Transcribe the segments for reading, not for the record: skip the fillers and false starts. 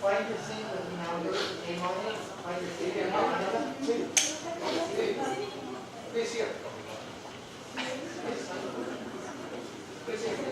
Find your seat with the numbers, name on it. Find your seat. Please here. Please here.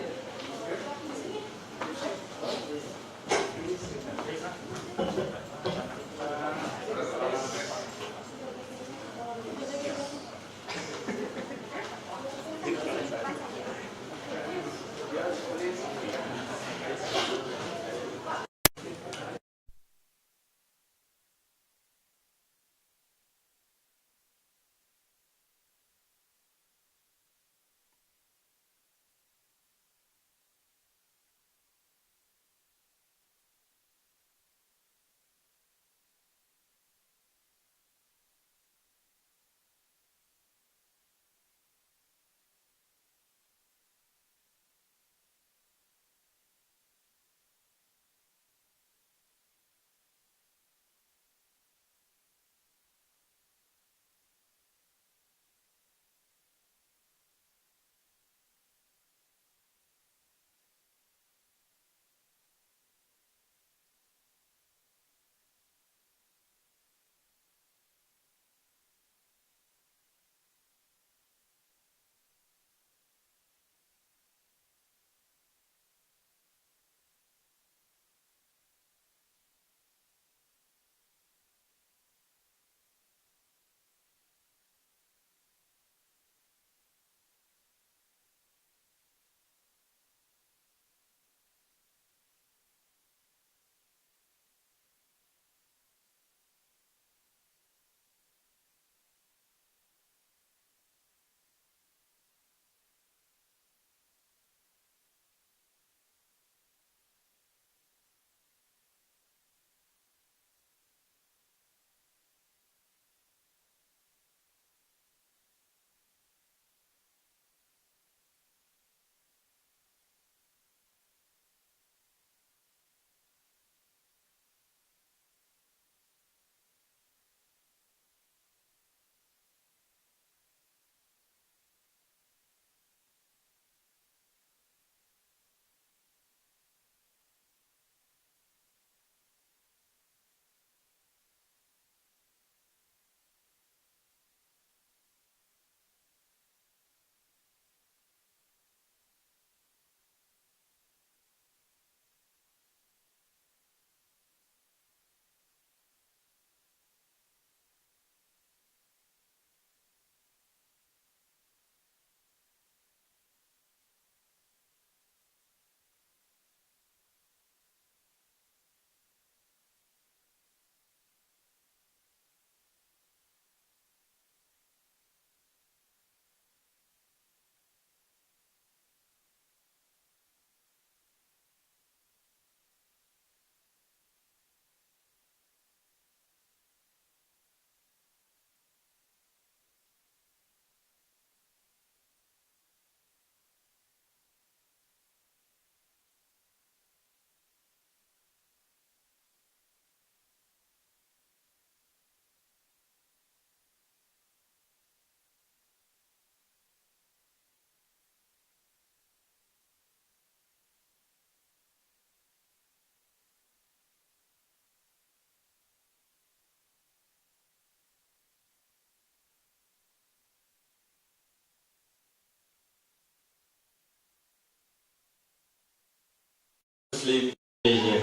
Muslim here.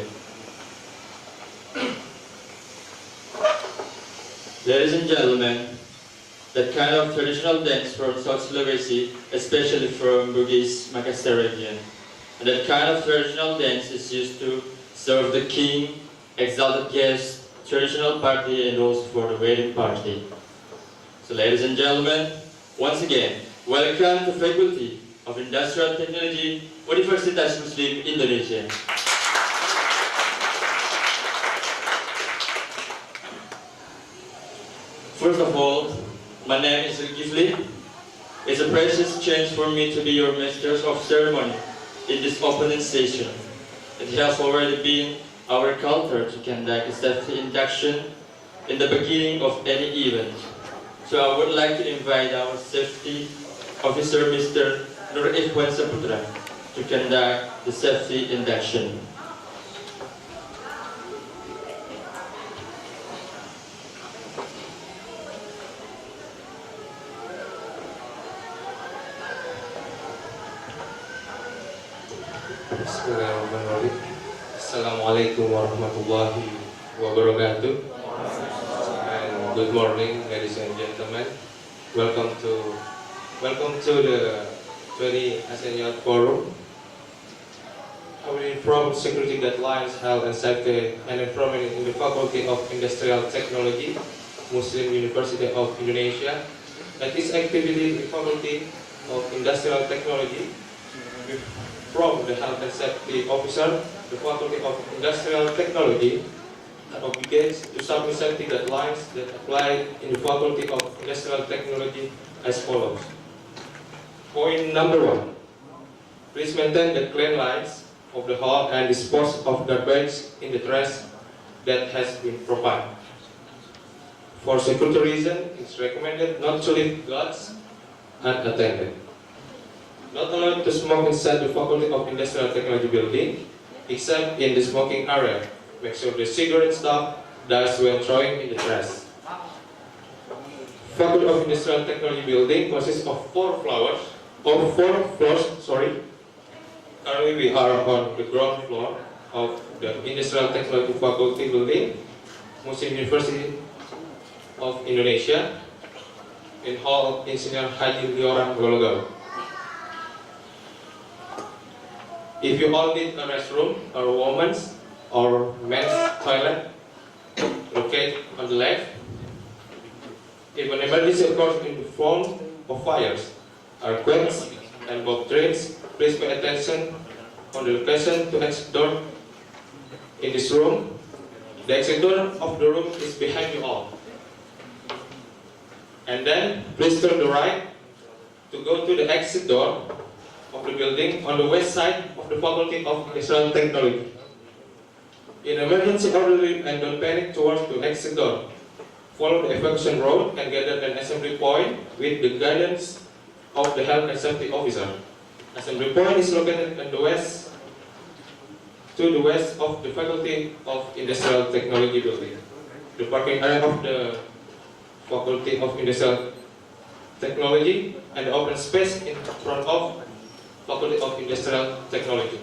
Ladies and gentlemen, that kind of traditional dance from South Sulawesi, especially from Bugis, Makassar region, and that kind of traditional dance is used to serve the king, exalted guests, traditional party, and also for the wedding party. So ladies and gentlemen, once again, welcome to Faculty of Industrial Technology, Universitas Muslim Indonesia. First of all, my name is Zulkifli. It's a precious chance for me to be your Master of Ceremony in this opening session. It has already been our culture to conduct a safety induction in the beginning of any event. So I would like to invite our safety officer, Mr. Nur Ikhwan Saputra, to conduct the safety induction. Bismillahirrahmanirrahim. Assalamualaikum warahmatullahi wabarakatuh. And good morning, ladies and gentlemen. Welcome to the 20 ASEAN Youth Forum. I will inform security guidelines, health and safety, and environment in the Faculty of Industrial Technology, Muslim University of Indonesia. At this activity, the Faculty of Industrial Technology, from the Health and Safety Officer, the Faculty of Industrial Technology obligates to submit safety guidelines that apply in the Faculty of Industrial Technology as follows. Point number 1. Please maintain the clean lines of the hall and dispose of garbage in the trash that has been provided. For security reasons, it's recommended not to leave guards unattended. Not allowed to smoke inside the Faculty of Industrial Technology building, except in the smoking area. Make sure the cigarette stub dies when throwing in the trash. Faculty of Industrial Technology building consists of 4 floors. Currently we are on the ground floor of the Industrial Technology Faculty building, Muslim University of Indonesia, in Hall Engineer Haji Lioran Gologol. If you all need a restroom or women's or men's toilet, located on the left. If an emergency occurs in the form of fires, earthquakes, and bomb threats, please pay attention on the location to exit door in this room. The exit door of the room is behind you all. And then please turn to the right to go to the exit door of the building on the west side of the Faculty of Industrial Technology. In emergency orderly and don't panic towards the exit door. Follow the evacuation road and gather an assembly point with the guidance of the health and safety officer. Assembly point is located on the west of the Faculty of Industrial Technology building. The parking area of the Faculty of Industrial Technology and the open space in front of Faculty of Industrial Technology.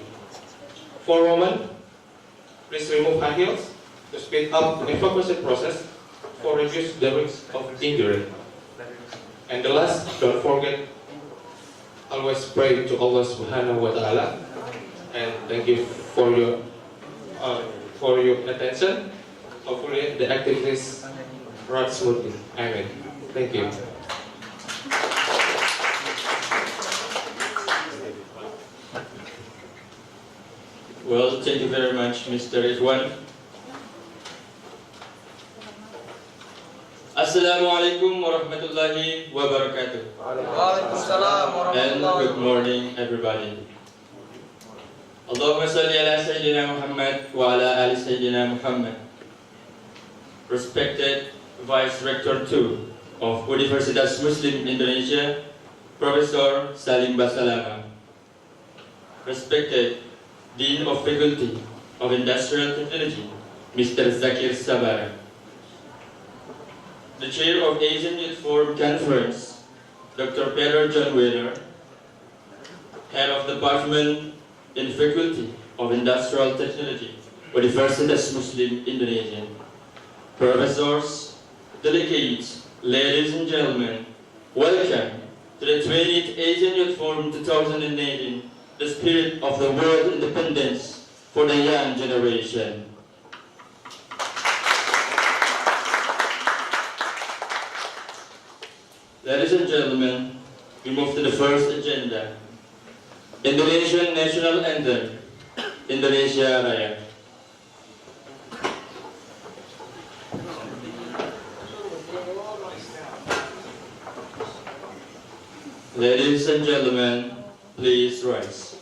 For women, please remove high heels to speed up the evacuation process for reduce the risk of injury. And the last, don't forget, always pray to Allah Subhanahu wa Taala. And thank you for your attention. Hopefully the activities run smoothly. Amen. Thank you. Well, thank you very much, Mr. Ridwan. Assalamualaikum warahmatullahi wabarakatuh. Waalaikumsalam And warahmatullahi good morning, everybody. Allahumma salli ala Sayyidina Muhammad wa ala ali Sayyidina Muhammad. Respected Vice Rector 2 of Universitas Muslim Indonesia, Professor Salim Basalama. Respected Dean of Faculty of Industrial Technology, Mr. Zakir Sabara. The Chair of Asian Youth Forum Conference, Dr. Pedro John Weiner. Head of Department in Faculty of Industrial Technology, Universitas Muslim Indonesia. Professors, delegates, ladies and gentlemen, welcome to the 20th Asian Youth Forum 2018, the spirit of the world independence for the young generation. Ladies and gentlemen, we move to the first agenda. Indonesian National Anthem, Indonesia Raya. Ladies and gentlemen, please rise.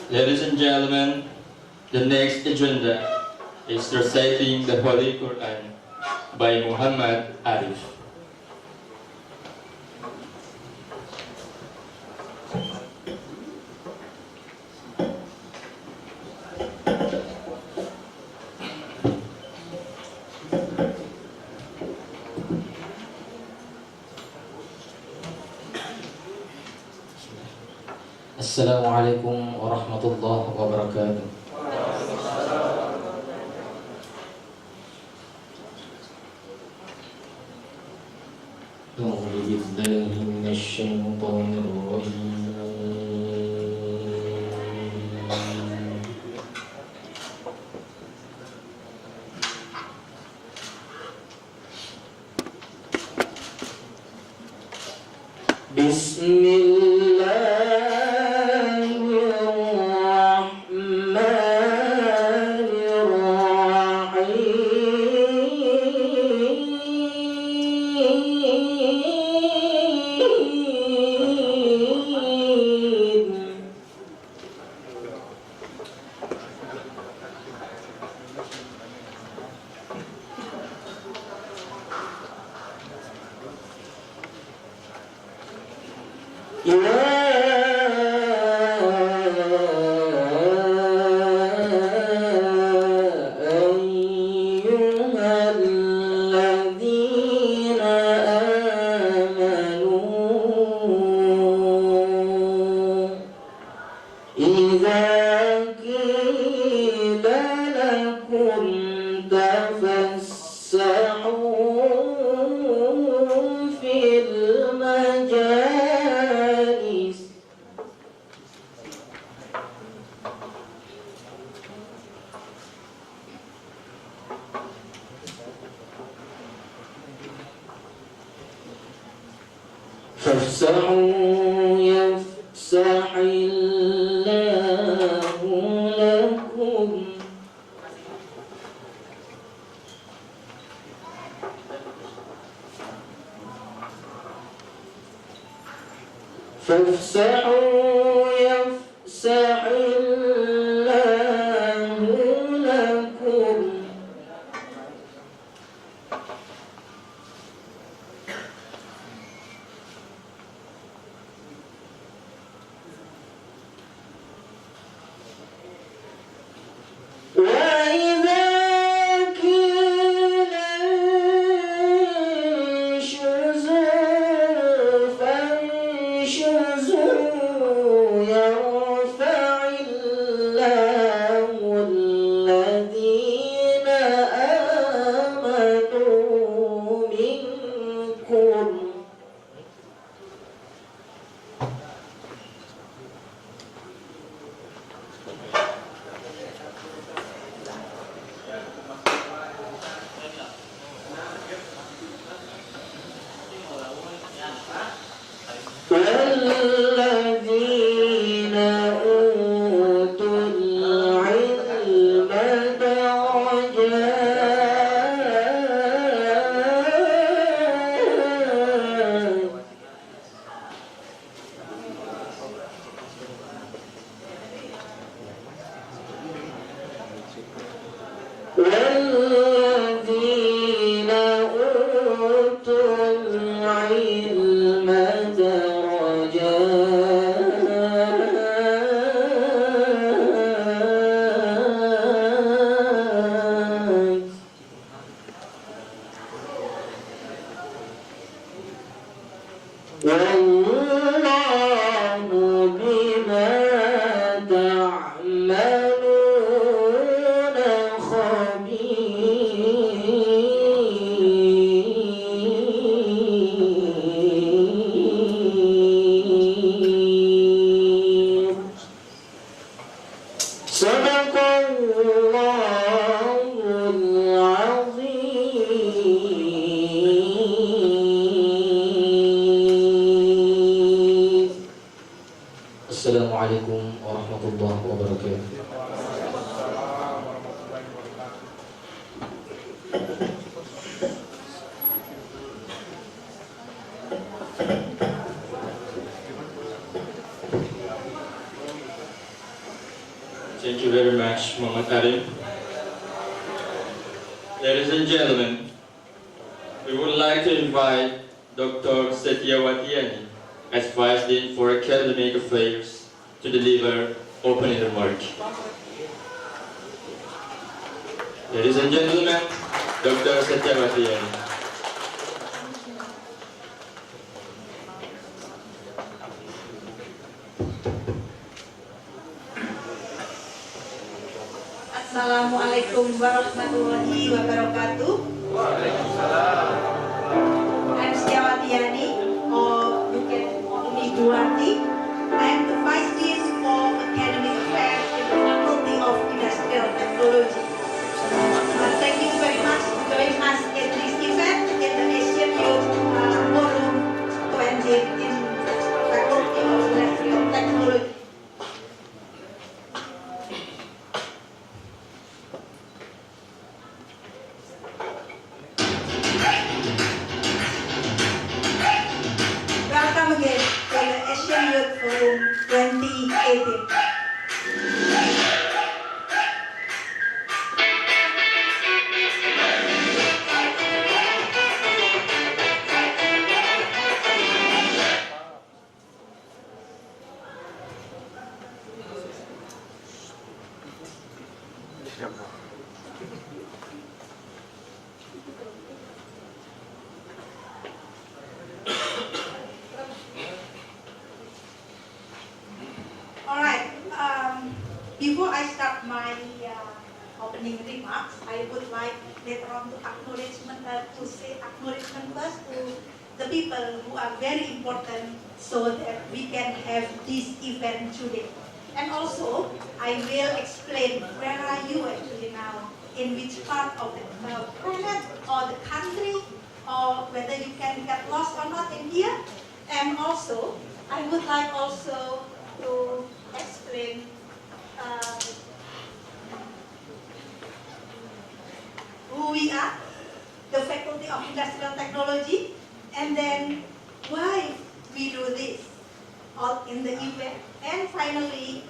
Ladies and gentlemen, the next agenda is reciting the Holy Quran by Muhammad Arif. Assalamualaikum warahmatullahi wabarakatuh. أعوذ بالله من الشيطان الرجيم. بسم فافسحوا يفسح الله لكم فافسحوا يفسح الله لكم وإذا قيل انشزوا فانشزوا يرفع الله الذين آمنوا منكم والذين أوتوا العلم درجات والذين أوتوا العلم درجات والله بما تعملون خبير صدق الله العظيم. Assalamualaikum warahmatullahi wabarakatuh. Thank you very much, Mama Karim. Ladies and gentlemen, we would like to invite Dr. Setyawatiani as Vice Dean for Academic Affairs to deliver opening remarks. Ladies and gentlemen, Dr. Setyawatiani. Assalamualaikum warahmatullahi wabarakatuh. I'm Setyawatiani, or you can call me Duarti. I am the Vice Dean for Academic Affairs in the Faculty of Industrial Technology. Thank you very much for joining us in this event in the Asian Youth Forum 20 in Faculty of Industrial Technology. Welcome again to the Asian Youth Forum 2018. Alright, before I start my opening remarks, I would like later on to say acknowledgement first to the people who are very important so that we can have this event today. And also, I will explain where are you actually now, in which part of the planet or the country, or whether you can get lost or not in here. And also, I would like also to explain who we are, the Faculty of Industrial Technology, and then why we do this all in the event, and finally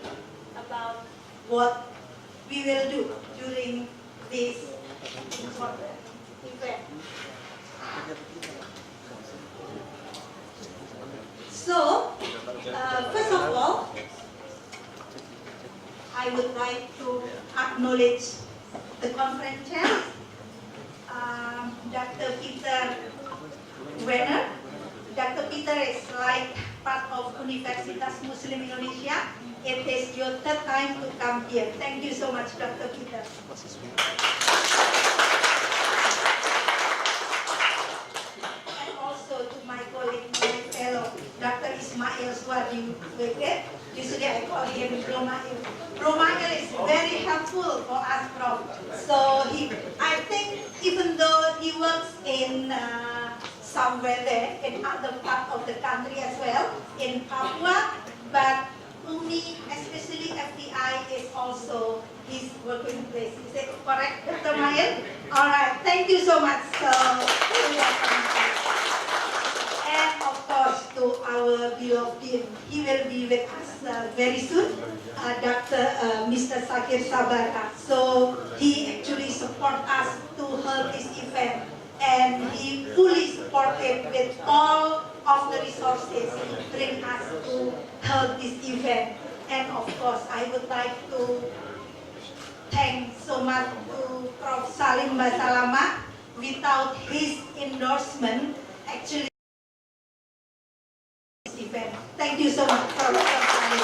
about what we will do during this important event. So, first of all, I would like to acknowledge the conference chair, Dr. Peter Werner. Dr. Peter is like part of Universitas Muslim Indonesia. It is your third time to come here. Thank you so much, Dr. Peter. And also to my colleague, my fellow, Dr. Ismail Suwardi Weke. Usually I call him Bro Mail. Bro Mail is very helpful for us, Prof. So I think even though he works in somewhere there, in other part of the country as well, in Papua, but UMI, especially FTI, is also his working place. Is it correct, Dr. Mail? All right, thank you so much. So, and of course, to our beloved dean, he will be with us very soon, Mr. Sakir Sabara. So he actually support us to hold this event, and he fully supported with all of the resources to bring us to hold this event. And of course, I would like to thank so much to Prof. Salim Basalama. Without his endorsement, actually, this event. Thank you so much, Prof. Salim.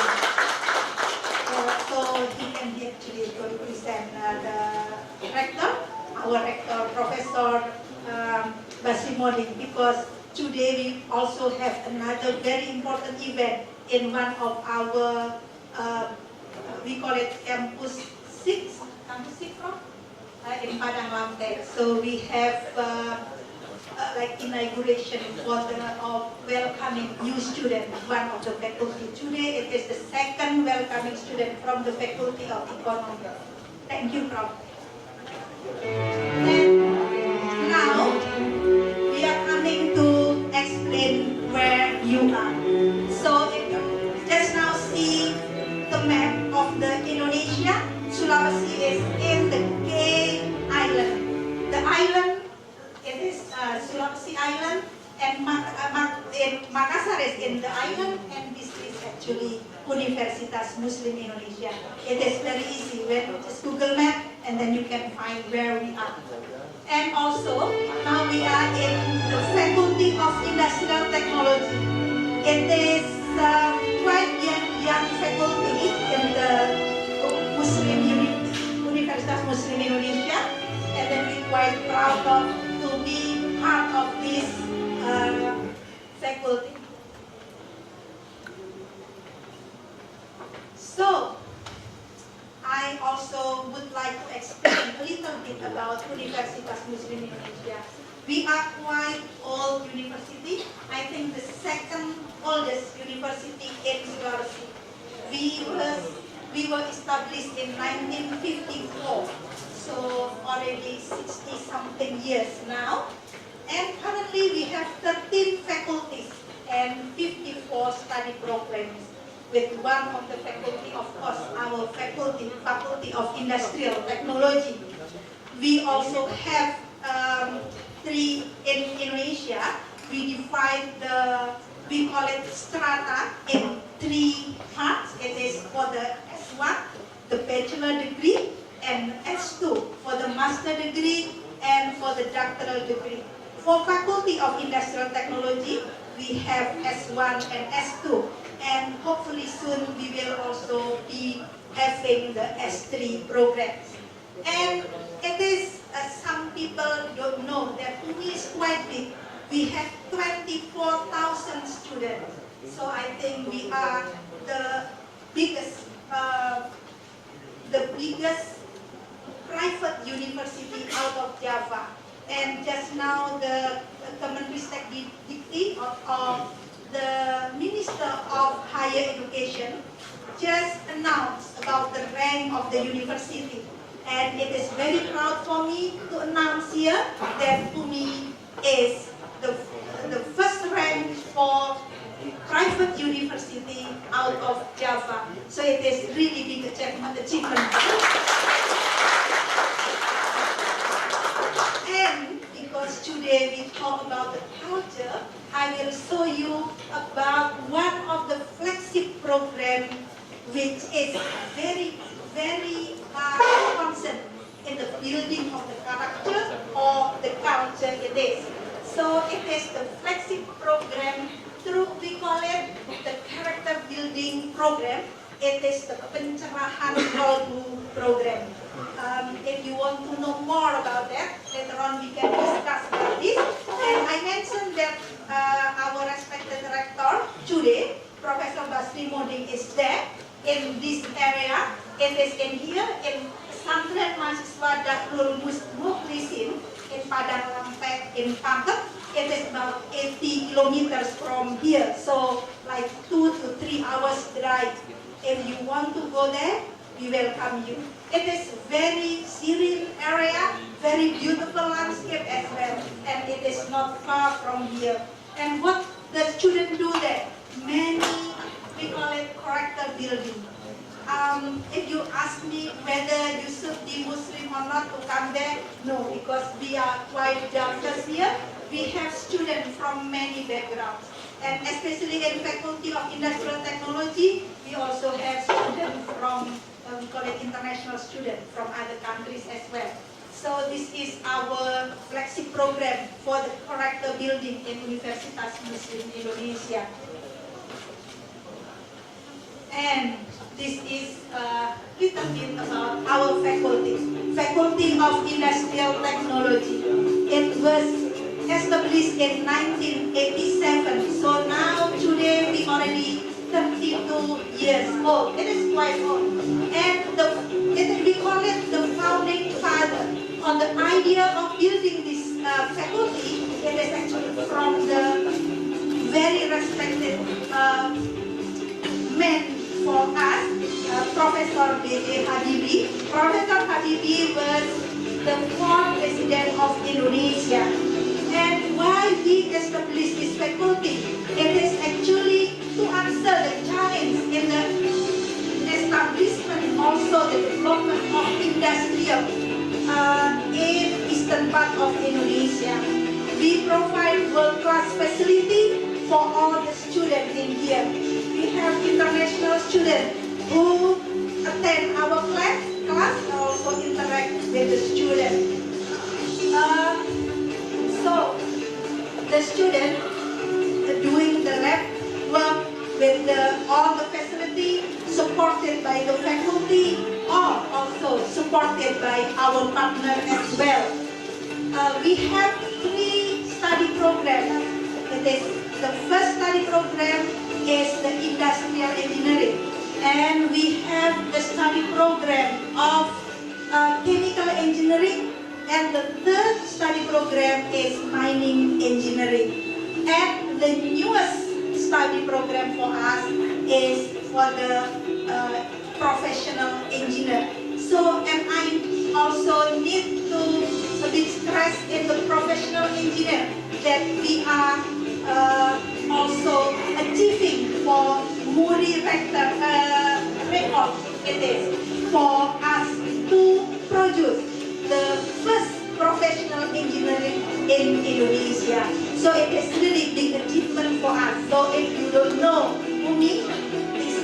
So he can be actually going to present the rector, our rector, Professor Basimoding, because today we also have another very important event in one of our, we call it Campus 6, in Padang Lampung. So we have like inauguration for the welcoming new student, one of the faculty. Today it is the second welcoming student from the Faculty of Economy. Thank you, Prof. And now we are coming to explain where you are. So just now see the map of the Indonesia. island, and Makassar is in the island, and this is actually Universitas Muslim Indonesia. It is very easy when you just Google Map, and then you can find where we are. And also, now we are in the Faculty of Industrial Technology. It is quite young faculty in the Universitas Muslim Indonesia, and then we're quite proud to be part of this faculty. So, I also would like to explain a little bit about Universitas Muslim Indonesia. We are quite old university. I think the second oldest university in Sulawesi. We were established in 1954, so already 60-something years now. And currently we have 13 faculties and 54 study programs, with one of the faculty, of course, our Faculty of Industrial Technology. We also have 3 in Indonesia. We divide we call it strata in 3 parts. It is for the S1, the bachelor degree, and S2 for the master degree and for the doctoral degree. For Faculty of Industrial Technology, we have S1 and S2, and hopefully soon we will also be having the S3 programs. And it is, some people don't know that UMI is quite big. We have 24,000 students. So I think we are the biggest private university out of Java. And just now the Kemenristek Dikti of the Minister of Higher Education just announced about the rank of the university. And it is very proud for me to announce here that UMI is the first rank for private university out of Java. So it is really big achievement. And because today we talk about the culture, I will show you about one of the flagship program which is very, very concerned in the building of the character or the culture it is. So it is the flagship program through, we call it the character building program. It is the Pencerahan Kalbu program. If you want to know more about that, later on we can discuss about this. And I mentioned that our respected rector today, Professor Basri Moding, is there in this area. It is in here in Pesantren Mahasiswa Darul Mukhlisin in Padang Lampek in Pangkep. It is about 80 kilometers from here, so like 2 to 3 hours drive. If you want to go there, we welcome you. It is very serene area, very beautiful landscape as well, and it is not far from here. And what the students do there? Many, we call it character building. If you ask me whether you should be Muslim or not to come there, no, because we are quite diverse here. We have students from many backgrounds, and especially in Faculty of Industrial Technology, we also have students from, we call it international students from other countries as well. So this is our flagship program for the character building in Universitas Muslim Indonesia. And this is a little bit about our faculty. Faculty of Industrial Technology. It was established in 1987. So now today we already 32 years old. It is quite old. And we call it the founding father. On the idea of building this faculty, it is actually from the very respected man for us, Professor B.J. Habibie. Professor Habibie was the 4th president of Indonesia. And why we established this faculty? It is actually to answer the challenge in the establishment and also the development of industrial in eastern part of Indonesia. we provide world-class facility for all the students in here. We have international students who attend our class and also interact with the students. So the student doing the lab work with all the facility supported by the faculty or also supported by our partner as well. We have 3 study programs. The first study program is the industrial engineering, and we have the study program of chemical engineering, and the third study program is mining engineering. And the newest study program for us is for the professional engineer. So, and I also need to a bit stress in the professional engineer that we are also achieving for Muri record. It is for us to produce the first professional engineering in Indonesia. So it is really big achievement for us. So if you don't know UMI, it's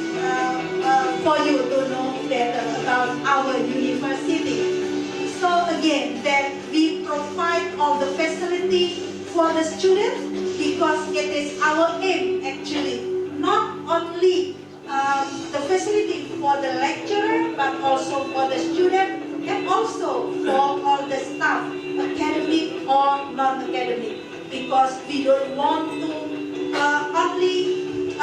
for you to know better about our university. So again, that we provide all the facility for the students because it is our aim actually, not only the facility for the lecturer but also for the student and also for all the staff, academic or non-academic, because we don't want to only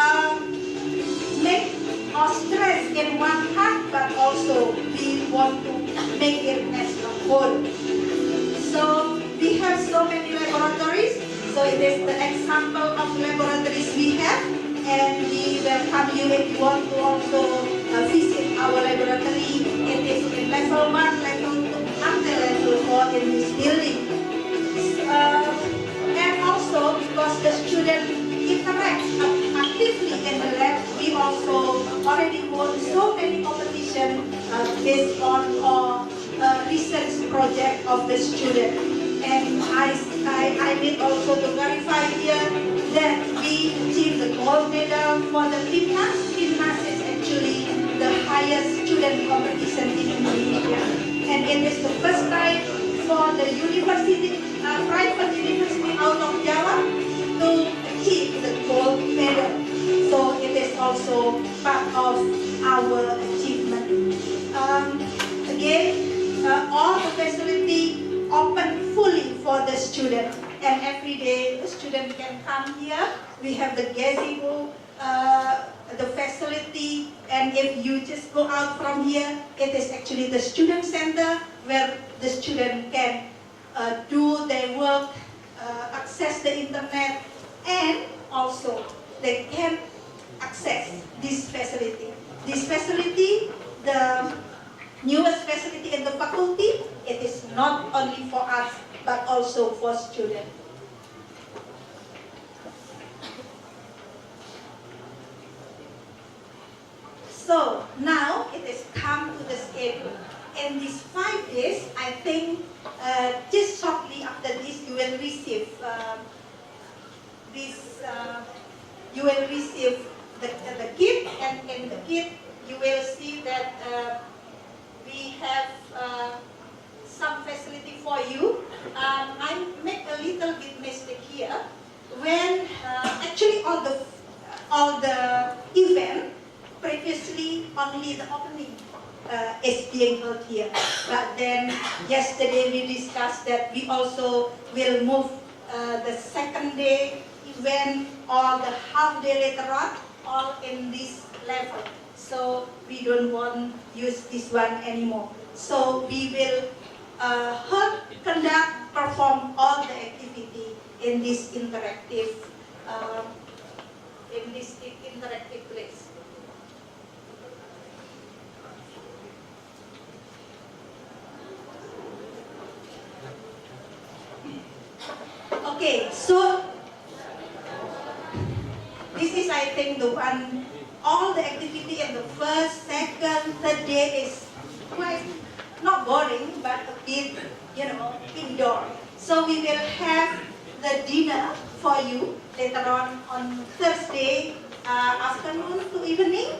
make or stress in one part, but also we want to make it as a whole. So we have so many laboratories. So it is the example of laboratories we have, and we welcome you if you want to also visit our laboratory. It is in level 1, level 2, until level 4 in this building. And also because the students interact actively in the lab, we also already won so many competitions based on our research project of the student. And I need also to verify here that we achieved the gold medal for the FTI. FTI is actually the highest student competition in Indonesia. And it is the first time for the university, private university out of Java to achieve the gold medal. So it is also part of our achievement. Again, all the facility open fully for the student, and every day the student can come here. We have the gazebo, the facility, and if you just go out from here, it is actually the student center where the student can do their work, access the internet, and also they can access this facility. This facility, the newest facility in the faculty, it is not only for us, but also for students. So now it is come to the schedule. In these 5 days, I think just shortly after this, you will receive the kit, and in the kit you will see that we have some facility for you. I make a little bit mistake here. When actually all the event previously only the opening is being held here, but then yesterday we discussed that we also will move the second day event or the half day later on all in this level. So we don't want to use this one anymore. So we will perform all the activity in this interactive place. Okay, so this is, I think, the one. All the activity in the first, second, third day is quite not boring, but a bit, indoor. So we will have the dinner for you later on Thursday afternoon to evening,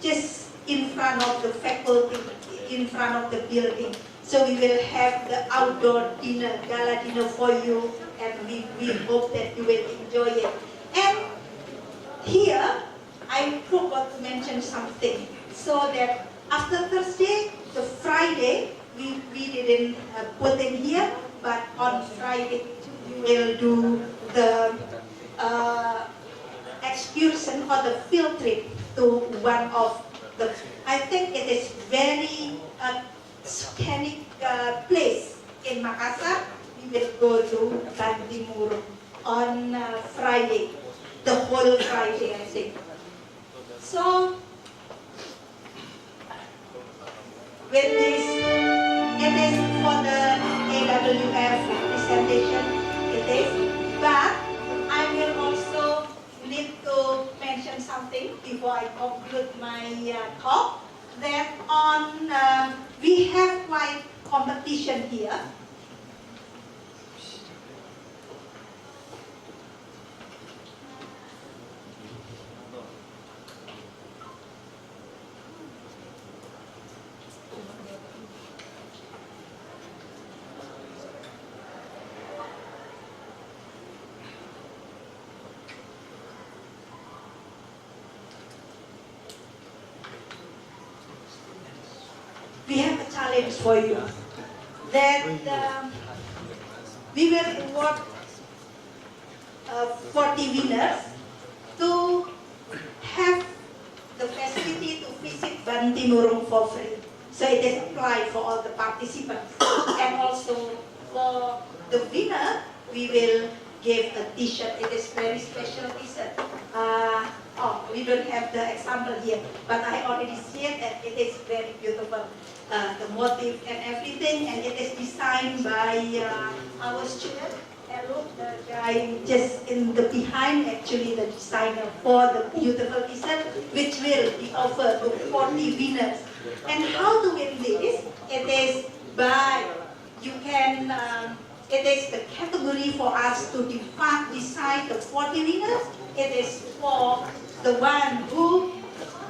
just in front of the faculty, in front of the building. So we will have the outdoor dinner, gala dinner for you, and we hope that you will enjoy it. And here, I forgot to mention something, so that after Thursday, the Friday, we didn't put in here, but on Friday, we will do the excursion or the field trip to one of the, I think it is very scenic place in Makassar. We will go to Bantimurung on Friday, the whole Friday, I think. So, with this, it is for the AWF presentation, it is, but I will also need to mention something before I conclude my talk, that on, we have quite competition here. We have a challenge for you, that we will award 40 winners to have the facility to visit Bantimurung for free. So it is applied for all the participants. And also for the winner, we will give a t-shirt. It is very special t-shirt. We don't have the example here, but I already said that it is very beautiful. The motif and everything, and it is designed by our student. And look, the guy just in the behind, actually the designer for the beautiful t-shirt, which will be offered to 40 winners. And how to win this? It is by, you can, it is the category for us to decide the 40 winners. It is for the one who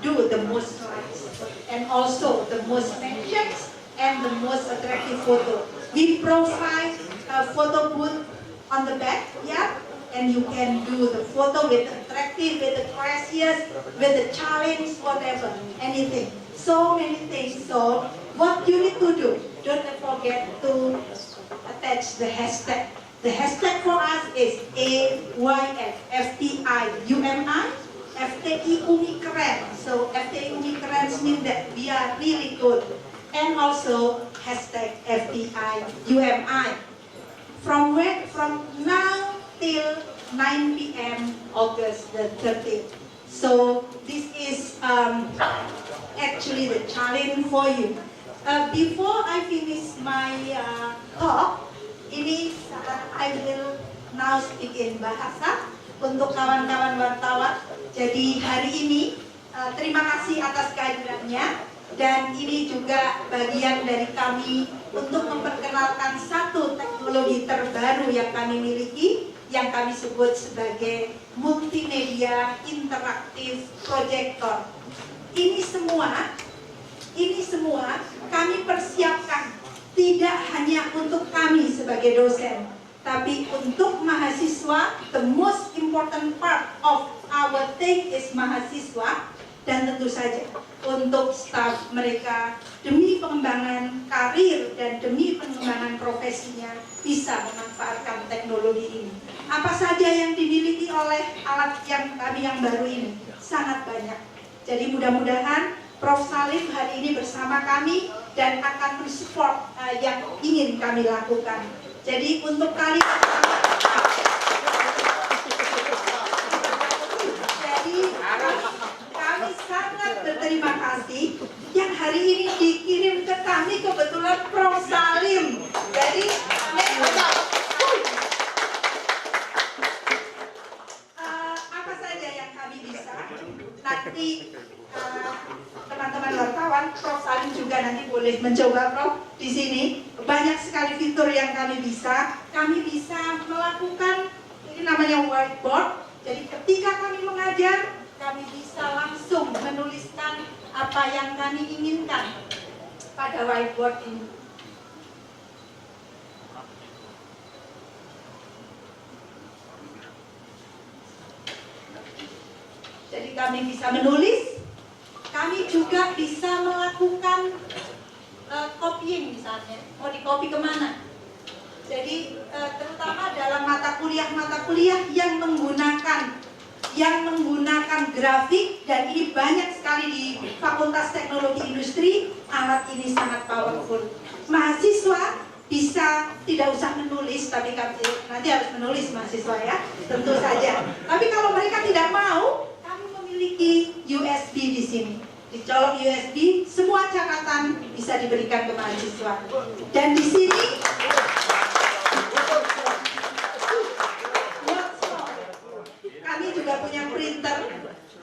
do the most likes, and also the most mentions, and the most attractive photo. We provide a photo booth on the back, yeah, and you can do the photo with attractive, with the gracious, with the challenge, whatever, anything. So many things. So what you need to do, don't forget to attach the hashtag. The hashtag for us is AYF, FTI, UMI, FTI UMI keren. So FTI UMI keren means that we are really good. And also hashtag FTI UMI. From when? From now till 9 p.m. August the 30th. So this is actually the challenge for you. Before I finish my talk, ini I will now speak in bahasa untuk kawan-kawan wartawan. Jadi hari ini terima kasih atas kehadirannya, dan ini juga bagian dari kami untuk memperkenalkan satu teknologi terbaru yang kami miliki, yang kami sebut sebagai multimedia interaktif proyektor. Ini semua kami persiapkan tidak hanya untuk kami sebagai dosen, tapi untuk mahasiswa. The most important part of our thing is mahasiswa, dan tentu saja untuk staf mereka, demi pengembangan karir dan demi pengembangan profesinya bisa memanfaatkan teknologi ini. Apa saja yang dimiliki oleh alat yang kami yang baru ini? Sangat banyak. Jadi mudah-mudahan Prof. Salim hari ini bersama kami dan akan mensupport yang ingin kami lakukan. Jadi untuk kalian, jadi kami sangat berterima kasih yang hari ini dikirim ke kami kebetulan Prof. Salim. Jadi apa saja yang kami bisa nanti. Teman-teman wartawan, Prof. Salim juga nanti boleh mencoba Prof di sini banyak sekali fitur yang kami bisa melakukan, ini namanya whiteboard. Jadi ketika kami mengajar, kami bisa langsung menuliskan apa yang kami inginkan pada whiteboard ini. Jadi kami bisa menulis, kami juga bisa melakukan copying misalnya, mau di-copy kemana. Jadi terutama dalam mata kuliah yang menggunakan grafik, dan ini banyak sekali di Fakultas Teknologi Industri, alat ini sangat powerful. Mahasiswa bisa tidak usah menulis, tapi nanti harus menulis mahasiswa ya, tentu saja. Tapi kalau mereka tidak mau, kami memiliki USB di sini. Dicolok USB, semua catatan bisa diberikan ke mahasiswa. Dan di sini kami juga punya printer.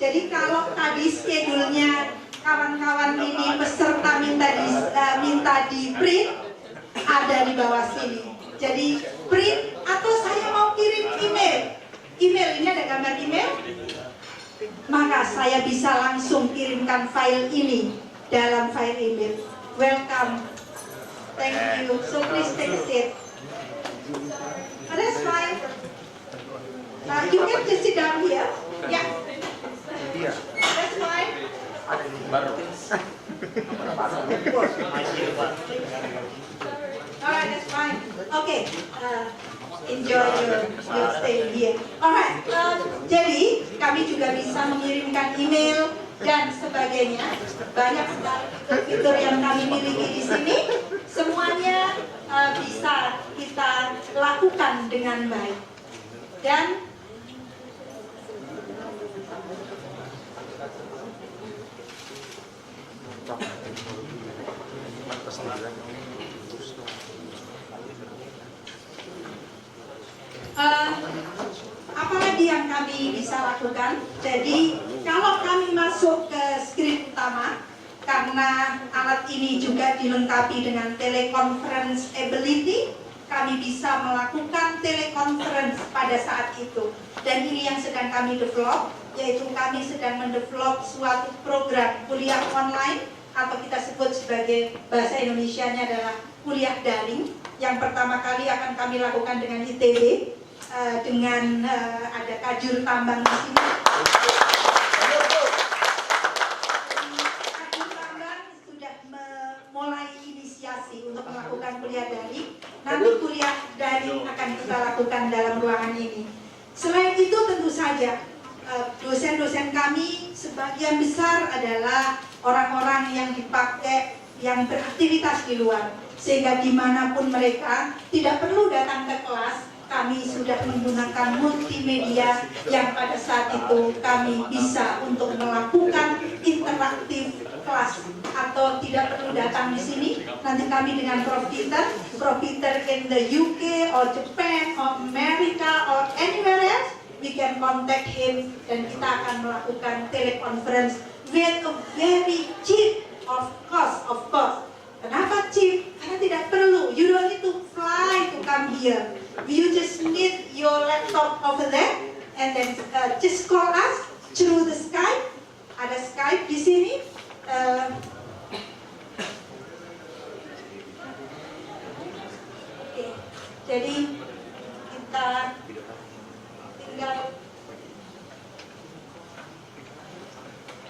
Jadi kalau tadi schedule-nya kawan-kawan ini peserta minta di print, ada di bawah sini. Jadi print, atau saya mau kirim email. Email ini ada gambar email, maka saya bisa langsung kirimkan file ini dalam file email. Welcome, thank you. So please take a seat. That's fine. You can just sit down here. Yeah. That's fine. Alright, that's fine. Okay. Enjoy your stay here. Alright. Jadi kami juga bisa mengirimkan email dan sebagainya. Banyak sekali fitur yang kami miliki di sini. Semuanya bisa kita lakukan dengan baik. Dan apalagi yang kami bisa lakukan? Jadi kalau kami masuk ke skrip utama, karena alat ini juga dilengkapi dengan teleconference ability, kami bisa melakukan teleconference pada saat itu. Dan ini yang sedang kami develop, yaitu kami sedang mendevelop suatu program kuliah online, atau kita sebut sebagai bahasa Indonesianya adalah kuliah daring. Yang pertama kali akan kami lakukan dengan ITB, dengan ada kajur tambang di sini. Kajur tambang sudah mulai inisiasi untuk melakukan kuliah daring. Nanti kuliah daring akan kita lakukan dalam ruangan ini. Selain itu tentu saja dosen-dosen kami sebagian besar adalah orang-orang yang dipakai, yang beraktivitas di luar, sehingga dimanapun mereka tidak perlu datang ke kelas. Kami sudah menggunakan multimedia yang pada saat itu kami bisa untuk melakukan interaktif kelas, atau tidak perlu datang di sini. Nanti kami dengan Prof Peter in the UK or Japan or America or anywhere else, we can contact him, dan kita akan melakukan teleconference with a very cheap of cost, of course. Kenapa cheap? Karena tidak perlu. You don't need to fly to come here. You just need your laptop over there, and then just call us through the Skype. Ada Skype di sini. Okay. Jadi kita tinggal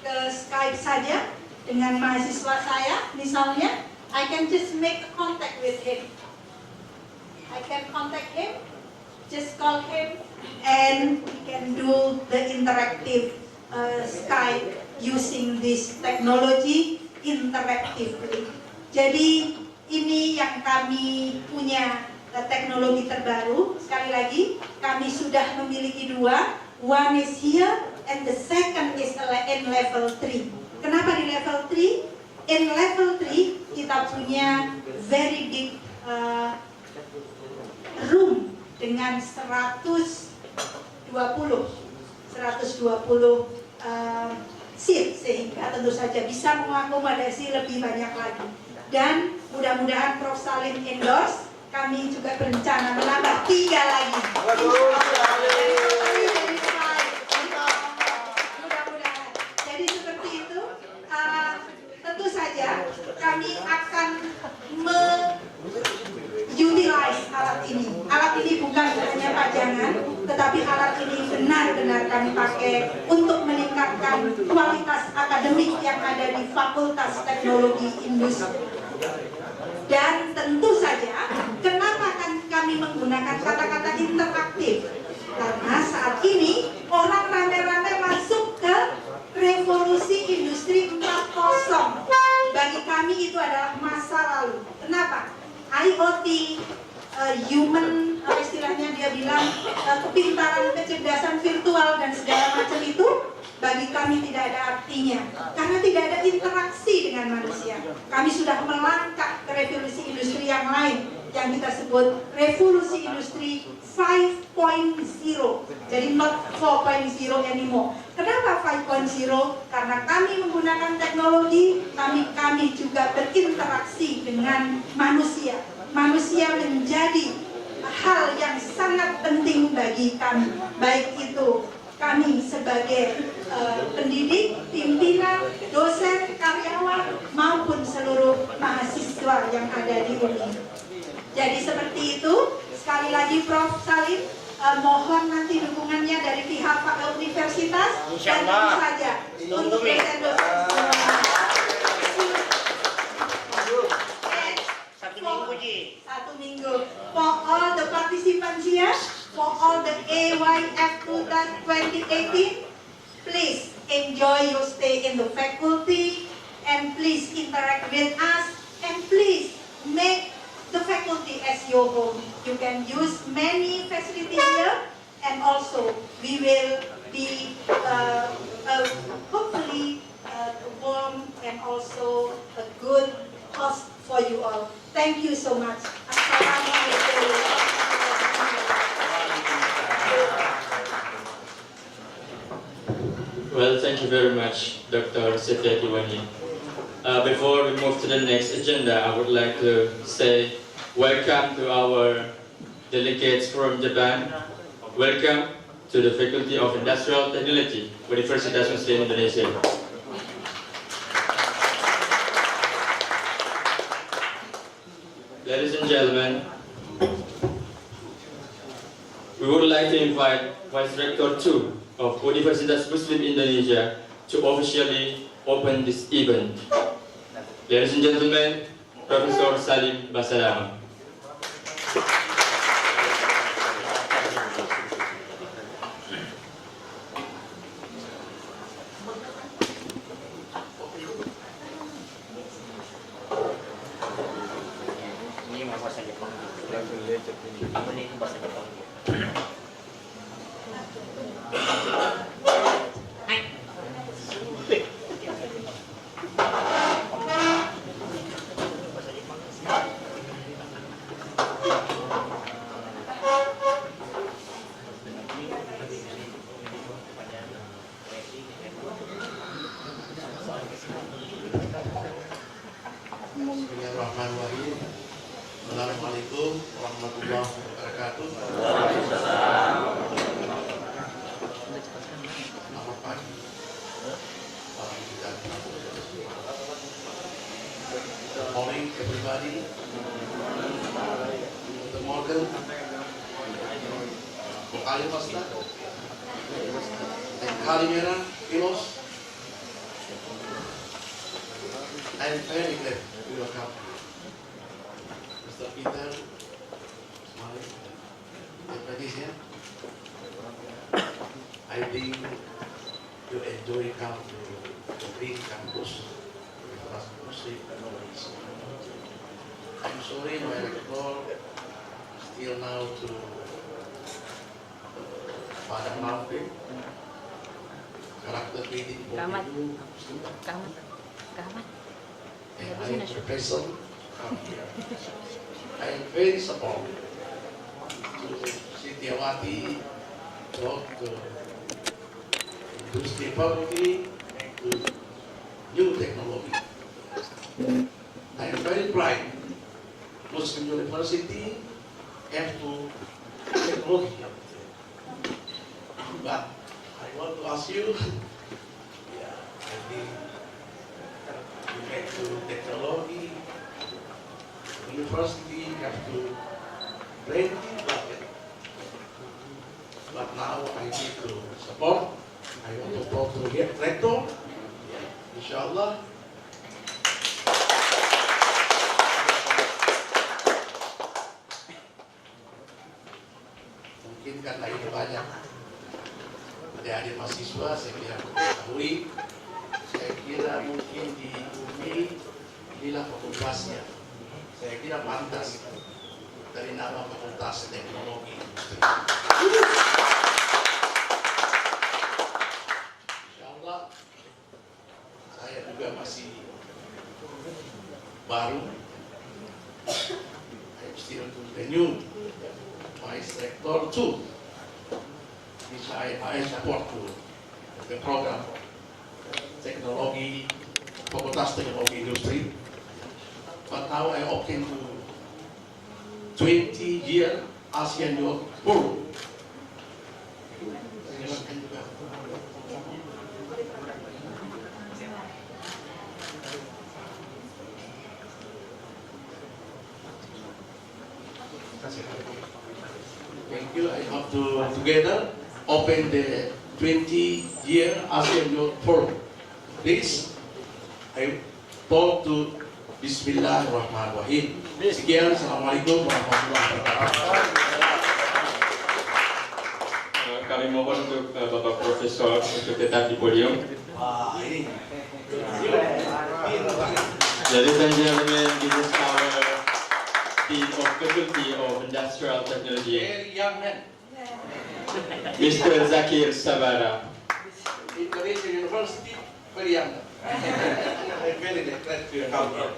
ke Skype saja dengan mahasiswa saya, misalnya. I can just make contact with him. I can contact him, just call him, and we can do the interactive Skype using this technology interactively. Jadi ini yang kami punya teknologi terbaru. Sekali lagi, kami sudah memiliki dua. One is here, and the second is in level 3. Kenapa di level 3? In level 3 kita punya very big room dengan 120 seat, sehingga tentu saja bisa mengakomodasi lebih banyak lagi. Dan mudah-mudahan Prof. Salim endorse. Kami juga berencana menambah 3 lagi. Jadi 5. Mudah-mudahan. Jadi seperti itu. Tentu saja kami akan utilize alat ini. Alat ini bukan hanya pajangan, tetapi alat ini benar-benar kami pakai untuk meningkatkan kualitas akademik yang ada di Fakultas Teknologi Industri. Dan tentu saja, kenapa kan kami menggunakan kata-kata interaktif? Karena saat ini orang rame-rame masuk ke revolusi industri 4.0. Bagi kami itu adalah masa lalu. Kenapa? IoT, human, istilahnya dia bilang kepintaran, kecerdasan virtual dan segala macam itu bagi kami tidak ada artinya karena tidak ada interaksi dengan manusia. Kami sudah melangkah ke revolusi industri yang lain yang kita sebut revolusi industri 5.0. Jadi not 4.0 anymore. Kenapa 5.0? Karena kami menggunakan teknologi, kami juga berinteraksi dengan manusia. Manusia menjadi hal yang sangat penting bagi kami. Baik itu kami sebagai pendidik, pimpinan, dosen, karyawan, maupun seluruh mahasiswa yang ada di UMI. Jadi seperti itu, sekali lagi Prof. Salim, mohon nanti dukungannya dari pihak universitas dan tentu saja untuk dosen-dosen semua. Satu minggu. For all the participants here, for all the AYF 2018, please enjoy your stay in the faculty and please interact with us and please make the faculty as your home. You can use many facilities here and also we will be hopefully warm and also a good host for you all. Thank you so much. Assalamualaikum. Well, thank you very much, Dr. Setia Diwani. Before we move to the next agenda, I would like to say welcome to our delegates from Japan. Welcome to the Faculty of Industrial Technology, Universitas Muslim Indonesia. Ladies and gentlemen, we would like to invite Vice Rector 2 of Universitas Muslim Indonesia to officially open this event. Ladies and gentlemen, Professor Salim Basadama. Bismillahirrahmanirrahim. Assalamualaikum warahmatullahi wabarakatuh. Selamat pagi para pimpinan. Good morning everybody. Good morning. Kali Masta dan Kali Merah Pilos. I am very glad to welcome Mr. Peter, Malik, and Patricia. I think you enjoy come to the big campus with Muslim technologies. I'm sorry my rector still now to Padang Lampung. Karakter reading for you. And I am professor from here. I am very supportive to Sitiawati, to industry faculty, to new technology. I am very proud. Muslim University have to technology. But I want to ask you, yeah, I think you have to technology, university have to plenty budget. But now I need to support. I want to talk to the rector, inshallah. Mungkin karena ini banyak adik-adik mahasiswa, saya kira ketahui, saya kira mungkin di UMI inilah fakultasnya. Saya kira pantas dari nama fakultas teknologi. Insyaallah saya juga masih baru. I'm still the new vice rector too, which I support to the program teknologi, fakultas teknologi industri. But now I open to 20-year ASEAN Youth Forum. Thank you. I have to together open the 20-year ASEAN Youth Forum. Please, I talk to Bismillahirrahmanirrahim. Sekian, Assalamualaikum warahmatullahi wabarakatuh. Kami mohon untuk Bapak Profesor untuk tetap di podium. Wah, ini. Ladies and gentlemen, this is our Dean of Faculty of Industrial Technology, Very young man. Mr. Zakir Sabara. Indonesia University, very young man. I'm very glad to come here.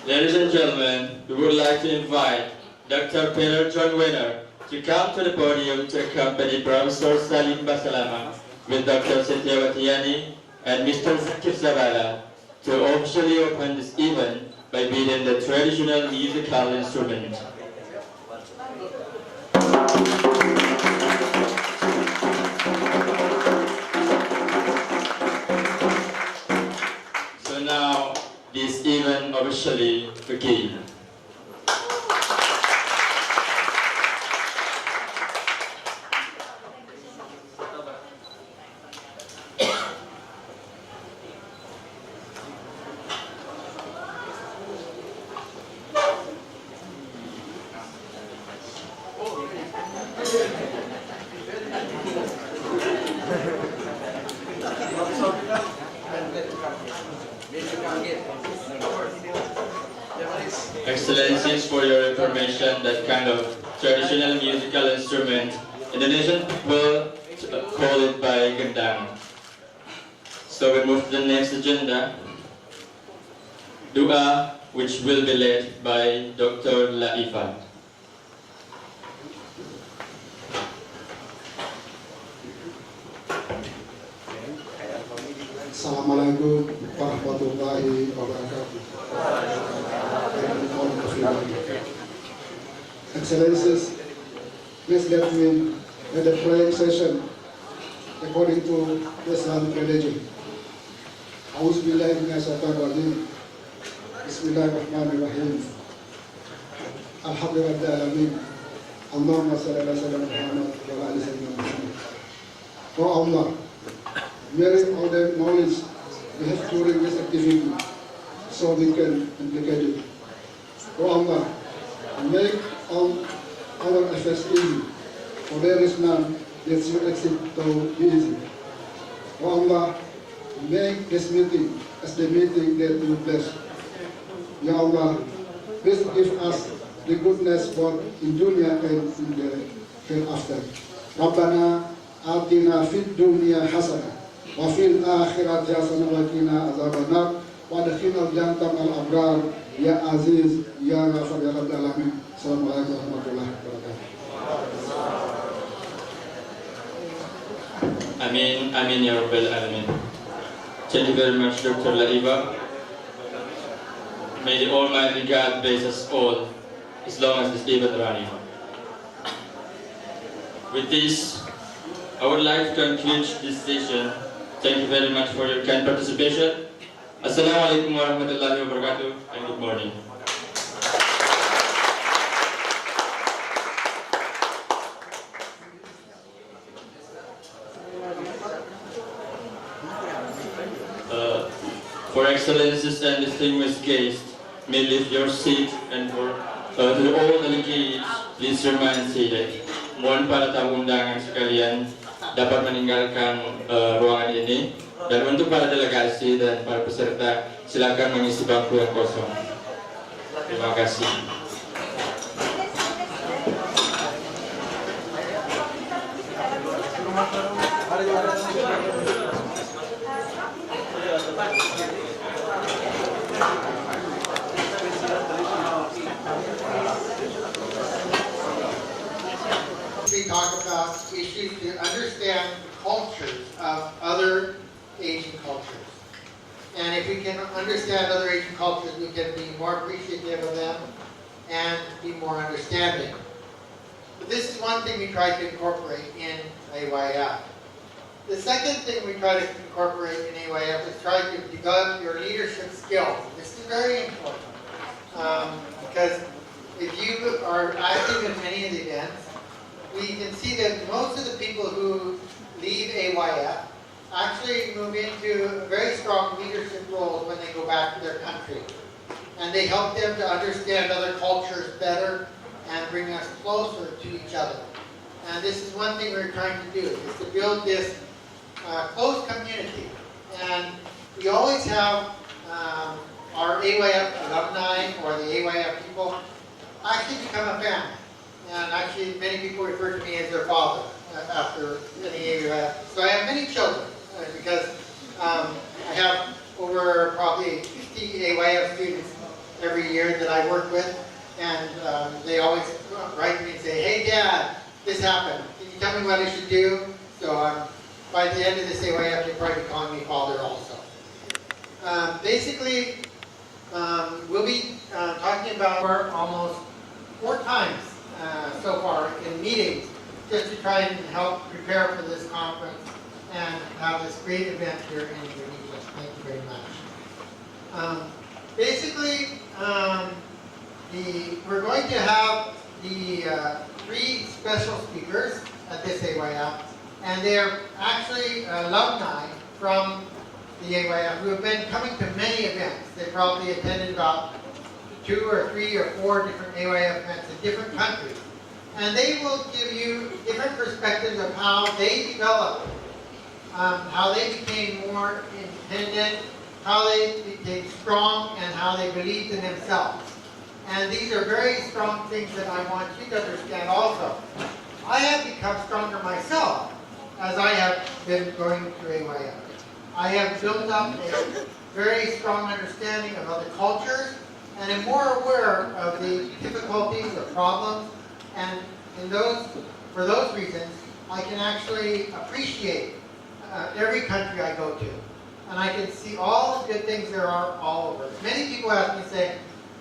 Ladies and gentlemen, we would like to invite Dr. Peter John Wenner to come to the podium to accompany Professor Salim Basalama with Dr. Setiawati Yani and Mr. Zakir Sabara to officially open this event by beating the traditional musical instrument. So now, this event officially begins. Excellencies, for your information, that kind of traditional musical instrument, Indonesian people call it by gendang. So we move to the next agenda, Dua, which will be led by Dr. Laifa. Assalamualaikum warahmatullahi wabarakatuh. Excellencies, please let me lead the praying session according to the Islamic religion. A'udzubillahi minasyaitonirrajim. Bismillahirrahmanirrahim. Alhamdulillahil alamin. Allahumma shalli ala sayyidina Muhammad wa ala ali sayyidina Muhammad. Oh Allah, bearing all the knowledge we have during this activity, so we can implicate it. Oh Allah, make all our efforts easy, for there is none that should exceed to be easy. Oh Allah, make this meeting as the meeting that you bless. Ya Allah, please give us the goodness both in dunya and in the hereafter. Rabbana atina fid dunya hasanah wa fil akhirati hasanah wa qina azabannar wa adkhilna jannata al abrar ya aziz ya ghafar ya rabbal alamin. Assalamualaikum warahmatullahi wabarakatuh. Amin, amin ya rabbal alamin. Thank you very much, Dr. Laifa. May the Almighty God bless us all as long as this event running. With this, I would like to conclude this session. Thank you very much for your kind participation. Assalamualaikum warahmatullahi wabarakatuh and good morning. For excellencies and distinguished guests, may leave your seat, and for to all delegates, please remain seated. Mohon para tamu undangan sekalian dapat meninggalkan ruangan ini, dan untuk para delegasi dan para peserta silakan mengisi bangku yang kosong. Terima kasih. We talk about issues to understand cultures of other Asian cultures. And if we can understand other Asian cultures, we can be more appreciative of them and be more understanding. But this is one thing we try to incorporate in AYF. The second thing we try to incorporate in AYF is try to develop your leadership skills. This is very important because if you are active in many of the events, we can see that most of the people who leave AYF actually move into very strong leadership roles when they go back to their country. And they help them to understand other cultures better and bring us closer to each other. And this is one thing we're trying to do, is to build this close community. And we always have our AYF alumni or the AYF people actually become a family. And actually many people refer to me as their father after any AYF. So I have many children because I have over probably 50 AYF students every year that I work with. And they always write to me and say, "Hey Dad, this happened. Can you tell me what I should do?" So by the end of this AYF, you'll probably be calling me father also. Basically, we'll be talking about work almost 4 times so far in meetings just to try and help prepare for this conference and have this great event here in Indonesia. Thank you very much. Basically, we're going to have the 3 special speakers at this AYF, and they're actually alumni from the AYF who have been coming to many events. They probably attended about 2 or 3 or 4 different AYF events in different countries. And they will give you different perspectives of how they developed, how they became more independent, how they became strong, and how they believed in themselves. And these are very strong things that I want you to understand also. I have become stronger myself as I have been going through AYF. I have built up a very strong understanding of other cultures and am more aware of the difficulties, the problems, and for those reasons, I can actually appreciate every country I go to. And I can see all the good things there are all over. Many people ask me, say,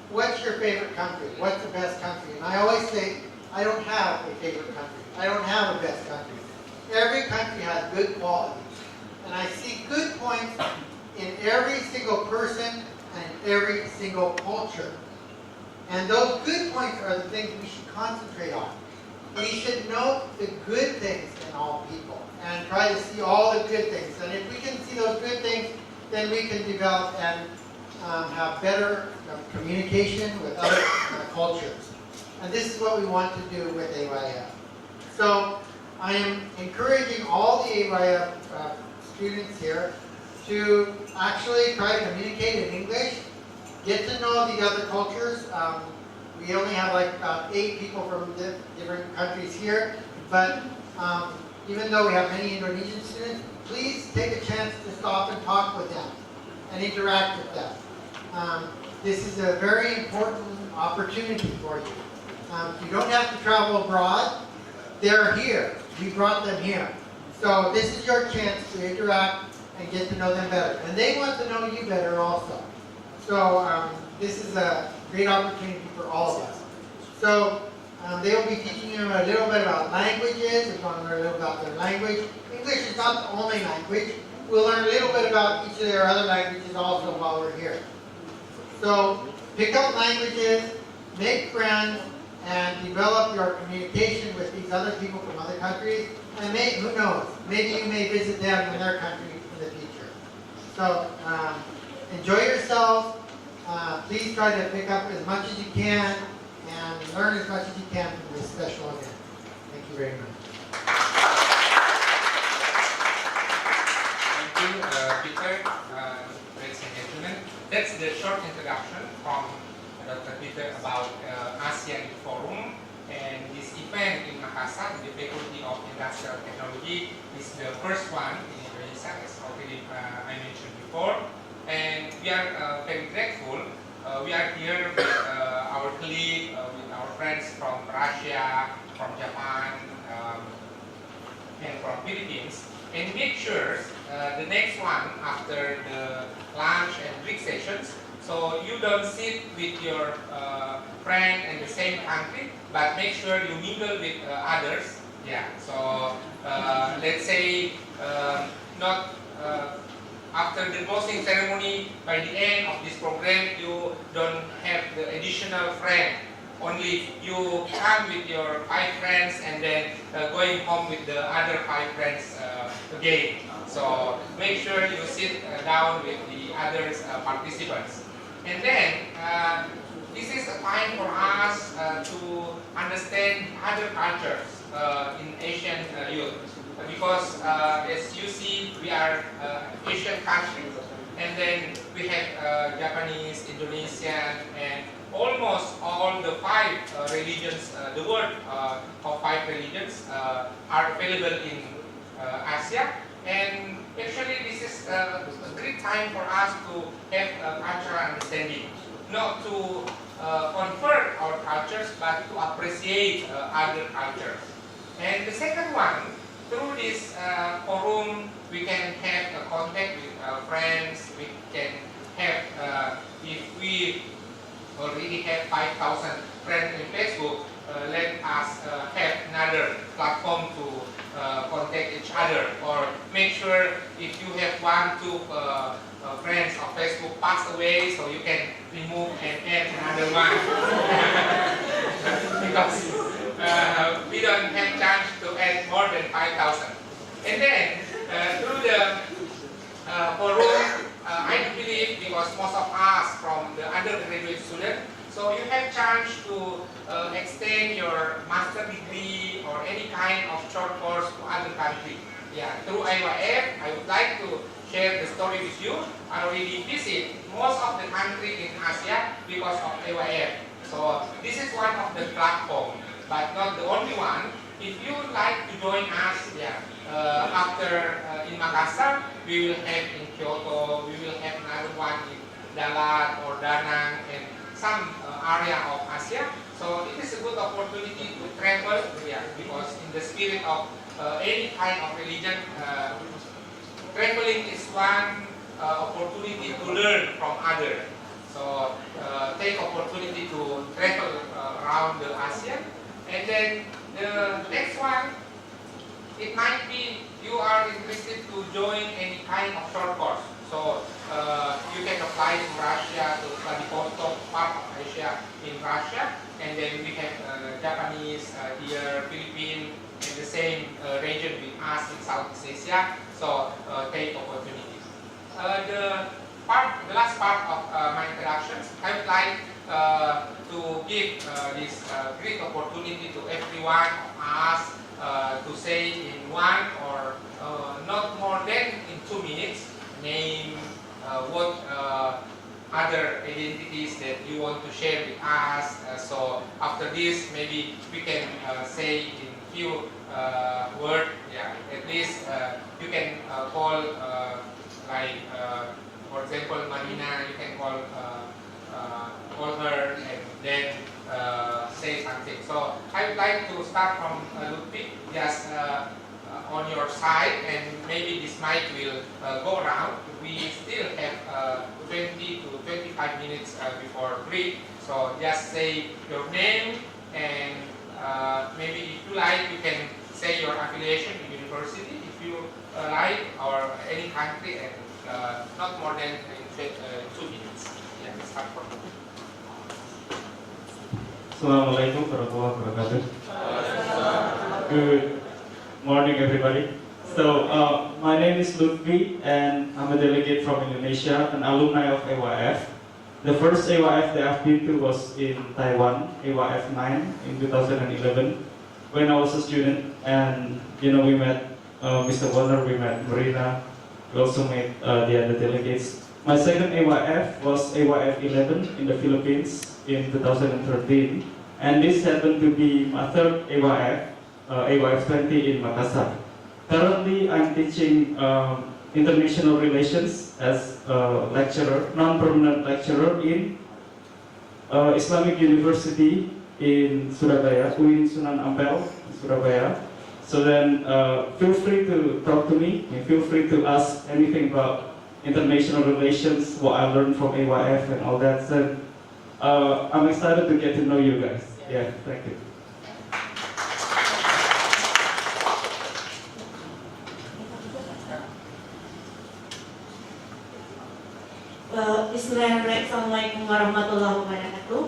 "What's your favorite country? What's the best country?" And I always say, I don't have a favorite country. I don't have a best country. Every country has good qualities. And I see good points in every single person and every single culture. And those good points are the things we should concentrate on. We should note the good things in all people and try to see all the good things. And if we can see those good things, then we can develop and have better communication with other cultures. And this is what we want to do with AYF. So I am encouraging all the AYF students here to actually try to communicate in English, get to know the other cultures. We only have like about 8 people from different countries here, but even though we have many Indonesian students, please take a chance to stop and talk with them and interact with them. This is a very important opportunity for you. You don't have to travel abroad. They're here. We brought them here. So this is your chance to interact and get to know them better. And they want to know you better also. So this is a great opportunity for all of us. So they will be teaching you a little bit about languages. We're going to learn a little about their language. English is not the only language. We'll learn a little bit about each of their other languages also while we're here. So pick up languages, make friends, and develop your communication with these other people from other countries. And who knows, maybe you may visit them in their country in the future. So enjoy yourselves. Please try to pick up as much as you can and learn as much as you can from this special event. Thank you very much. Thank you, Peter. Ladies and gentlemen, that's the short introduction from Dr. Peter about ASEAN Forum. And this event in Makassar, the Faculty of Industrial Technology, is the first one in Indonesia, as already I mentioned before. And we are very grateful. We are here with our colleague, with our friends from Russia, from Japan, and from Philippines. And make sure the next one after the lunch and break sessions, so you don't sit with your friend in the same country, but make sure you mingle with others. Yeah. So let's say not after the closing ceremony, by the end of this program, you don't have the additional friend. Only you come with your 5 friends and then going home with the other 5 friends again. So make sure you sit down with the other participants. And then this is a time for us to understand other cultures in Asian youth. Because as you see, we are Asian countries, and then we have Japanese, Indonesian, and almost all the 5 religions, the word of 5 religions are available in Asia. And actually this is a great time for us to have a cultural understanding, not to convert our cultures, but to appreciate other cultures. And the second one, through this forum, we can have a contact with our friends. We can have, if we already have 5,000 friends in Facebook, let us have another platform to contact each other, or make sure if you have 1, 2 friends on Facebook pass away, so you can remove and add another one. Because we don't have chance to add more than 5,000. And then through the forum, I believe, because most of us from the undergraduate student, so you have chance to extend your master degree or any kind of short course to other country. Yeah, through IYF, I would like to share the story with you. I already visit most of the country in Asia because of IYF. So this is one of the platform, but not the only one. If you would like to join us, yeah, after in Makassar, we will have in Kyoto, we will have another one in Dalat or Danang and some area of Asia. So it is a good opportunity to travel, yeah, because in the spirit of any kind of religion, traveling is one opportunity to learn from others. So take opportunity to travel around the Asia. And then the next one, it might be you are interested to join any kind of short course. So you can apply to Russia to study postdoc part of Asia in Russia, and then we have Japanese here, Philippines, and the same region with us in Southeast Asia. So take opportunities. The last part of my introductions, I would like to give this great opportunity to everyone of us to say in 1 or not more than in 2 minutes, name what other identities that you want to share with us. So after this, maybe we can say in few words. Yeah, at least you can call like for example Marina. You can call her and then say something. So I would like to start from Ludwig, just on your side, and maybe this mic will go around. We still have 20 to 25 minutes before for free. So just say your name and maybe if you like, you can say your affiliation in university if you like, or any country, and not more than 2 minutes. Yeah, start from. Assalamualaikum warahmatullahi wabarakatuh. Good morning, everybody. So, my name is Lutfi, and I'm a delegate from Indonesia, an alumni of AYF. The first AYF that I've been to was in Taiwan, AYF 9 in 2011, when I was a student. And we met Mr. Warner, we met Marina, we also met the other delegates. My second AYF was AYF 11 in the Philippines in 2013, and this happened to be my third AYF, AYF 20 in Makassar. Currently, I'm teaching international relations as a lecturer, non-permanent lecturer in Islamic University in Surabaya, UIN Sunan Ampel, Surabaya. So then, feel free to talk to me, and feel free to ask anything about international relations, what I learned from AYF and all that. So, I'm excited to get to know you guys. Yeah, thank you. Assalamualaikum warahmatullahi wabarakatuh.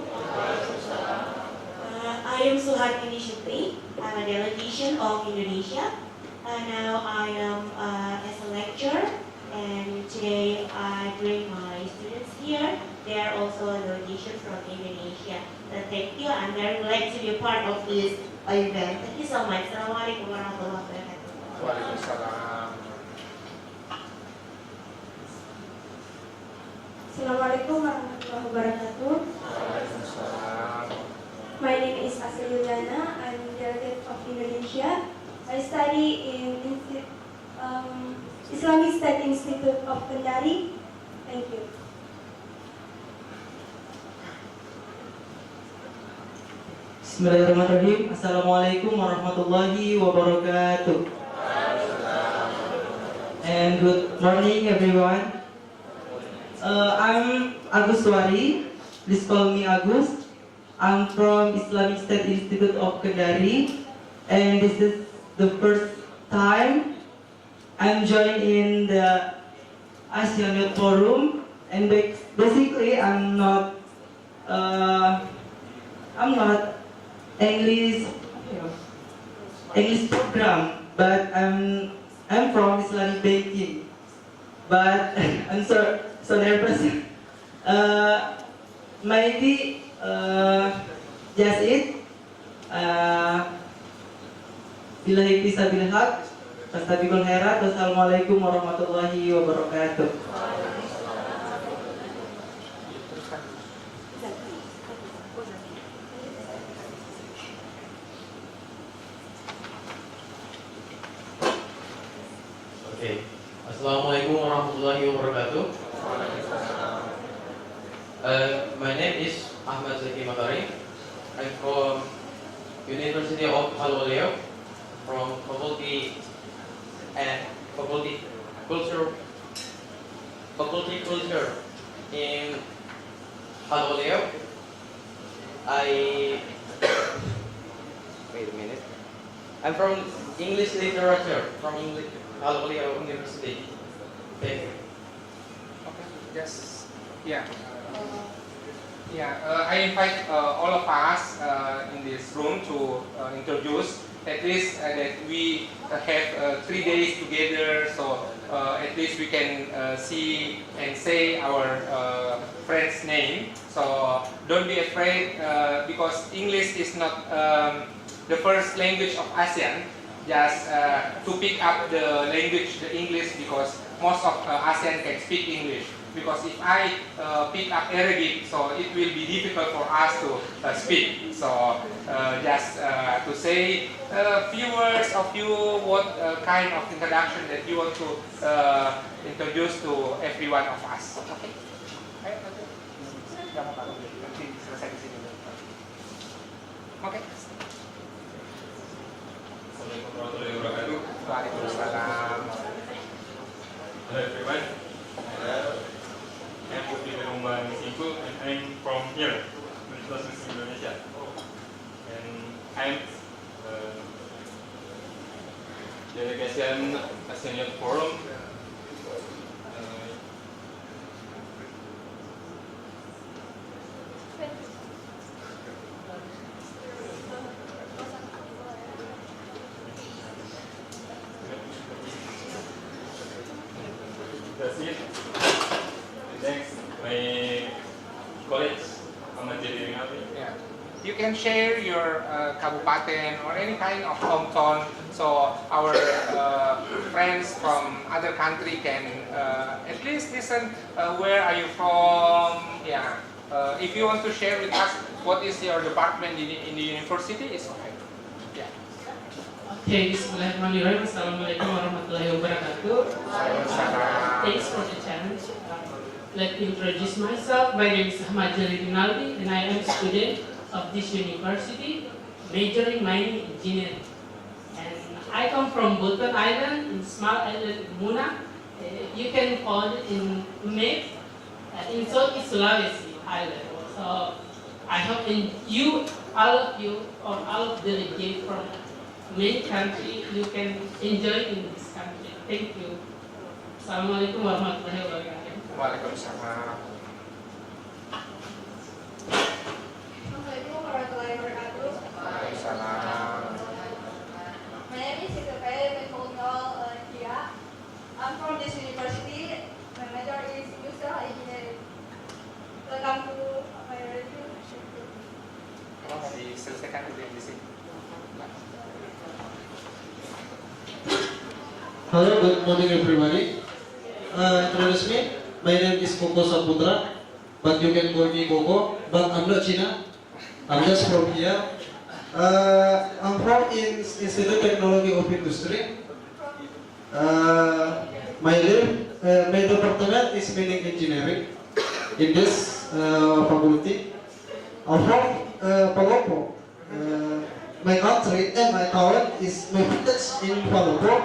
I am Suhartini Shukri. I'm a delegation of Indonesia. Now I am as a lecturer, and today I bring my students here. They are also a delegation from Indonesia. Thank you. I'm very glad to be a part of this event. Thank you so much. Assalamualaikum warahmatullahi wabarakatuh. Waalaikumsalam. Assalamualaikum warahmatullahi wabarakatuh. My name is Asri Yuliana. I'm delegate of Indonesia. I study in Islamic State Institute of Kendari. Thank you. Bismillahirrahmanirrahim. Assalamualaikum warahmatullahi wabarakatuh. And good morning, everyone. I'm Agus Wari. Please call me Agus. I'm from Islamic State Institute of Kendari, and this is the first time I'm joining the ASEAN Youth Forum. And basically, I'm not English program, but I'm from Islamic banking. But I'm so nervous. Maybe just it. Billahi fisabilil haq. Fastabiqul khairat. Wassalamualaikum warahmatullahi wabarakatuh. Okay. Assalamualaikum warahmatullahi wabarakatuh. My name is Ahmad Zaki Makari. I'm from University of Haloleo, from Faculty Culture in Haloleo. Wait a minute. I'm from English Literature from Haloleo University. Thank you. Okay. Yes. Yeah. I invite all of us in this room to introduce, at least that we have 3 days together, so at least we can see and say our friend's name. So don't be afraid, because English is not the first language of ASEAN. Just to pick up the language, the English, because most of ASEAN can speak English. Because if I pick up Arabic, so it will be difficult for us to speak. So just to say a few words of you, what kind of introduction that you want to introduce to every one of us. Okay. Okay. Assalamualaikum warahmatullahi wabarakatuh. Waalaikumsalam. Hello everyone. I'm Bukti Perumbang Sifu. school, and I'm from here, Universitas Indonesia. And I'm delegation Asian Youth Forum. That's it. Next, my colleagues, Yeah. You can share your kabupaten or any kind of hometown, so our friends from other country can at least listen. Where are you from? Yeah. If you want to share with us what is your department in the university, it's okay. Yeah. Okay, Bismillahirrahmanirrahim. Assalamualaikum warahmatullahi wabarakatuh. Thanks for the challenge. Let me introduce myself. My name is Ahmad Jalil Rinaldi, and I am a student of this university, majoring mining engineering. And I come from Buton Island, in small island Muna. You can call it in map, in Southeast Sulawesi Island. So I hope all of you, or all of the delegates from many countries, you can enjoy in this country. Thank you. Assalamualaikum warahmatullahi wabarakatuh. Waalaikumsalam. Assalamualaikum warahmatullahi wabarakatuh. Waalaikumsalam. My name is Sikapaya Mekongal Kia. I'm from this university. My major is industrial engineering. Welcome to my review. Diselesaikan dulu di sini. Hello, good morning everybody. Introduce me. My name is Koko Saputra, but you can call me Koko. But I'm not China. I'm just from here. I'm from Institute Technology of Industry. My department is mining engineering in this faculty. I'm from Palopo. My country and my town is my village in Palopo.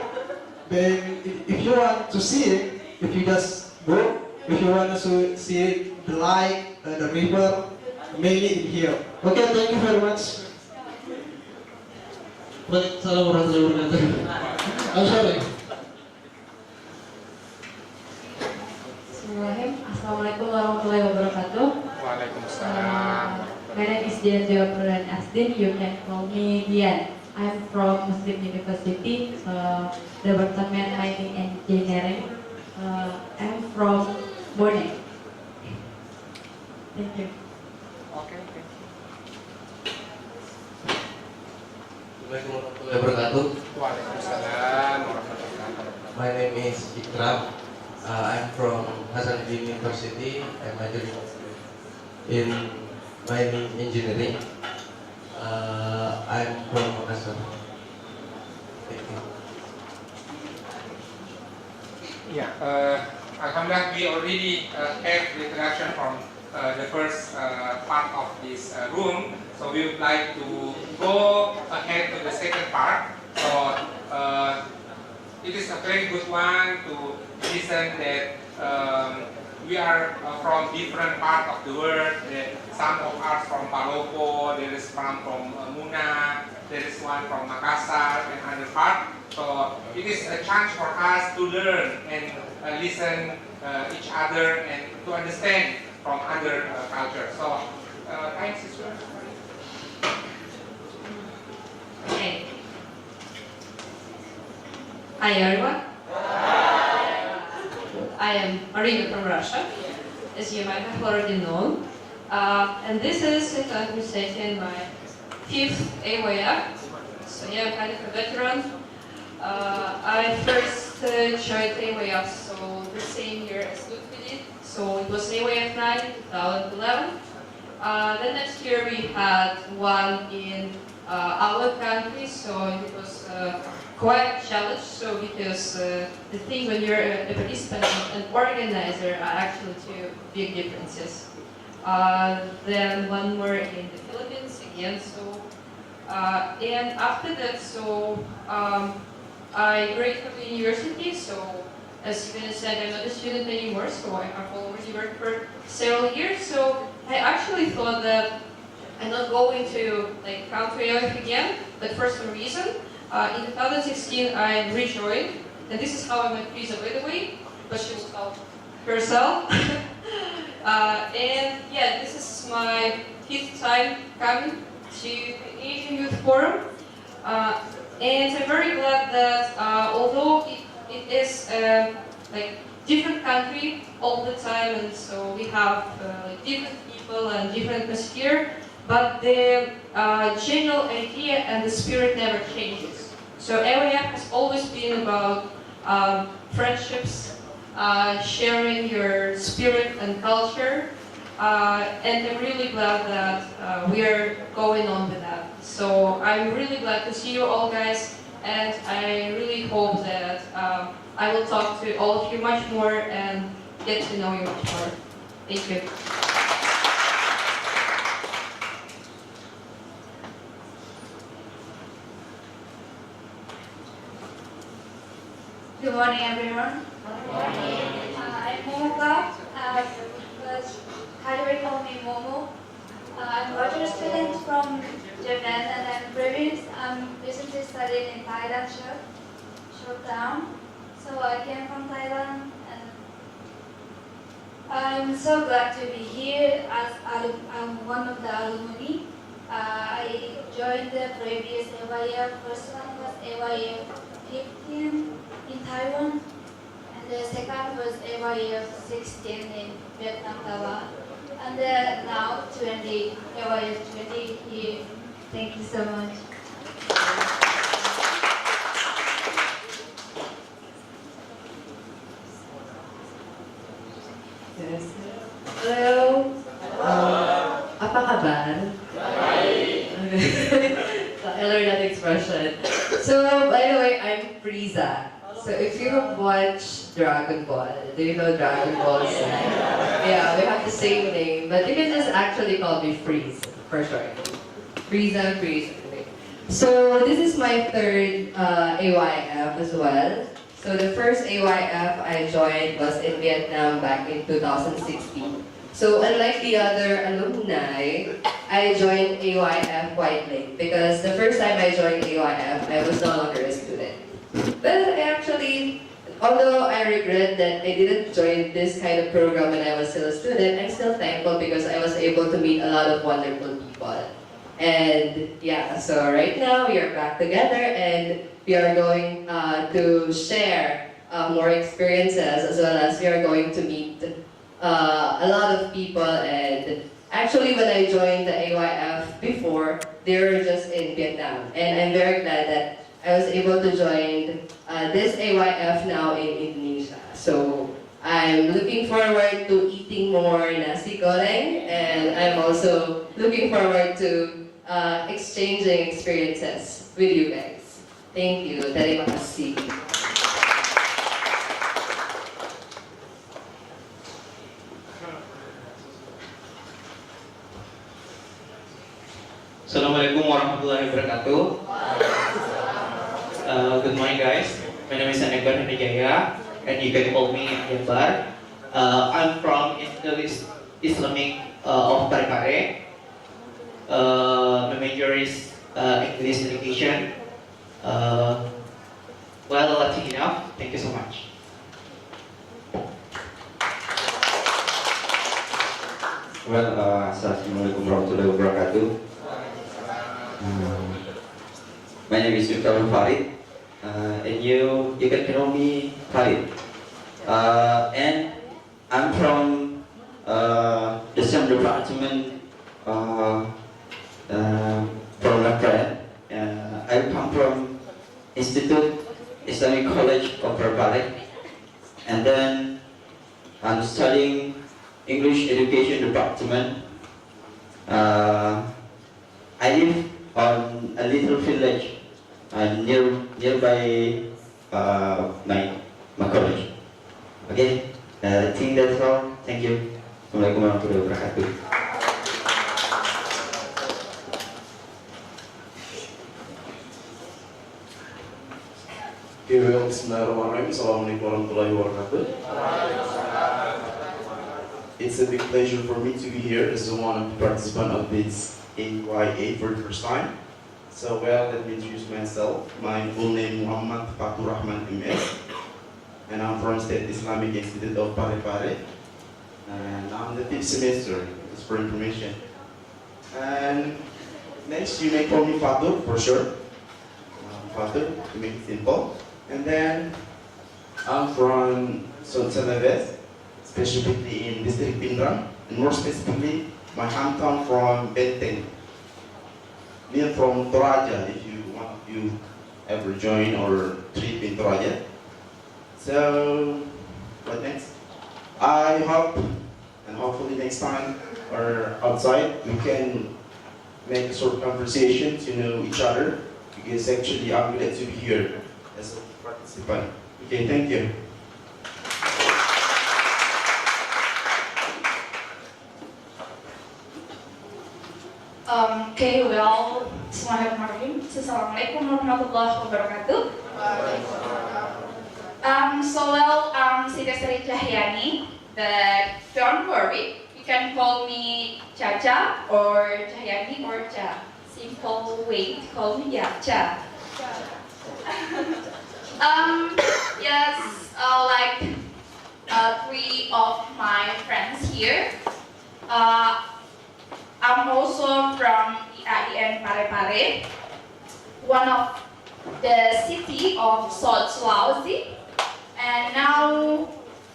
Then if you want to see it, if you just go, if you want to see the light, the river, mainly in here. Okay, thank you very much. Waalaikumsalam warahmatullahi wabarakatuh. I'm sorry. Assalamualaikum warahmatullahi wabarakatuh. Waalaikumsalam. My name is Dian Jawapuran Asdin. You can call me Dian. I'm from Muslim University, Department Mining Engineering. I'm from Bone. Thank you. Okay. Assalamualaikum warahmatullahi wabarakatuh. Waalaikumsalam warahmatullahi wabarakatuh. My name is Ikram. I'm from Hasanuddin University. I'm majoring in mining engineering. I'm from Makassar. Thank you. Yeah, Alhamdulillah, we already have the introduction from the first part of this room. So we would like to go ahead to the second part. So it is a very good one to listen that we are from different parts of the world. Some of us from Palopo, there is one from Muna, there is one from Makassar and other part. So it is a chance for us to learn and listen each other and to understand from other cultures. So thanks, sister. Okay. Hi everyone. I am Marina from Russia, as you might have already known. And this is a conversation my 5th AYF. So yeah, I'm kind of a veteran. I first joined AYF so the same year as Lutfi did. So it was AYF 9, 2011. The next year we had one in our country, so it was quite a challenge. So because the thing when you're a participant and an organizer are actually two big differences. Then one more in the Philippines again. So and after that, so I graduated from the university. So as you said, I'm not a student anymore, so I have already worked for several years. So I actually thought that I'm not going to like come to AOF again, but for some reason, in 2016 I rejoined, and this is how I met Lisa, by the way, but she will help herself. And yeah, this is my 5th time coming to the Asian Youth Forum. And I'm very glad that although it is like different country all the time, and so we have like different people and different atmosphere, but the general idea and the spirit never changes. So AOF has always been about friendships, sharing your spirit and culture, and I'm really glad that we are going on with that. So I'm really glad to see you all guys, and I really hope that I will talk to all of you much more and get to know you much more. Thank you. Good morning, everyone. I'm Momoka, but Hajime call me Momo. I'm a graduate student from Japan, and I'm recently studying in Thailand, short term. So I came from Thailand, and I'm so glad to be here as I'm one of the alumni. I joined the previous AYF. First one was AYF 15 in Taiwan, and the second was AYF 16 in Vietnam, Taiwan, and now 20, AYF 20 here. Thank you so much. Yes. Hello. Apa kabar? I learned that expression. So, by the way, I'm Frieza. So, if you have watched Dragon Ball, do you know Dragon Ball Z? Yeah, we have the same name, but you can just actually call me Freeze, for short. Frieza. So, this is my 3rd AYF as well. So the first AYF I joined was in Vietnam back in 2016. So unlike the other alumni, I joined AYF quite late because the first time I joined AYF, I was no longer a student. But I actually, although I regret that I didn't join this kind of program when I was still a student, I'm still thankful because I was able to meet a lot of wonderful people. And yeah, so right now we are back together and we are going to share more experiences, as well as we are going to meet a lot of people. And actually, when I joined the AYF before, they were just in Vietnam. And I'm very glad that I was able to join this AYF now in Indonesia. So I'm looking forward to eating more nasi goreng, and I'm also looking forward to exchanging experiences with you guys. Thank you. Terima kasih. Assalamualaikum warahmatullahi wabarakatuh. Good morning, guys. My name is Anekbar Hendijaya, and you can call me Jembar. I'm from Islamic of Parepare. My major is English education. Well, that's enough. Thank you so much. Well, Assalamualaikum warahmatullahi wabarakatuh. My name is Untitled Farid, and you can call me Farid. And I'm from the same department from Makassar. I come from Institute Islamic College of Parepare, and then I'm studying English Education Department. I live on a little village nearby my college. Okay, I think that's all. Thank you. Assalamualaikum warahmatullahi wabarakatuh. We will Bismillahirrahmanirrahim. Assalamualaikum warahmatullahi wabarakatuh. It's a big pleasure for me to be here as one of the participants of this AYA for the first time. So, well, let me introduce myself. My full name is Muhammad Fatur Rahman MS, and I'm from State Islamic Institute of Parepare, and I'm the 5th semester, just for information. And next, you may call me Fatur for sure. Fatur, to make it simple. And then, I'm from Sonsalabes, specifically in District Pindrang, and more specifically, my hometown from Benteng. Me from Toraja, if you ever join or trip in Toraja. So, what next? I hope, and hopefully next time or outside, we can make a short conversation to know each other, because actually I'm glad to be here as a participant. Okay, thank you. Bismillahirrahmanirrahim. Assalamualaikum warahmatullahi wabarakatuh. Siti Sri Cahyani, but don't worry, you can call me Caca or Cahyani or Ca. Simple way to call me, yeah, Ca. Three of my friends here. I'm also from IAIN Parepare, one of the city of South Sulawesi, and now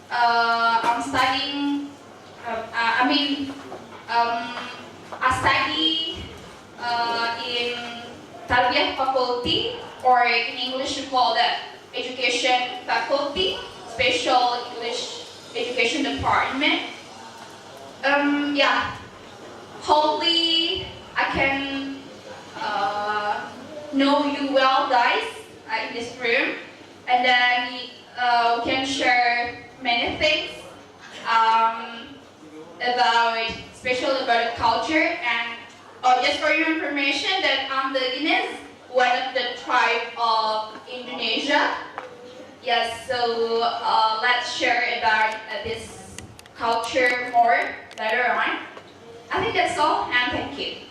I'm studying. I study in Tarbiyah Faculty, or in English you call that Education Faculty, Special English Education Department. Hopefully I can know you well, guys, in this room, and then we can share many things especially about the culture. And just for your information, that I'm the Guinness, one of the tribe of Indonesia. Yes, so let's share about this culture more later on. I think that's all, and thank you.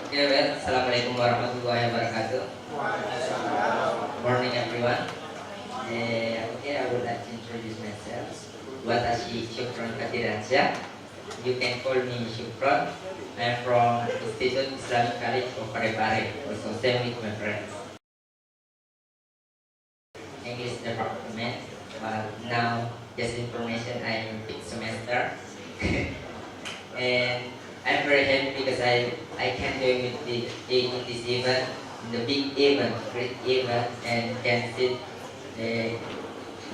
Okay, well, Assalamualaikum warahmatullahi wabarakatuh. Morning, everyone. I would like to introduce myself. Watashi Shukron Katiransya. You can call me Shukron. I'm from Institute Islamic College of Parepare, also same with my friends. English department, but now, just information, I'm 5th semester. And I'm very happy because I can join with in this event, the big event, great event, and can sit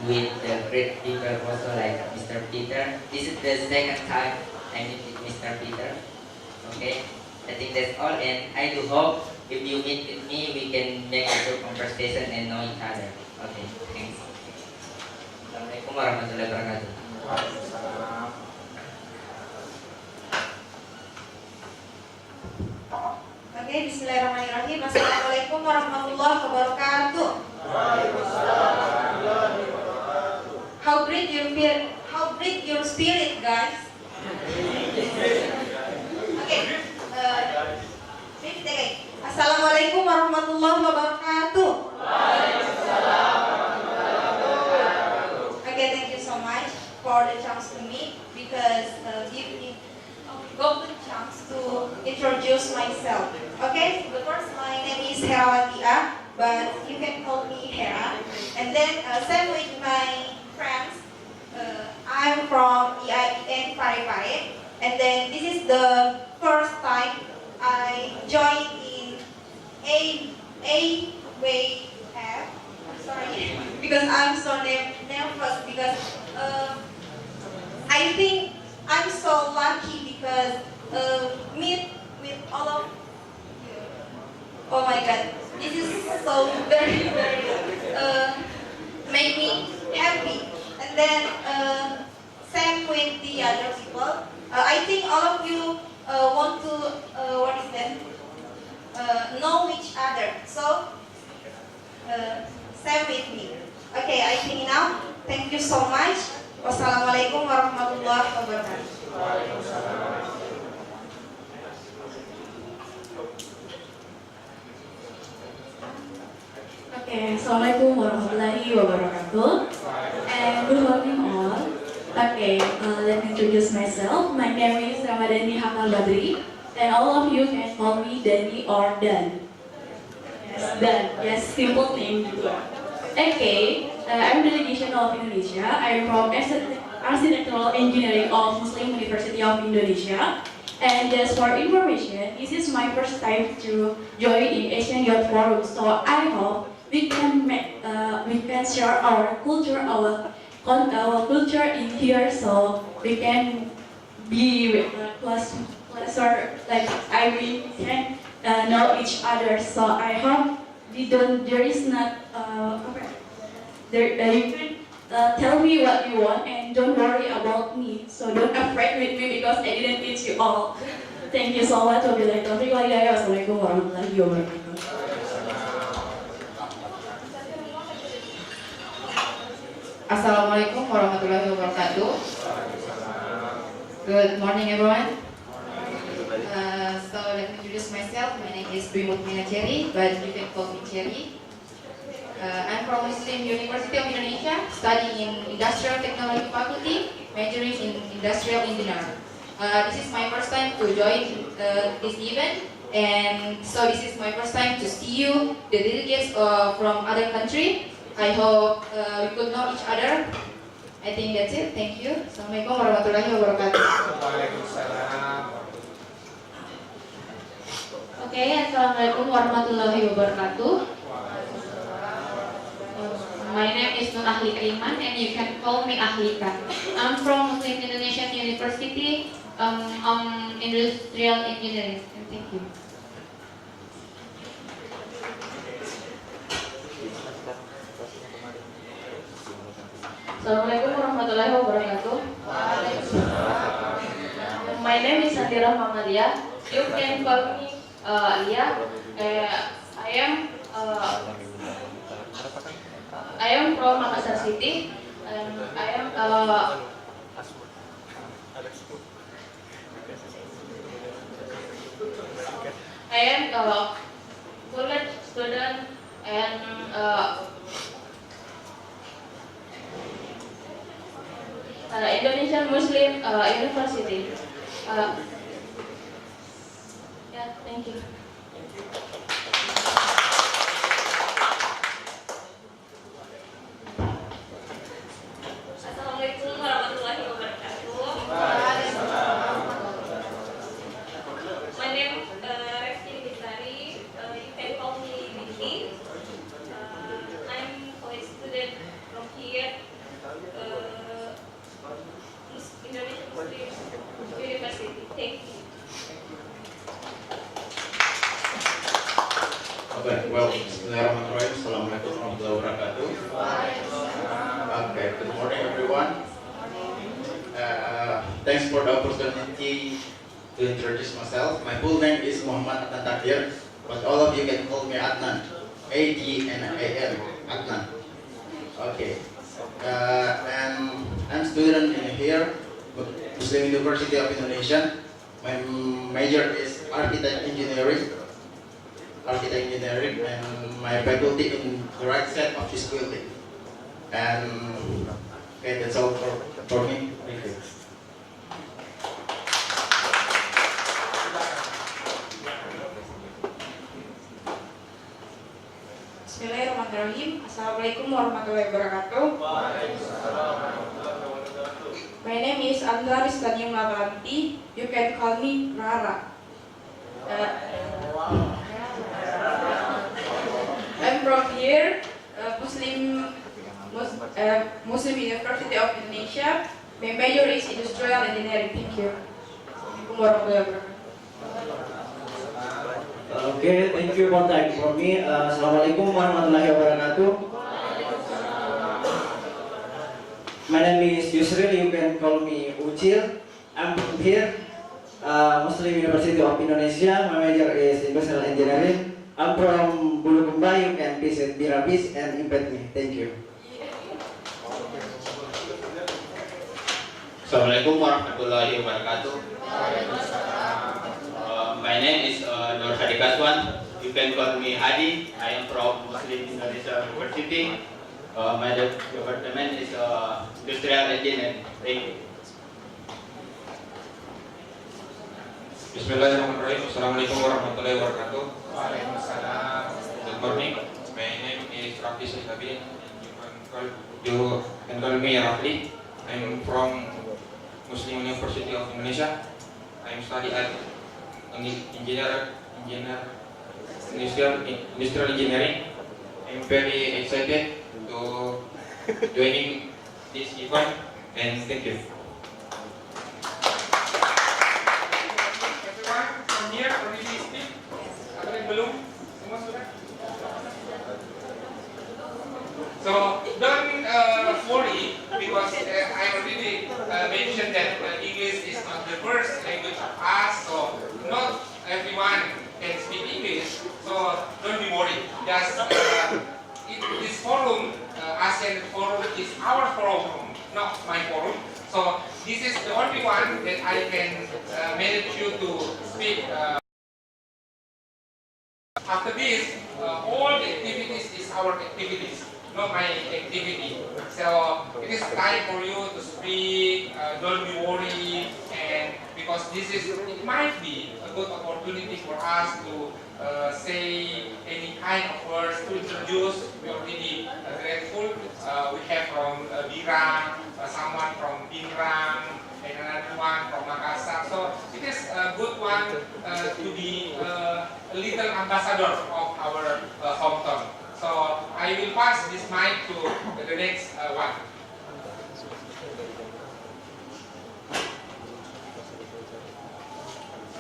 with the great people also like Mr. Peter. This is the second time I meet with Mr. Peter. Okay, I think that's all, and I do hope if you meet with me, we can make a good conversation and know each other. Okay, thanks. Assalamualaikum warahmatullahi wabarakatuh. Okay, Bismillahirrahmanirrahim. Assalamualaikum warahmatullahi wabarakatuh. How great your spirit, guys. Okay, repeat again. Assalamualaikum warahmatullahi wabarakatuh. Okay, thank you so much for the chance to meet, because give me golden chance to introduce myself. Okay, the first, my name is Herawatia, but you can call me Hera. And then same with my friends. I'm from IAIN Parepare, and then this is the first time I joined in AWF. Sorry, because I'm so nervous, because I think I'm so lucky because meet with all of you. Oh my God, this is so very make me happy. And then same with the other people. I think all of you want to know each other. So think now. Thank you so much. Wassalamualaikum warahmatullahi wabarakatuh. Okay, Assalamualaikum warahmatullahi wabarakatuh. And good morning all. Okay, let me introduce myself. My name is Ramadhani Hakal Badri, and all of you can call me Dani or Dan. Yes, Dan. Yes, simple name gitu. Okay, I'm delegation of Indonesia. I'm from Architectural Engineering of Muslim University of Indonesia. And just for information, this is my first time to join in Asian Youth Forum. So I hope we can share our culture, our culture in here, so we can be closer, like we can know each other. So I hope there is not you can tell me what you want and don't worry about me. So don't afraid with me because I didn't teach you all. Thank you so much. Wassalamualaikum warahmatullahi wabarakatuh. Assalamualaikum warahmatullahi wabarakatuh. Good morning, everyone. So let me introduce myself. My name is Primutmina Cherry, but you can call me Cherry. I'm from Muslim University of Indonesia, studying in Industrial Technology Faculty, majoring in Industrial Engineering. This is my first time to join this event, and so this is my first time to see you, the delegates from other country. I hope we could know each other. I think that's it. Thank you. Assalamualaikum warahmatullahi wabarakatuh. Okay, Assalamualaikum warahmatullahi wabarakatuh. My name is Nur Ahli Kaiman, and you can call me Ahlika. I'm from Muslim Indonesian University, Industrial Engineering. Thank you. Assalamualaikum warahmatullahi wabarakatuh. My name is Sandira Mamalia. You can call me Alia. I am from Makassar City, and I am college student and Indonesian Muslim University. Yeah, thank you. Assalamualaikum warahmatullahi wabarakatuh. My name is Resti Bisari. You can call me Binti. I'm a student from here, Indonesian Muslim University. Thank you. Okay, well, Bismillahirrahmanirrahim. Assalamualaikum warahmatullahi wabarakatuh. Okay, good morning everyone. Thanks for the opportunity to introduce myself. My full name is Muhammad Adnan Takdir, but all of you can call me Adnan. A-D-N-A-N, Adnan. Okay, and I'm student in here, Muslim University of Indonesia. My major is Architectural Engineering, and my faculty in the right side of this building. And okay, that's all for me. Thank you. Bismillahirrahmanirrahim. Assalamualaikum warahmatullahi wabarakatuh. My name is Andra Rizkani Magalanti. You can call me Rara. I'm from here, Muslim University of Indonesia. My major is Industrial Engineering. Thank you. Assalamualaikum warahmatullahi wabarakatuh. Okay, thank you for time for me. Assalamualaikum warahmatullahi wabarakatuh. My name is Yusril. You can call me Ucil. I'm from here, Muslim University of Indonesia. My major is Industrial Engineering. I'm from Bulukumba. You can visit Birabis and invite me. Thank you. Assalamualaikum warahmatullahi wabarakatuh. My name is Nur Hadi Kaswan. You can call me Hadi. I am from Muslim Indonesia University. My department is Industrial Engineering. Thank you. Bismillahirrahmanirrahim. Assalamualaikum warahmatullahi wabarakatuh. Waalaikumsalam. Good morning. My name is Rafi Saitabi. You can call me Rafli. I'm from Muslim University of Indonesia. I'm study at industrial engineering. I'm very excited to joining this event and thank you. Everyone from here already speak? Ada yang belum? Semua sudah? So don't worry because I already mentioned that English is not the first language of us, so not everyone can speak English. So don't be worried. Just this forum, ASEAN forum, is our forum, not my forum. So this is the only one that I can manage you to speak. After this, all the activities is our activities, not my activity. So it is time for you to speak. Don't be worried, and because it might be a good opportunity for us to say any kind of words to introduce. We already grateful. We have from Birang, someone from Bingrang, and another one from Makassar. So it is a good one to be a little ambassador of our hometown. So I will pass this mic to the next one.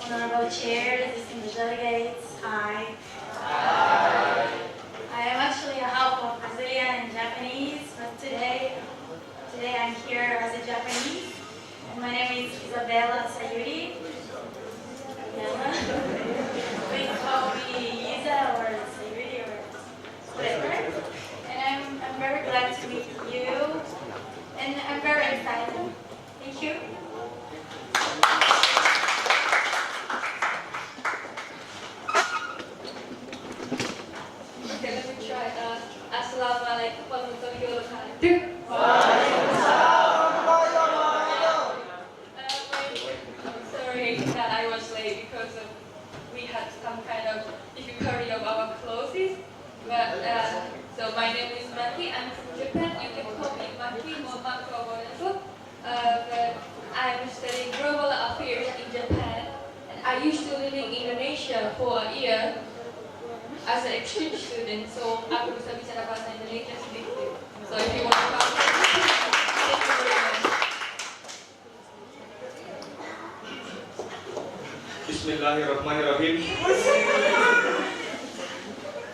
Honorable Chair, distinguished delegates, hi. I am actually a half of Brazilian and Japanese, but today I'm here as a Japanese. And my name is Isabella Sayuri. Isabella. Please call me Isa or Sayuri or whatever. And I'm very glad to meet you. And I'm very excited. Thank you. Okay, let me try. Assalamualaikum warahmatullahi wabarakatuh. I'm sorry that I was late because we had some kind of difficulty of our clothes. But so my name is Maki. I'm from Japan. You can call me Maki Momakobonesu. But I'm studying global affairs in Japan. And I used to live in Indonesia for a year as an exchange student, so aku bisa bicara bahasa Indonesia sedikit. So if you want to come, thank you very much. Bismillahirrahmanirrahim.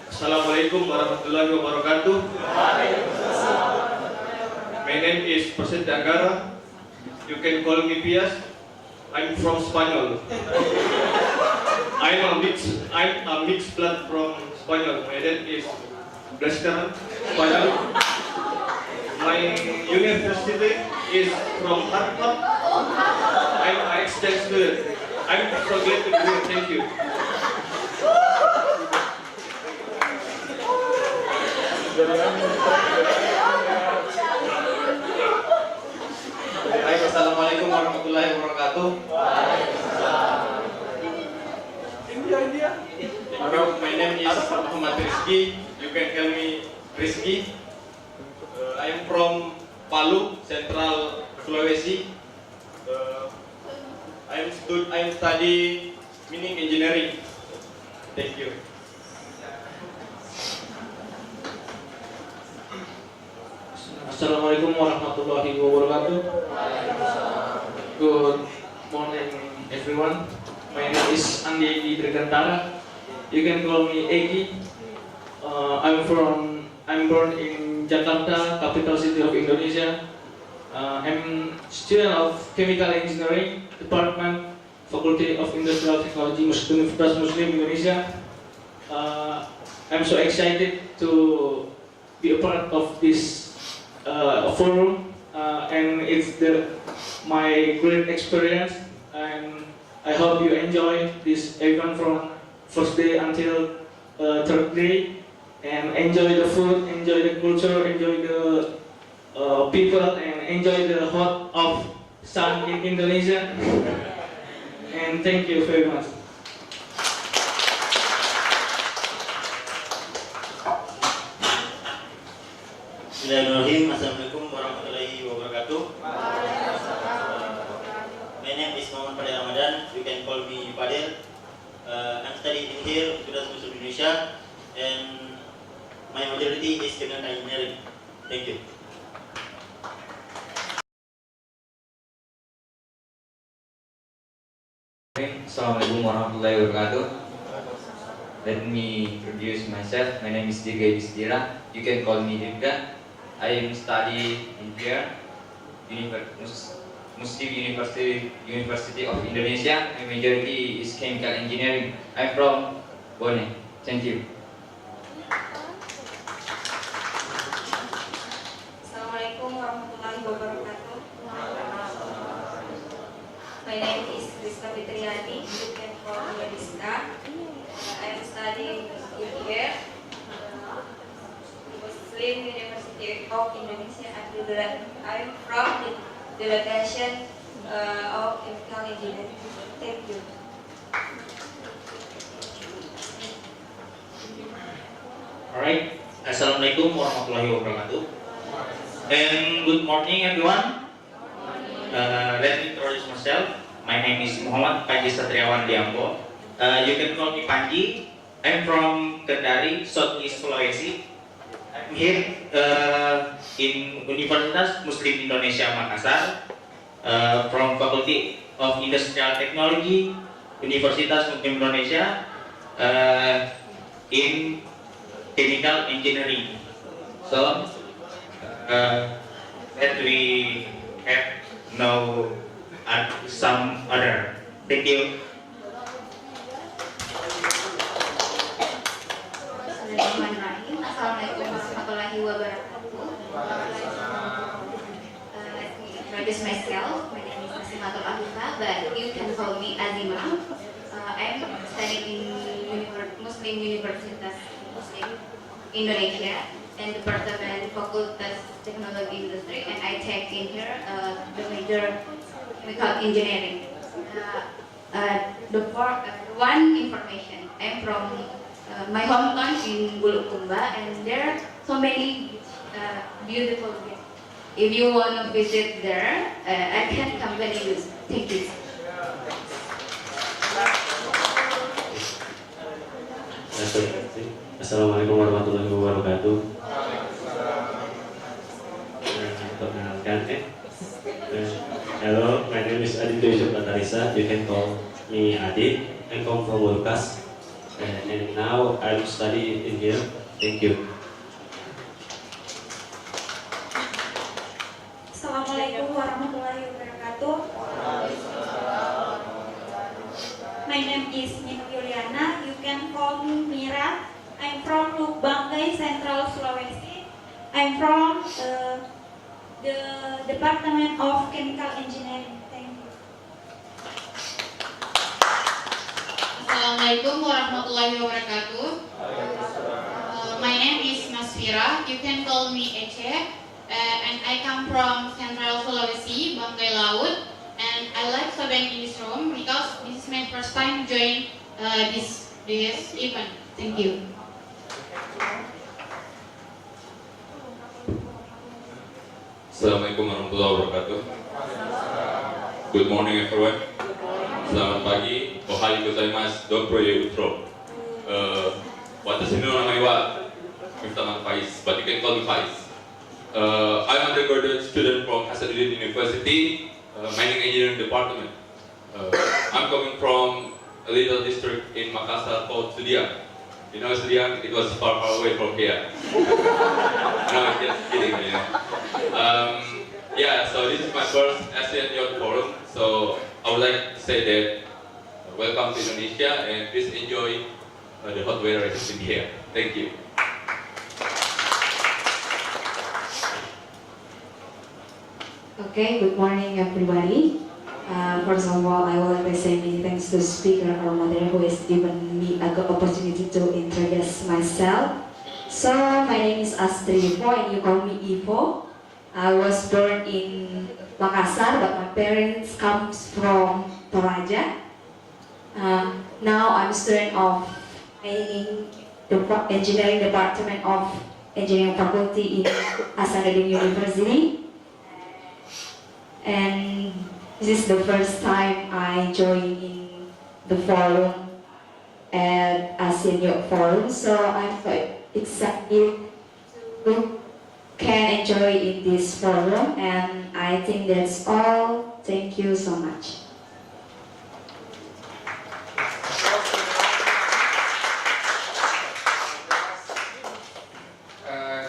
Assalamualaikum warahmatullahi wabarakatuh. My name is President Anggara. You can call me Pias. I'm from Spanyol. I'm a mixed blood from Spanyol. My dad is Blaster, Spanyol. My university is from Harvard. I'm an exchange student. I'm so glad to be here. Thank you. Assalamualaikum warahmatullahi wabarakatuh. Hello, my name is Muhammad Rizky. You can call me Rizky. I am from Palu, Central Sulawesi. I am studying mining engineering. Thank you. Assalamualaikum warahmatullahi wabarakatuh. Good morning, everyone. My name is Andi Dirgantara. You can call me Egi. I'm born in Jakarta, capital city of Indonesia. I'm student of Chemical Engineering Department, Faculty of Industrial Technology, Universitas Muslim Indonesia. I'm so excited to be a part of this forum, and it's the my great experience, and I hope you enjoy this event from first day until third day, and enjoy the food, enjoy the culture, enjoy the people, and enjoy the hot of sun in Indonesia. And thank you very much. Bismillahirrahmanirrahim. Assalamualaikum warahmatullahi wabarakatuh. My name is Muhammad Fadil Ramadan. You can call me Fadil. I'm studying here in Universitas Muslim Indonesia, and my majority is chemical engineering. Thank you. Assalamualaikum warahmatullahi wabarakatuh. Let me introduce myself. My name is Dirga Yusdira. You can call me Dirga. I am studying in here, Muslim University of Indonesia. My majority is chemical engineering. I'm from Bone. Thank you. Assalamualaikum warahmatullahi wabarakatuh. My name is Rizka Fitriani. You can call me Rizka. I am studying in here, Muslim University of Indonesia. I am from the delegation of chemical engineering. Thank you. Alright, Assalamualaikum warahmatullahi wabarakatuh. And good morning everyone. Let me introduce myself. My name is Muhammad Panji Satriawan Liambo. You can call me Panji. I'm from Kendari, Southeast Sulawesi. I'm here in Universitas Muslim Indonesia Makassar, from Faculty of Industrial Technology, Universitas Muslim Indonesia, in Chemical Engineering. So that we have now some other. Thank you. Bismillahirrahmanirrahim. Assalamualaikum warahmatullahi wabarakatuh. Let me introduce myself. My name is Nasimatul Afifa, but you can call me Azima. I'm studying in Muslim Universitas Muslim Indonesia and Department Fakultas Teknologi Industri, and I take in here the major chemical engineering. One information, I'm from my hometown in Bulukumba, and there are so many beautiful beaches. If you want to visit there, I can accompany you. Thank you. Assalamualaikum warahmatullahi wabarakatuh. Perkenalkan, hello, my name is Aditya Yusuf Batarisa. You can call me Adit. I come from Lukas. And now I'm studying in here. Thank you. Assalamualaikum warahmatullahi wabarakatuh. My name is Nina Yuliana. You can call me Mira. I'm from Lubanggai, Central Sulawesi. I'm from the Department of Chemical Engineering. Thank you. Assalamualaikum warahmatullahi wabarakatuh. My name is Masfira. You can call me Ece. And I come from Central Sulawesi, Banggai Laut. And I like to be in this room because this is my first time join this event. Thank you. Assalamualaikum warahmatullahi wabarakatuh. Good morning everyone. Selamat pagi. Ohayou gozaimasu. Doproye utro. Watashi no namae wa Miftaman Faiz, but you can call me Faiz. I'm an undergraduate student from Hasanuddin University, Mining Engineering Department. I'm coming from a little district in Makassar called Sudiang. You know Sudiang? It was far, far away from here. No, I'm just kidding. Yeah, so this is my first ASEAN Youth Forum. So I would like to say that welcome to Indonesia and please enjoy the hot weather it has been here. Thank you. Okay, good morning everybody. First of all, I would like to say many thanks to speaker or moderator who has given me a good opportunity to introduce myself. So, my name is Astrid Ivo and you call me Ivo. I was born in Makassar, but my parents comes from Toraja. Now I'm a student of the engineering department of engineering faculty in Hasanuddin University. And this is the first time I join in the forum at ASEAN Youth Forum, so I'm quite excited to can enjoy in this forum, and I think that's all. Thank you so much.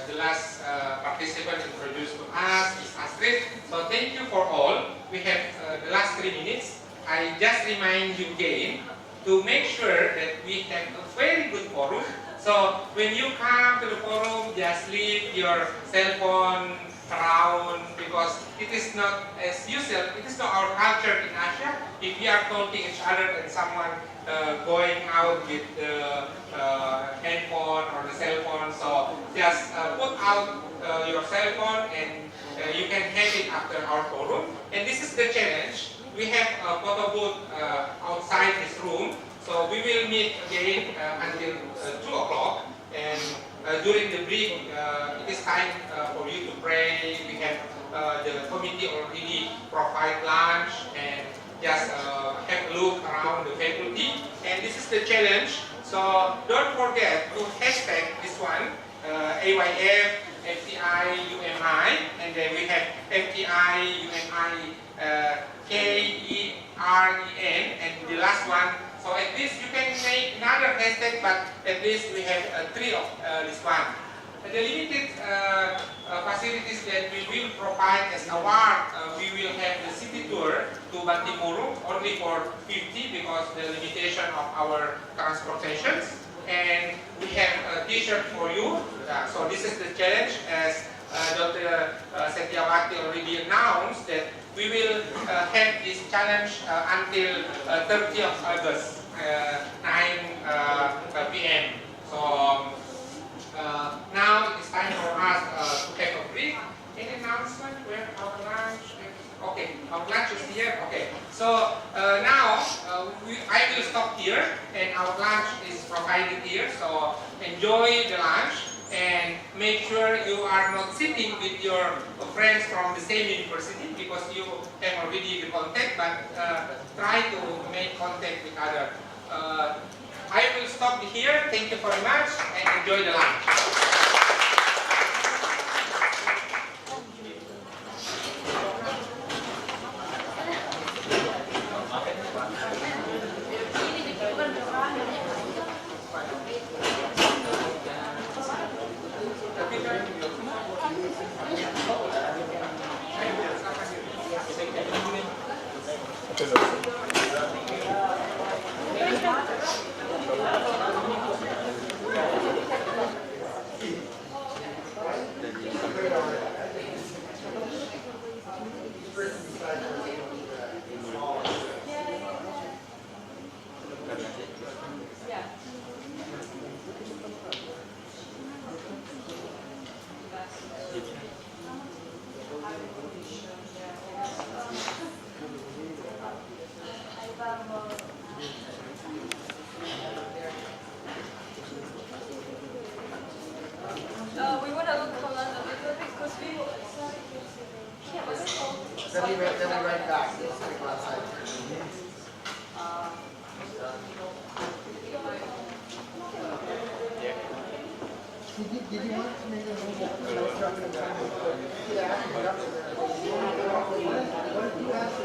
The last participant introduced to us is Astrid. So thank you for all. We have the last 3 minutes. I just remind you again to make sure that we have a very good forum. So when you come to the forum, just leave your cell phone around, because it is not as usual. It is not our culture in Asia. If we are talking each other and someone going out with the handphone or the cell phone, so just put out your cell phone and you can have it after our forum. And this is the challenge. We have a photo booth outside this room. So we will meet again until 2 o'clock, and during the break, it is time for you to pray. We have the committee already provide lunch, and just have a look around the faculty. And this is the challenge. So don't forget to hashtag this one, AYF, FTI, UMI, and then we have FTI, UMI, KEREN, and the last one. So at least you can make another hashtag, but at least we have 3 of this one. The limited facilities that we will provide as award, we will have the city tour to Bantimuru only for 50 because the limitation of our transportations. And we have a t-shirt for you. So this is the challenge, as Dr. Setiawati already announced, that we will have this challenge until 30th of August, 9 p.m. So now it is time for us to have a break. Any announcement where our lunch? Okay, our lunch is here. Okay, so now I will stop here, and our lunch is provided here. So enjoy the lunch. And make sure you are not sitting with your friends from the same university, because you have already the contact, but try to make contact with others. I will stop here. Thank you very much and enjoy the lunch. We want to look for London a little bit because we Then we right back. Let's go outside. Did you want to make a little bit? Yeah. What if you ask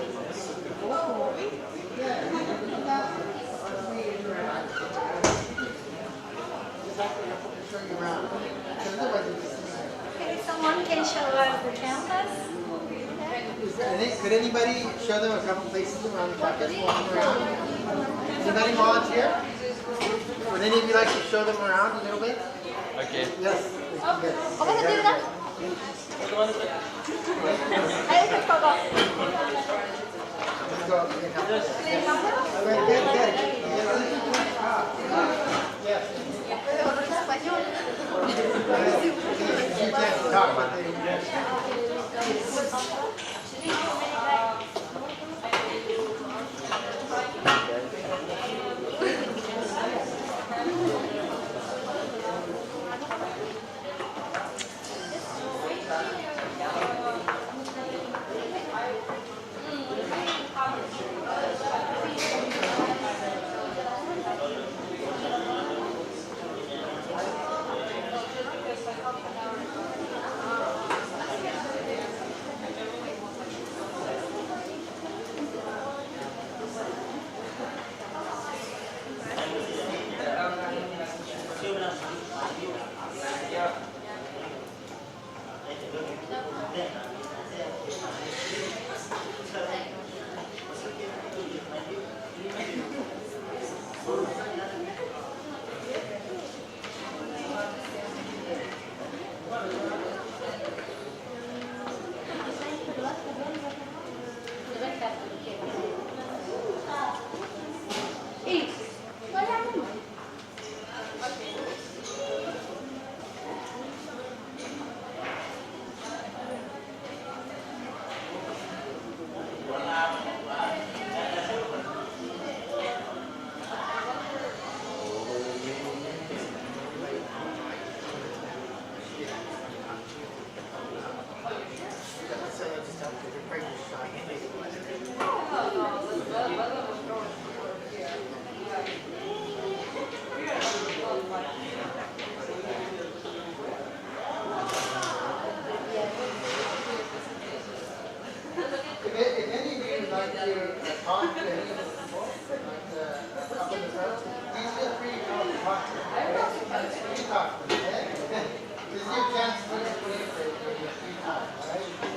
show you around. Okay, someone can show us the campus. Could anybody show them a couple places around the campus walking around? Anybody volunteer? Would any of you like to show them around a little bit? Okay. Yes. Apa sendiri kan? If any of you would like to talk to any of the people, up in the front, please feel free to come and talk to them. Okay? You talk to them, okay? This is your chance to put it for your free time, all right?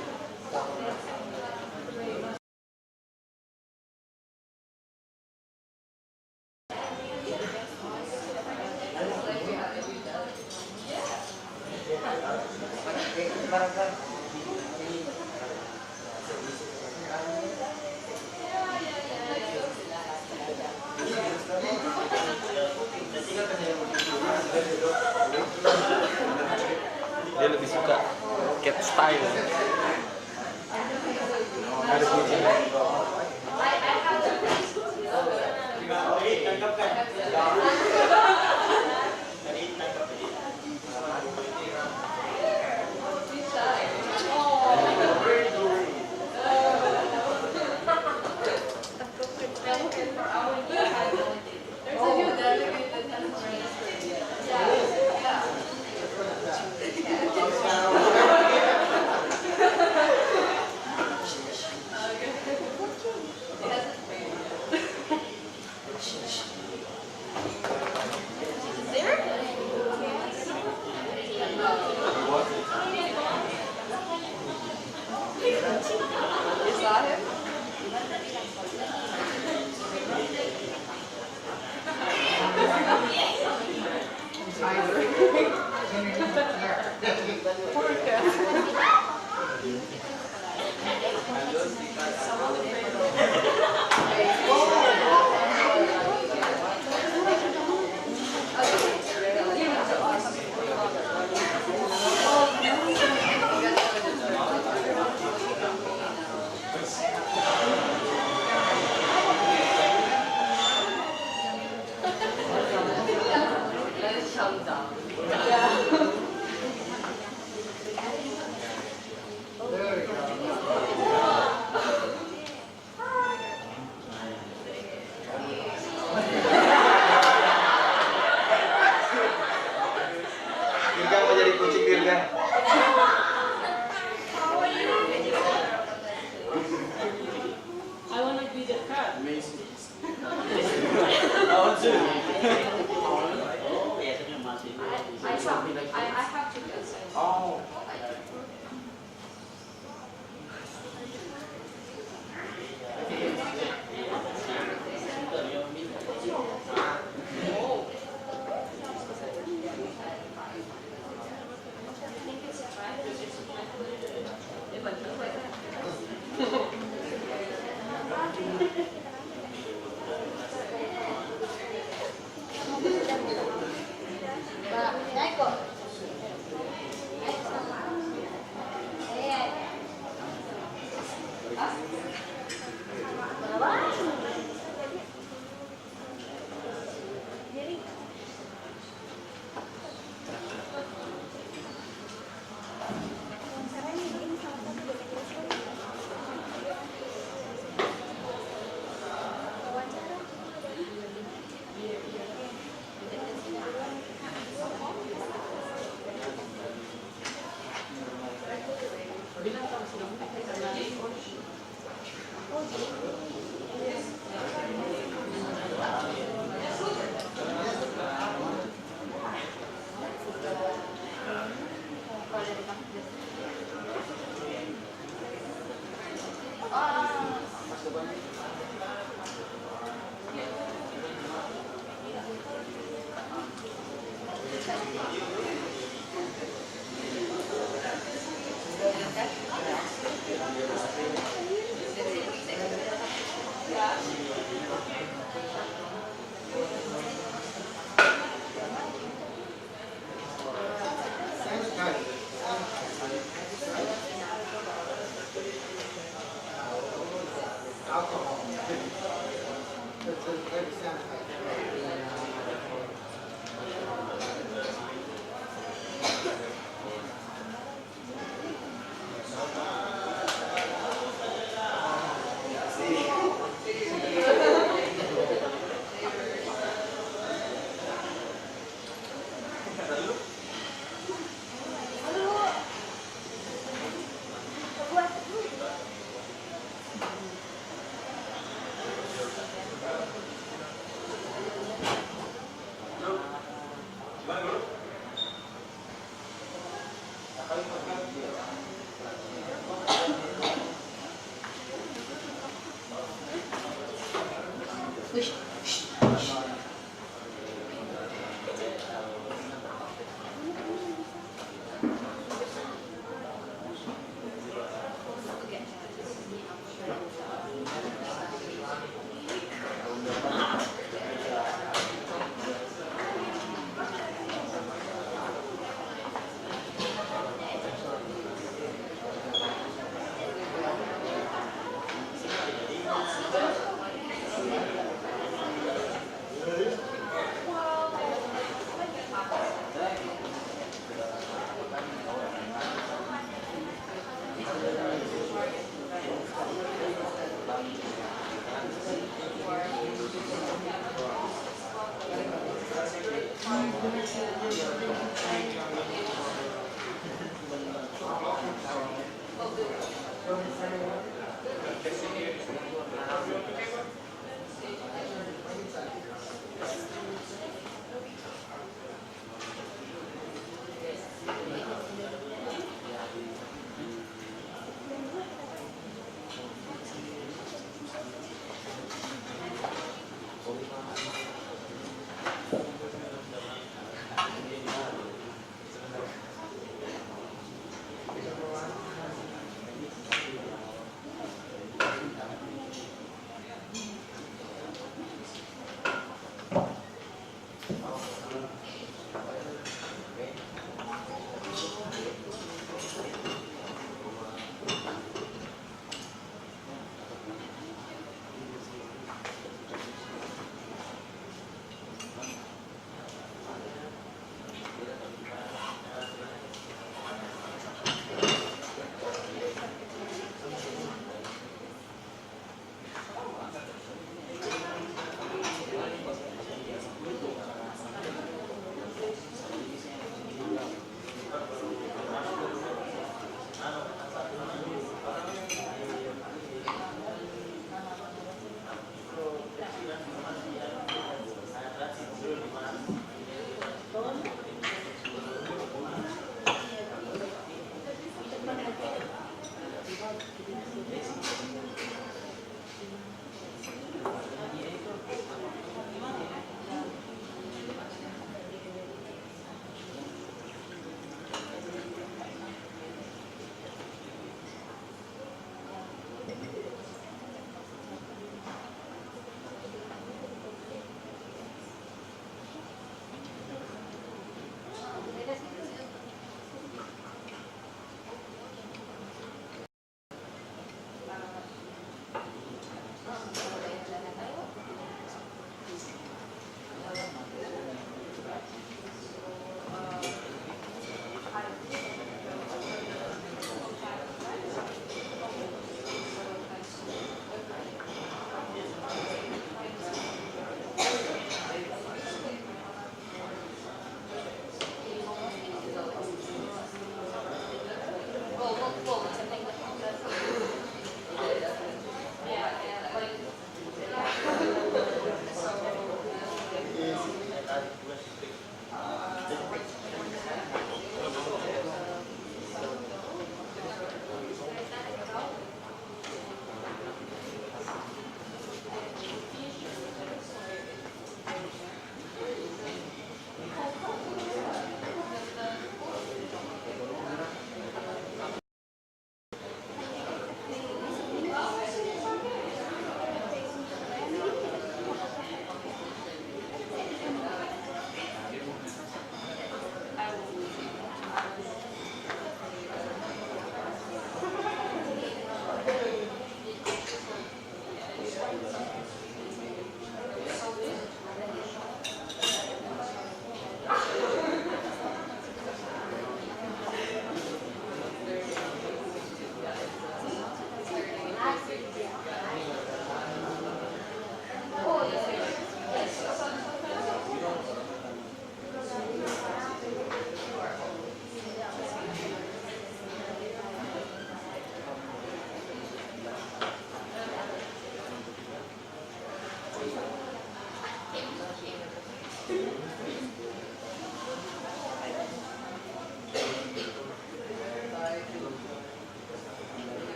Dia lebih suka cat style. Ada kucingnya. Alcohol. That's very sanitized.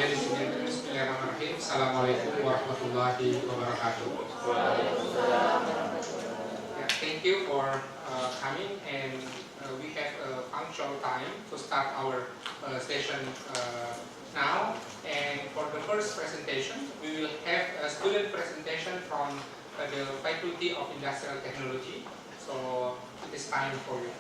Ladies and gentlemen, Bismillahirrahmanirrahim. Assalamualaikum warahmatullahi wabarakatuh. Thank you for coming, and we have a punctual time to start our session now. And for the first presentation, we will have a student presentation from the Faculty of Industrial Technology. So it is time for you.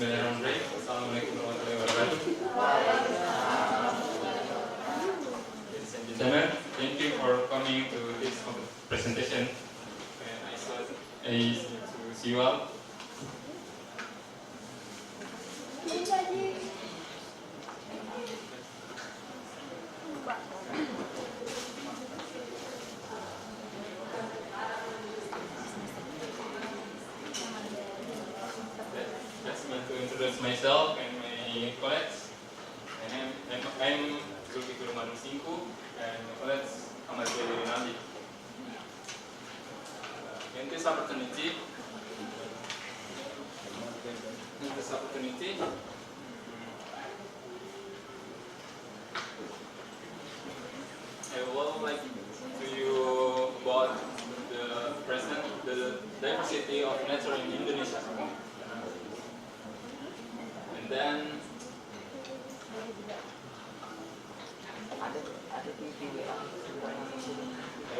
Bismillahirrahmanirrahim. Assalamualaikum warahmatullahi wabarakatuh. Ladies and gentlemen, thank you for coming to this presentation. And I to see you all. Just want to introduce myself and my colleagues. I'm Zulkifli Manur Singku and my colleagues Ahmad Zahiri Nandi. In this opportunity, I would like to you about the diversity of nature in Indonesia. And then I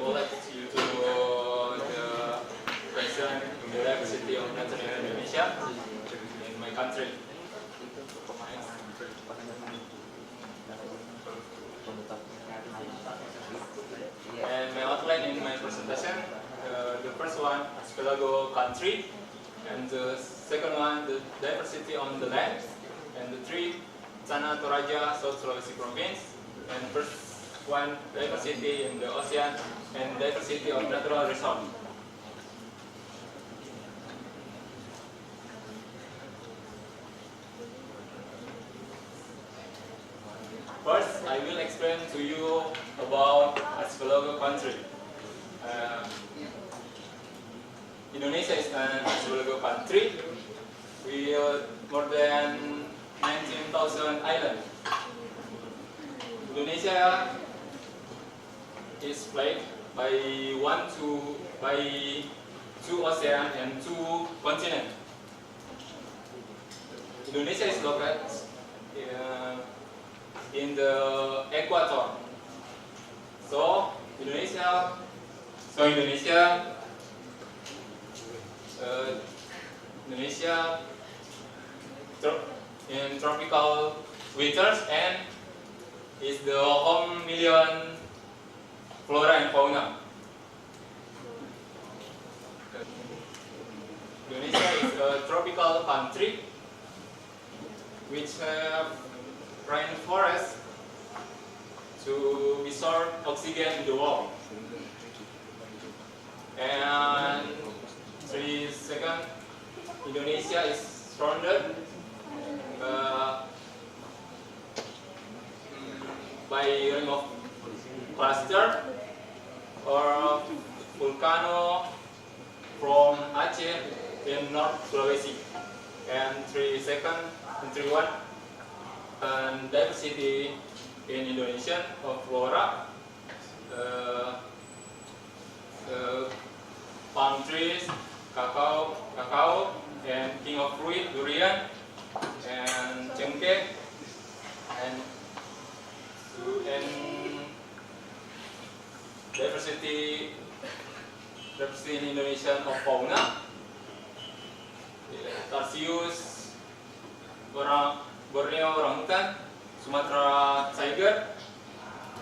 would like you to the present the diversity of nature in Indonesia in my country. And my outline in my presentation, the first one, archipelago country, and the second one, the diversity on the land, and the three, Tanah Toraja, South Sulawesi province, and first one, diversity in the ocean, and diversity of natural resource. First, I will explain to you about archipelago country. Indonesia is an archipelago country with more than 19,000 islands. Indonesia is split by two oceans and two continents. Indonesia is located in the equator. So Indonesia in tropical winters and is the home million flora and fauna. Indonesia is a tropical country which have rainforest to absorb oxygen in the world. And 3 seconds, Indonesia is surrounded by ring of cluster or volcano from Aceh in North Sulawesi. And 3 seconds, and 3-1, and diversity in Indonesia of flora, palm trees, cacao, and king of fruit, durian, and cengkeh, and diversity in Indonesia of fauna, tarsius, Borneo orangutan, Sumatra tiger,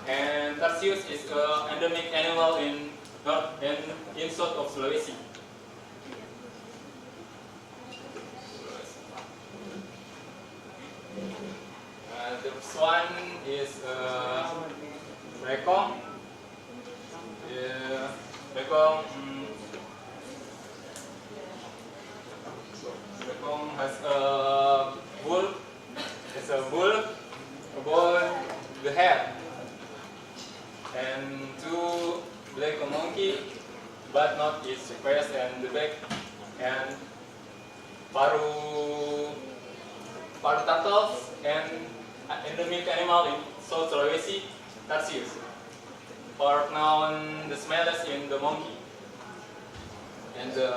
and tarsius is an endemic animal in north and in south of Sulawesi. The first one is rekong. Rekong has a bull. It's a bull about the head, and 2 black monkey, but not its face and the back, and paru turtles, and endemic animal in South Sulawesi, tarsius, or known the smallest in the monkey, and the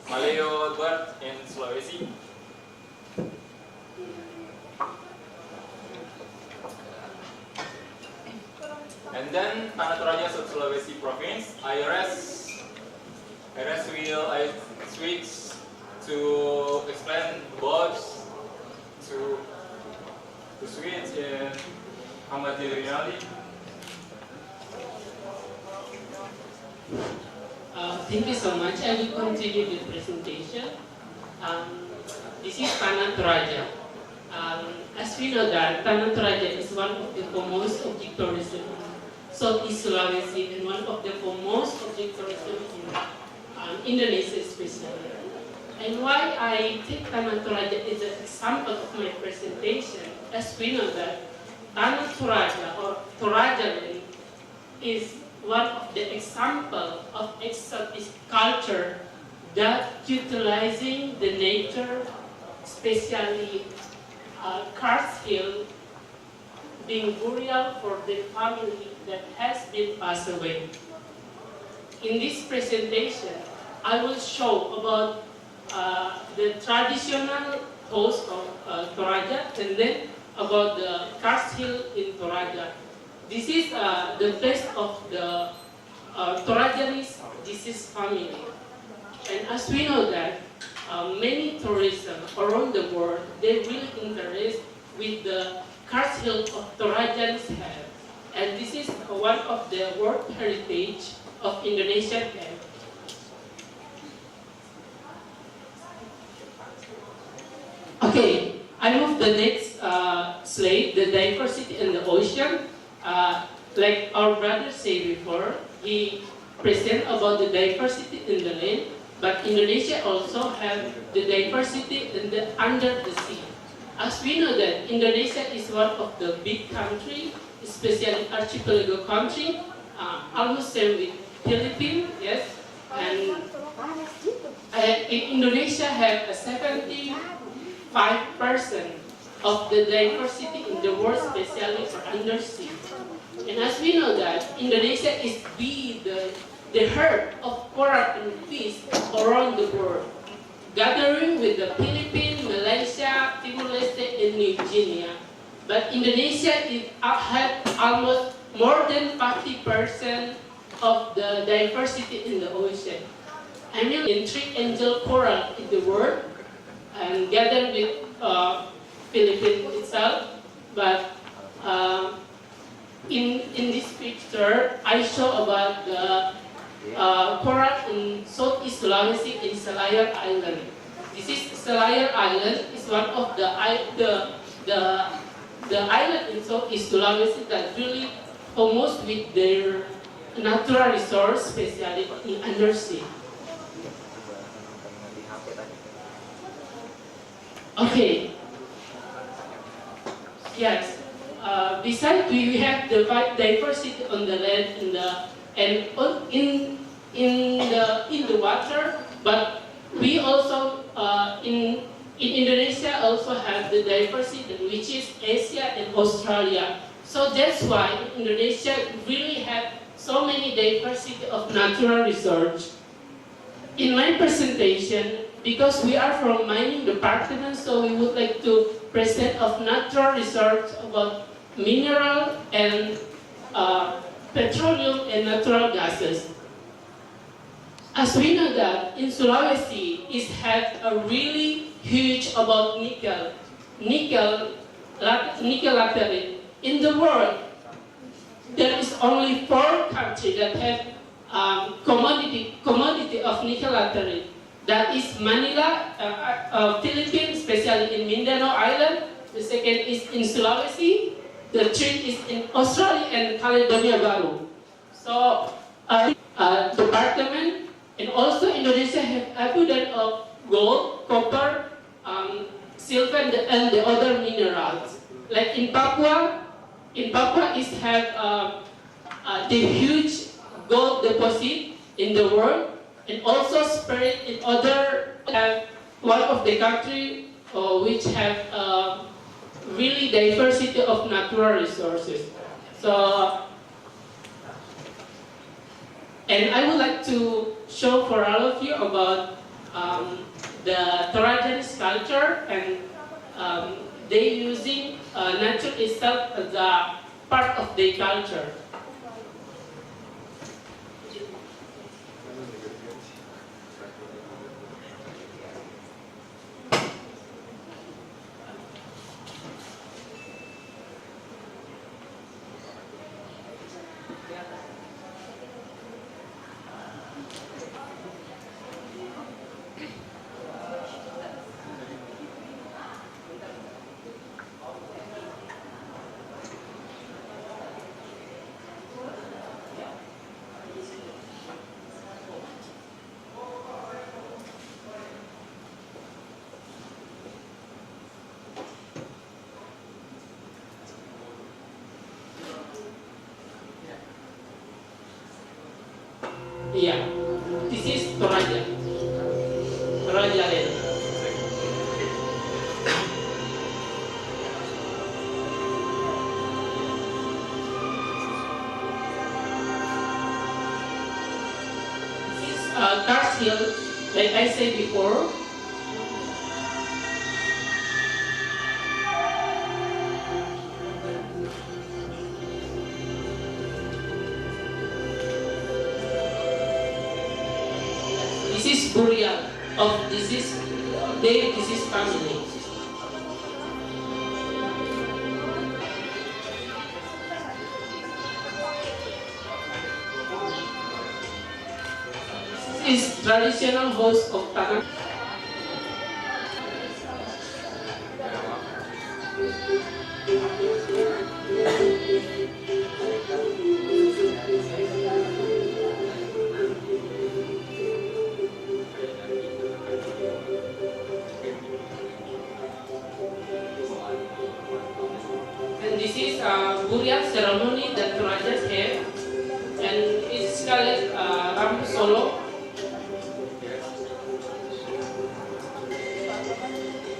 Malayo bird in Sulawesi. And then Tanah Toraja, South Sulawesi province, I switch to explain about to switch in materiality. Thank you so much. I will continue the presentation. This is Tanah Toraja. As we know that Tanah Toraja is one of the foremost object tourism in Southeast Sulawesi and one of the foremost object tourism in Indonesia especially. And why I take Tanah Toraja as an example of my presentation, as we know that Tanah Toraja or Toraja land is one of the example of exotic culture that utilizing the nature, especially Karst Hill, being burial for the family that has been passed away. In this presentation, I will show about the traditional host of Toraja and then about the Karst Hill in Toraja. This is the place of the Torajanis deceased family. And as we know that many tourism around the world, they really interest with the Karst Hill of Torajanis have. And this is one of the World Heritage of Indonesia have. Okay, I move the next slide, the diversity in the ocean. Like our brother said before, he present about the diversity in the land, but Indonesia also have the diversity in the under the sea. As we know that Indonesia is one of the big country, especially archipelago country, almost same with Philippines, yes, and Indonesia have a 75% of the diversity in the world, especially for undersea. And as we know that Indonesia is the heart of coral and fish around the world, gathering with the Philippines, Malaysia, Timor-Leste, and New Guinea. But Indonesia had almost more than 50% of the diversity in the ocean. I mean, in 3 angel coral in the world, and gathered with Philippines itself. But in this picture, I show about the coral in Southeast Sulawesi in Selayar Island. This is Selayar Island. Is one of the island in Southeast Sulawesi that really almost with their natural resource, especially in undersea. Okay. Yes. Besides, we have the diversity on the land in the water, but we also in Indonesia also have the diversity, which is Asia and Australia. So that's why Indonesia really have so many diversity of natural resources. In my presentation, because we are from mining department, so we would like to present of natural resources about mineral and petroleum and natural gases. As we know that in Sulawesi, it has a really huge about nickel laterite. In the world, there is only 4 countries that have commodity of nickel laterite. That is Manila, Philippines, especially in Mindanao Island. The second is in Sulawesi. The third is in Australia and Caledonia Baru. So, department and also Indonesia have abundance of gold, copper, silver, and the other minerals. Like in Papua is have the huge gold deposit in the world. And also spread in other, one of the country which have really diversity of natural resources. So, and I would like to show for all of you about the Torajanis culture, and they using nature itself as a part of their culture. Yeah, this is Toraja. Toraja Land. This is Kars Hill, like I said before. This is burial of disease, their disease family. This is traditional house of Tanah. And this is a burial ceremony that Torajas have, and it's called Rambu Solo.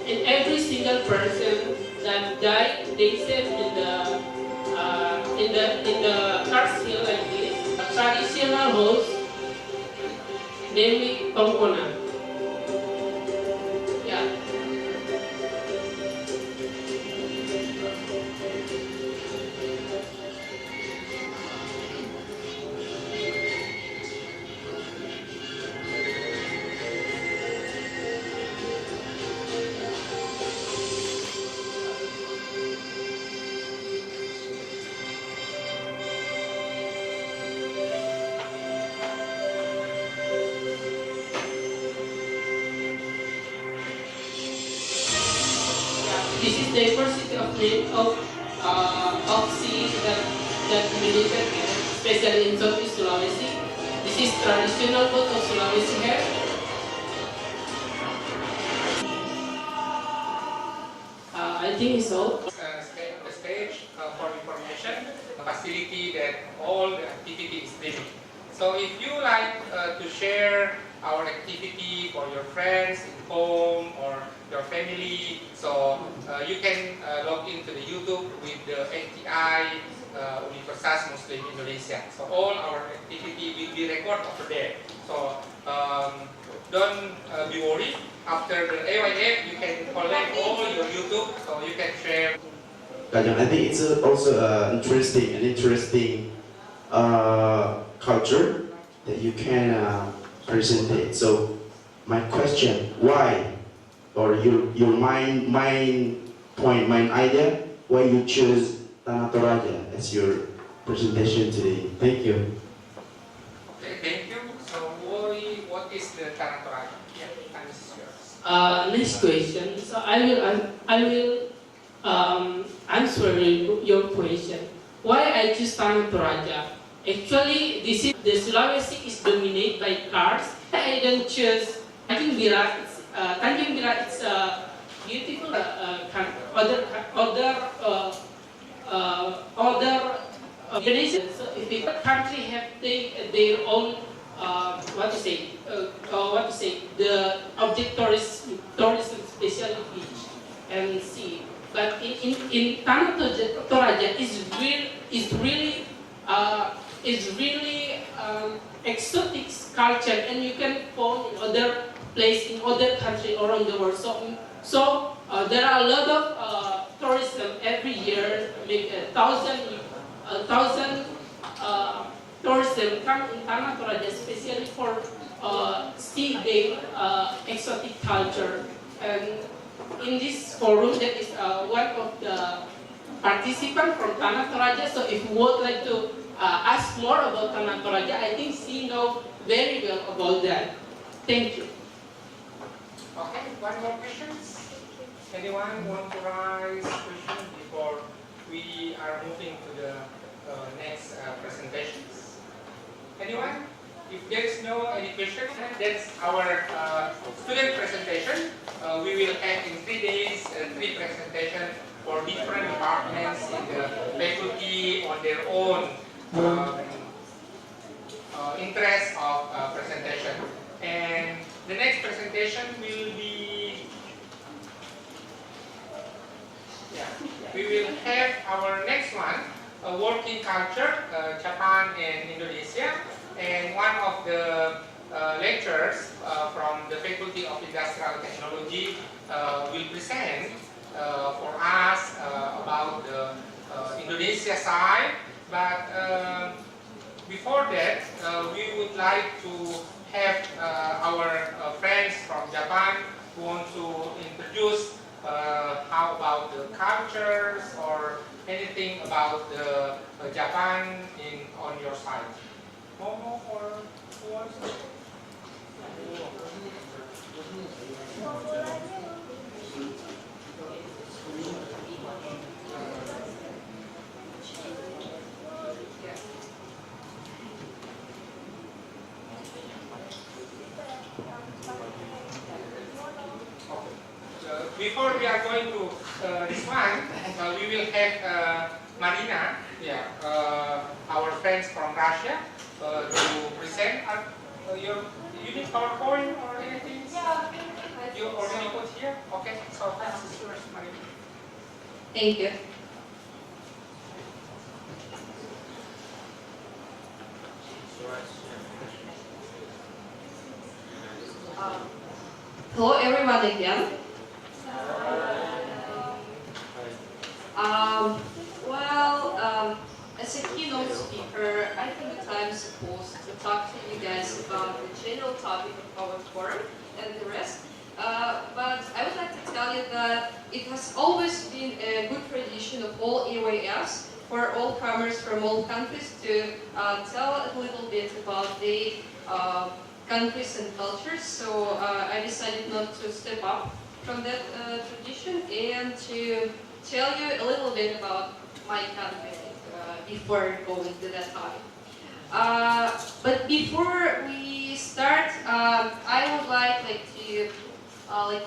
And every single person that died, they said in the Kars Hill like this, a traditional host, namely Tongkona. Yeah. This is diversity of seas that Indonesia has, especially in Southeast Sulawesi. This is traditional boat of Sulawesi hair. I think so. The stage for information, a facility that all the activity is streaming. So if you like to share our activity for your friends in home or your family, so you can log into the YouTube with the FTI Universitas Muslim Indonesia. So all our activity will be recorded over there. So don't be worried. After the AYF, you can collect all your YouTube, so you can share. I think it's also an interesting culture that you can present it. So my question, why, or your main idea, why you choose Tanah Toraja as your presentation today? Thank you. Okay, thank you. So what is the Tanah Toraja? Yeah, time is yours. Next question. So I will answer your question. Why I choose Tanah Toraja? Actually, this is the Sulawesi is dominated by cars. I don't choose Tanjung Bira. Tanjung Bira is a beautiful other organizations. So if the country have their own the object tourism specialty and see. But in Tanah Toraja is really exotic culture, and you can find in other place in other country around the world. So there are a lot of tourism every year. Maybe a thousand tourism come in Tanah Toraja, especially for see the exotic culture. And in this forum, there is one of the participants from Tanah Toraja. So if you would like to ask more about Tanah Toraja, I think she knows very well about that. Thank you. Okay, one more questions? Anyone want to raise question before we are moving to the next presentations? Anyone? If there is no any question, that's our student presentation. We will have in 3 days 3 presentations for different departments in the faculty on their own interest of our next one, working culture, Japan and Indonesia. And one of the lecturers from the Faculty of Industrial Technology will present for us about the Indonesia side. But before that, we would like to have our friends from Japan who want to introduce how about the cultures or anything about the Japan on your side. Momo or who wants to? Before we are going to this one, we will have Marina, our friends from Russia, to present. You need PowerPoint or anything? Yeah. You already put here? Okay, so this is yours, Marina. Thank you. Hello everyone again. As a keynote speaker, I think that I'm supposed to talk to you guys about the general topic of our forum and the rest. But I would like to tell you that it has always been a good tradition of all EYFs for all comers from all countries to tell a little bit about the countries and cultures. So I decided not to step up from that tradition and to tell you a little bit about my country before going to that topic. But before we start, I would like to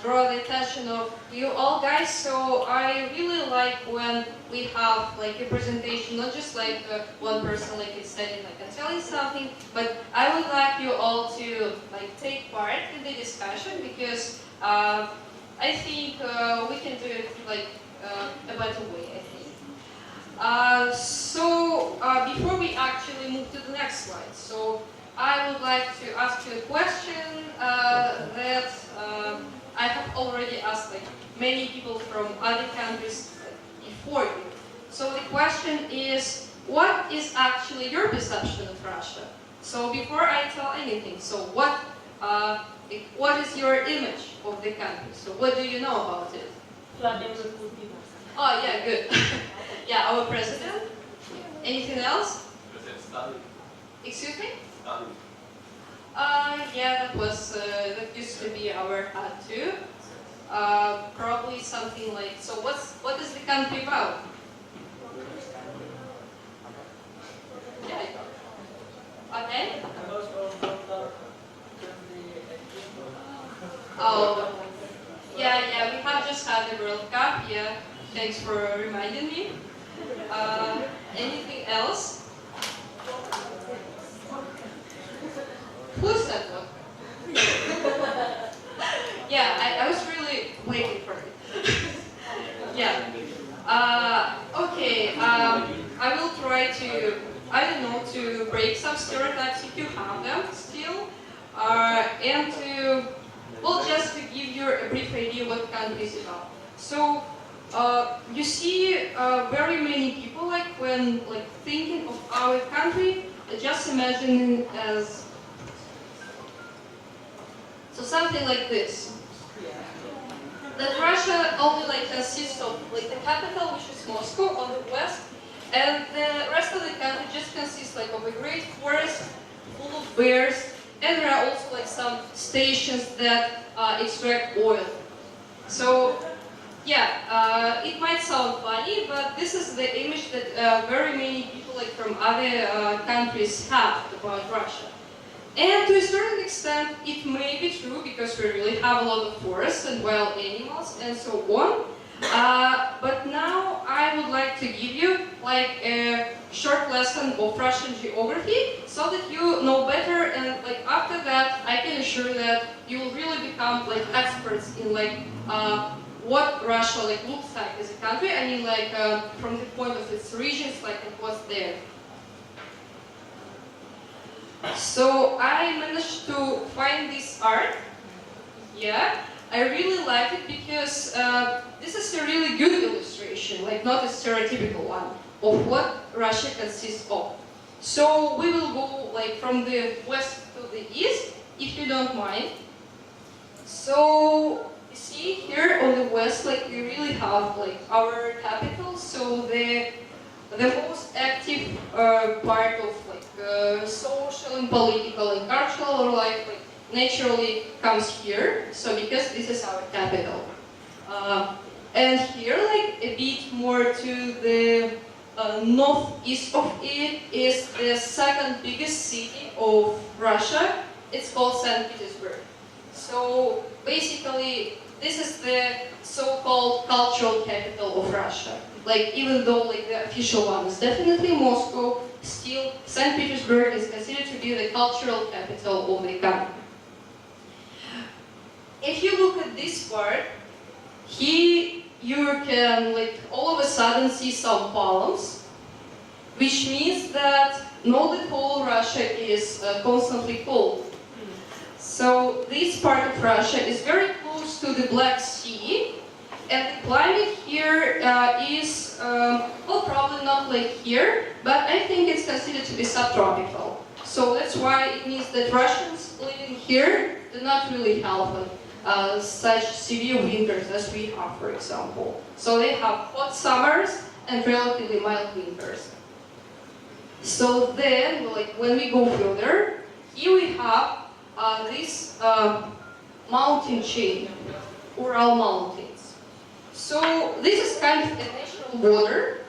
draw the attention of you all guys. So I really like when we have a presentation, not just one person is standing and telling something, but I would like you all to take part in the discussion, because I think we can do it a better way, I think. Before we actually move to the next slide, so I would like to ask you a question that I have already asked many people from other countries before you. So the question is, what is actually your perception of Russia? So before I tell anything, so what is your image of the country? So what do you know about it? Oh yeah, good. Yeah, our president. Anything else? President Stalin. Excuse me? Stalin. Yeah, that used to be our hat too. Probably something like. So what is the country about? Yeah. Okay. Oh. Yeah, we have just had the World Cup. Yeah. Thanks for reminding me. Anything else? Who said what? Yeah, I was really waiting for it. Yeah. Okay. I will try to break some stereotypes if you have them still, and just to give you a brief idea what country is about. So. You see very many people when thinking of our country, just imagine as something like this. That Russia only consists of the capital, which is Moscow on the west, and the rest of the country just consists of a great forest full of bears, and there are also some stations that extract oil. So. Yeah, it might sound funny, but this is the image that very many people from other countries have about Russia. And to a certain extent, it may be true, because we really have a lot of forests and wild animals and so on. But now I would like to give you a short lesson of Russian geography, so that you know better, and after that I can assure that you will really become experts in what Russia like looks like as a country. I mean, like from the point of its regions, like what's there. So I managed to find this art. Yeah, I really like it because this is a really good illustration, like not a stereotypical one, of what Russia consists of. So we will go like from the west to the east, if you don't mind. So you see here on the west, like we really have like our capital. So the most active part of like social and political and cultural life like naturally comes here. So because this is our capital, and here like a bit more to the northeast of it is the second biggest city of Russia. It's called St. Petersburg. So basically, this is the so-called cultural capital of Russia. Like even though like the official one is definitely Moscow, still St. Petersburg is considered to be the cultural capital of the country. If you look at this part, here you can like all of a sudden see some palms, which means that not the whole Russia is constantly cold. So this part of Russia is very close to the Black Sea, and the climate here is, well, probably not like here, but I think it's considered to be subtropical. So that's why it means that Russians living here do not really have such severe winters as we have, for example. So they have hot summers and relatively mild winters. So then, like when we go further, here we have this mountain chain, Ural Mountains. So this is kind of a natural border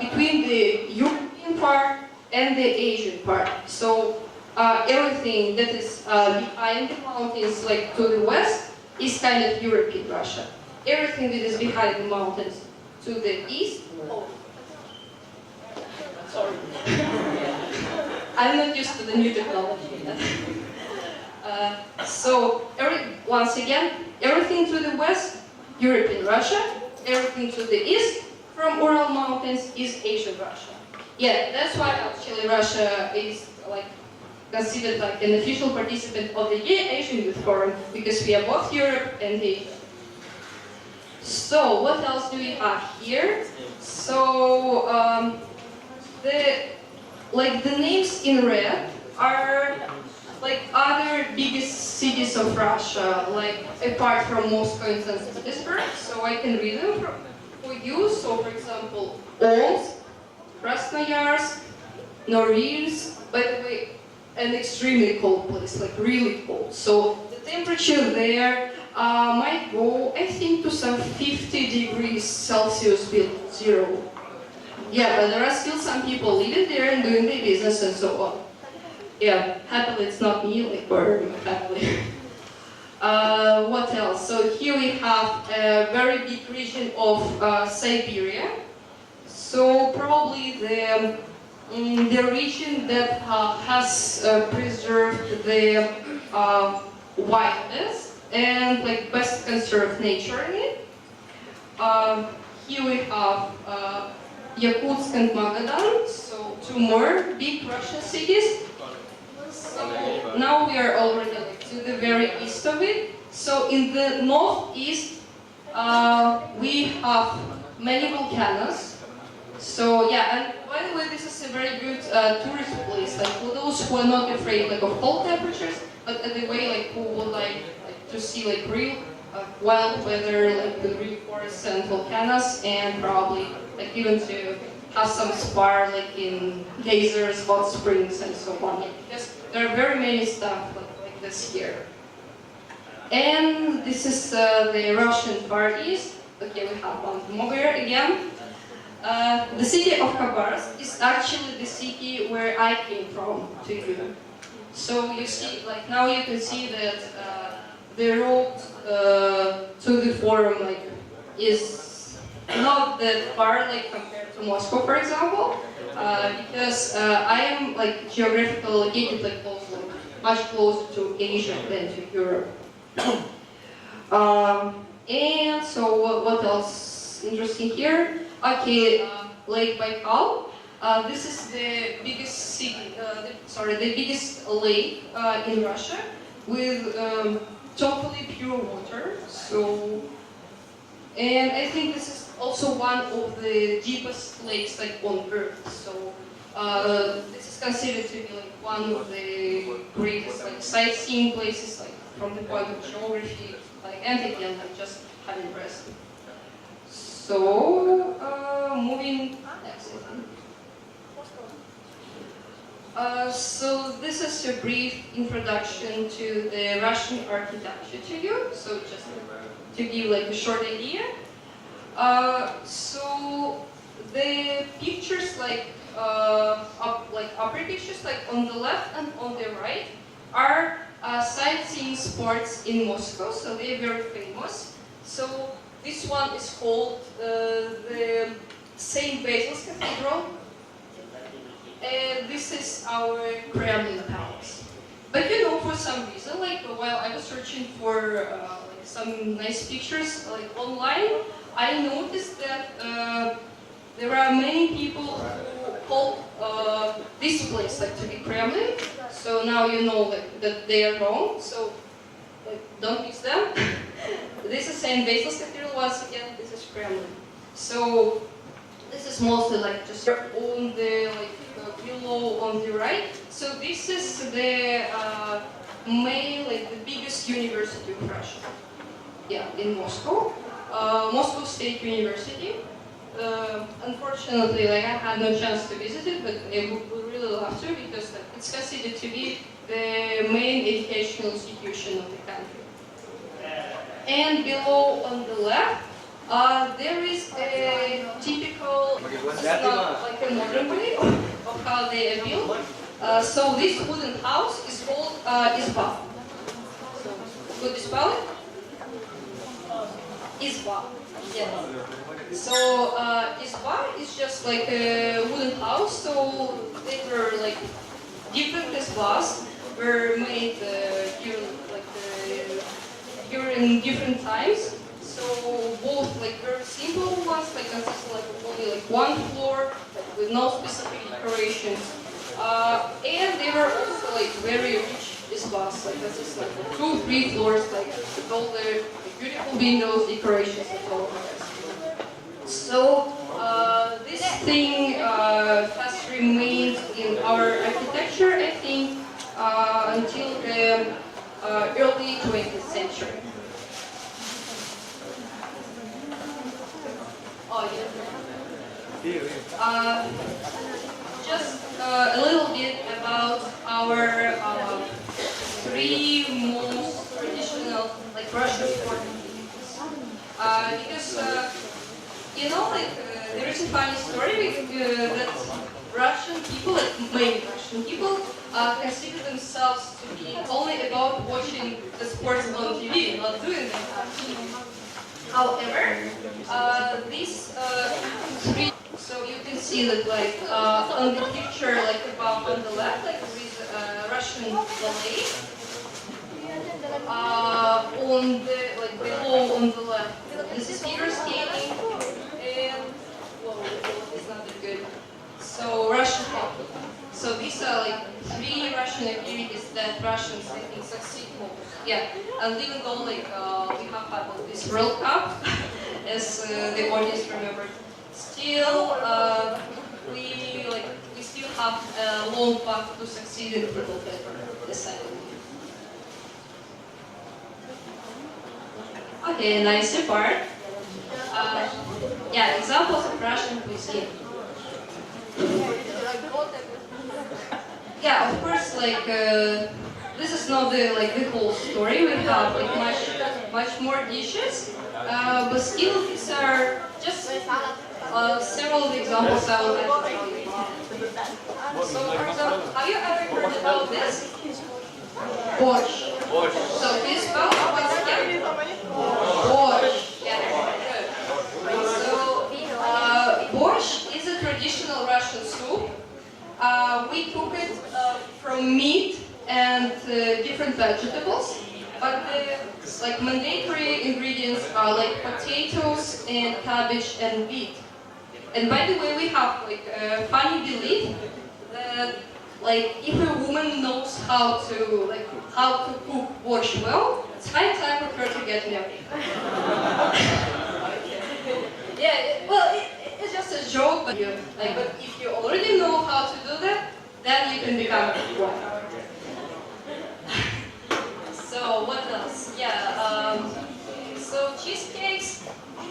between the European part and the Asian part. So everything that is behind the mountains, like to the west, is kind of European Russia. Everything that is behind the mountains to the east, sorry. I'm not used to the new technology yet. So, once again, everything to the west, European Russia. Everything to the east, from Ural Mountains, is Asian Russia. Yeah, that's why actually Russia is like considered like an official participant of the Asian Youth Forum, because we are both Europe and Asia. So, what else do we have here? So, the names in red are like other biggest cities of Russia, like apart from Moscow and St. Petersburg. So I can read them for you. So for example, Omsk, Krasnoyarsk, Norilsk, by the way, an extremely cold place, like really cold. So the temperature there might go, I think, to some 50 degrees Celsius below zero. Yeah, but there are still some people living there and doing their business and so on. Yeah, happily it's not me, like, or happily. What else? So here we have a very big region of Siberia. So probably the region that has preserved the wildness and like best conserved nature in it. Here we have Yakutsk and Magadan, so two more big Russian cities. So now we are already like, to the very east of it. So in the northeast, we have many volcanoes. So yeah, and by the way, this is a very good tourist place, like for those who are not afraid like of cold temperatures, but in the way like who would like to see like real wild weather, like the real forests and volcanoes, and probably like even to have some spa like in geysers, hot springs, and so on. Because there are very many stuff like this here. And this is the Russian Far East. Okay, we have one more again. The city of Khabarovsk is actually the city where I came from to you. So you see, like now you can see that the road to the forum like is not that far like compared to Moscow, for example, because I am like geographically located like much closer to Asia than to Europe. And so what else interesting here? Okay, Lake Baikal. This is the biggest city, the biggest lake in Russia with totally pure water. So, and I think this is also one of the deepest lakes like on Earth. So, this is considered to be like one of the greatest like sightseeing places, like from the point of geography, like and again, like just having rest. So, moving next. So this is a brief introduction to the Russian architecture to you. So just to give like a short idea. So the pictures upper pictures like on the left and on the right are sightseeing spots in Moscow. So they're very famous. So this one is called the St. Basil's Cathedral. This is our Kremlin Palace. But you know, for some reason, like while I was searching for like some nice pictures like online, I noticed that there are many people who call this place like to be Kremlin. So now you know that they are wrong. So like, don't mix them. This is St. Basil's Cathedral. Once again, this is Kremlin. So this is mostly like just on the below on the right. So this is the main, like the biggest university of Russia. Yeah, in Moscow, Moscow State University. Unfortunately, like I had no chance to visit it, but I would really love to because it's considered to be the main educational institution of the country. And below on the left, there is a typical, it's not like a modern way of how they are built. So this wooden house is called izba. So, could you spell it? Izba. Yes. So izba is just like a wooden house. So they were like different izbas were made here, here in different times. So both like very simple ones, like consisting like of only like one floor, like, with no specific decorations, and they were also like very rich izbas, like this is like 2-3 floors, like with all the beautiful windows, decorations, and all of that. So this thing has remained in our architecture, I think, until the early 20th century. Oh, yeah. Just a little bit about our 3 most traditional, like Russian sport activities. Because you know, like there is a funny story that Russian people, like many Russian people, consider themselves to be only about watching the sports on TV, not doing them actually. However, these 3, so you can see that like on the picture, like above on the left, like there is Russian ballet. On the like below on the left, this is figure skating, and whoa, it's not that good. So Russian hockey. So these are like 3 Russian activities that Russians I think succeed most. Yeah, and even though like we have had this World Cup, as the audience remembered, still we still have a long path to succeed in football better this time. Okay, nicer part. Yeah, examples of Russian cuisine. Yeah, of course, like this is not the whole story. We have like much more dishes, but still these are just several of the examples I would like to give. So, for example, have you ever heard about this? Borscht. So, can you spell it once again? Borscht. Yeah, good. So, borscht is a traditional Russian soup. We cook it from meat and different vegetables, but the mandatory ingredients are like potatoes and cabbage and wheat. And by the way, we have like a funny belief that like if a woman knows how to cook borscht well, it's high time for her to get married. Yeah, it's just a joke, but but if you already know how to do that, then you can become a wife. So what else? Yeah, so cheesecakes.